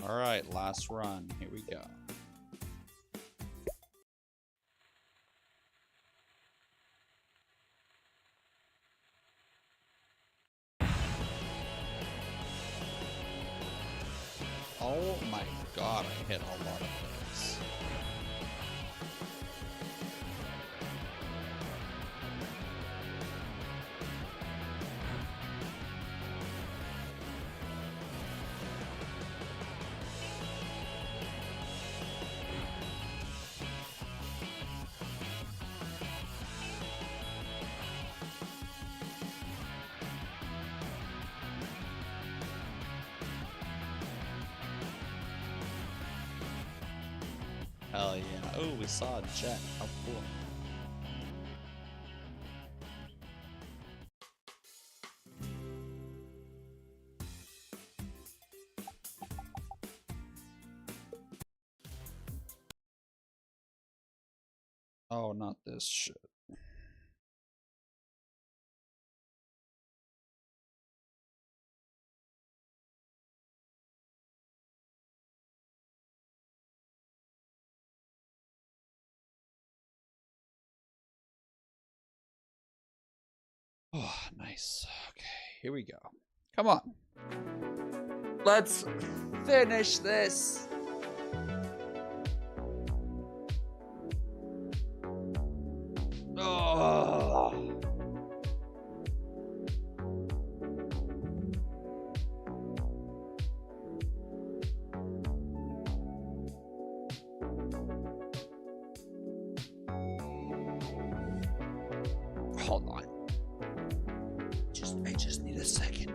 All right, last run. Here we go. Oh my God, I hit a lot of things. Hell yeah. Oh, we saw a jet. How cool. Oh, not this shit. Oh, nice. Okay, here we go. Come on. Let's finish this. Oh. Hold on. I just need a second.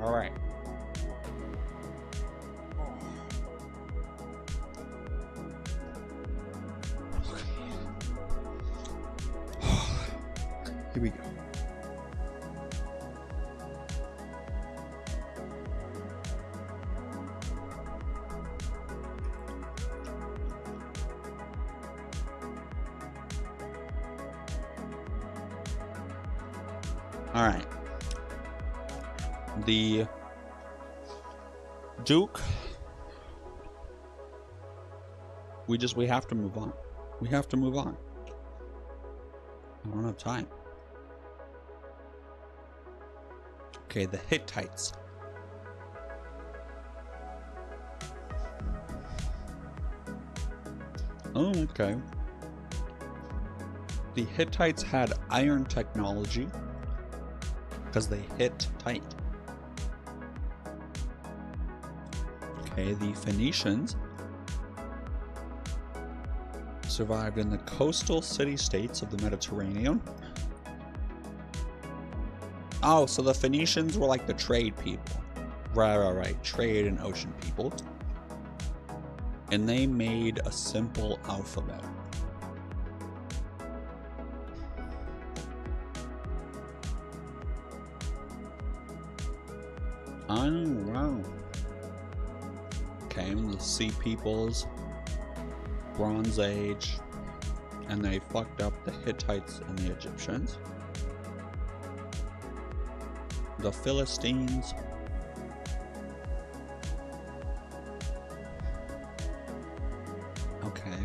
All right. Here we go. All right. The Duke. We have to move on. We have to move on. I don't have time. Okay, the Hittites. Oh, okay. The Hittites had iron technology because they hit tight. Okay, the Phoenicians survived in the coastal city-states of the Mediterranean. Oh, so the Phoenicians were like the trade people. Right. Trade and ocean people. And they made a simple alphabet. Oh, wow. Came the Sea Peoples, Bronze Age, and they fucked up the Hittites and the Egyptians. The Philistines. Okay.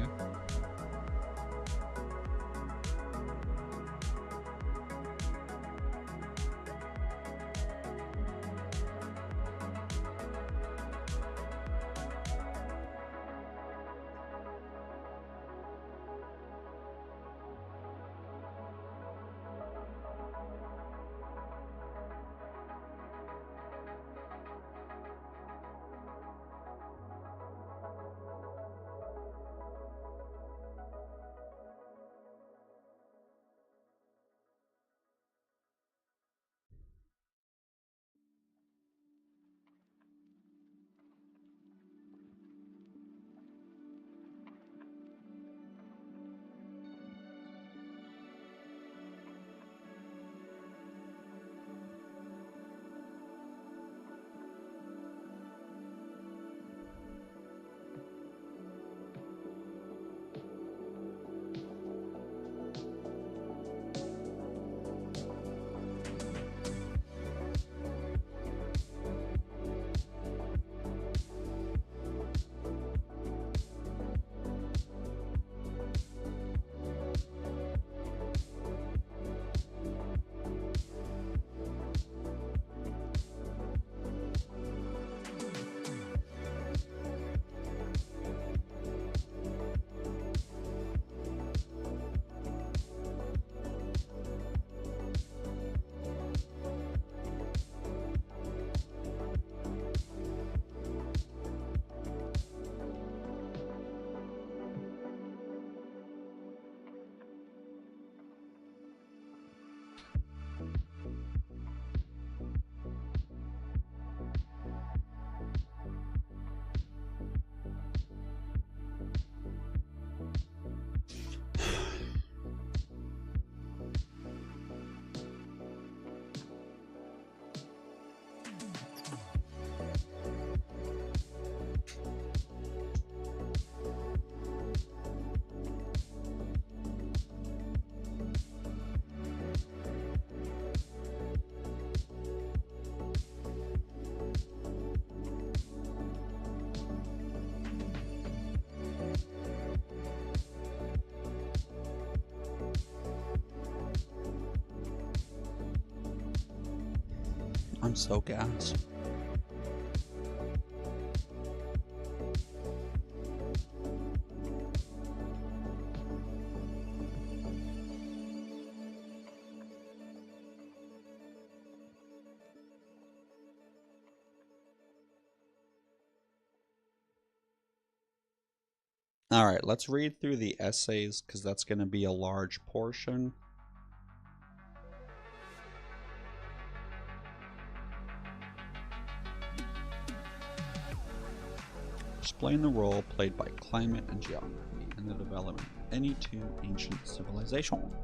I'm so gassed. All right, let's read through the essays because that's going to be a large portion. explain the role played by climate and geography in the development of any two ancient civilizations.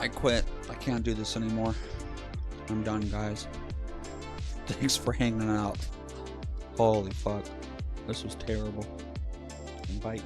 I quit. I can't do this anymore. I'm done, guys. Thanks for hanging out. Holy fuck. This was terrible. Bye.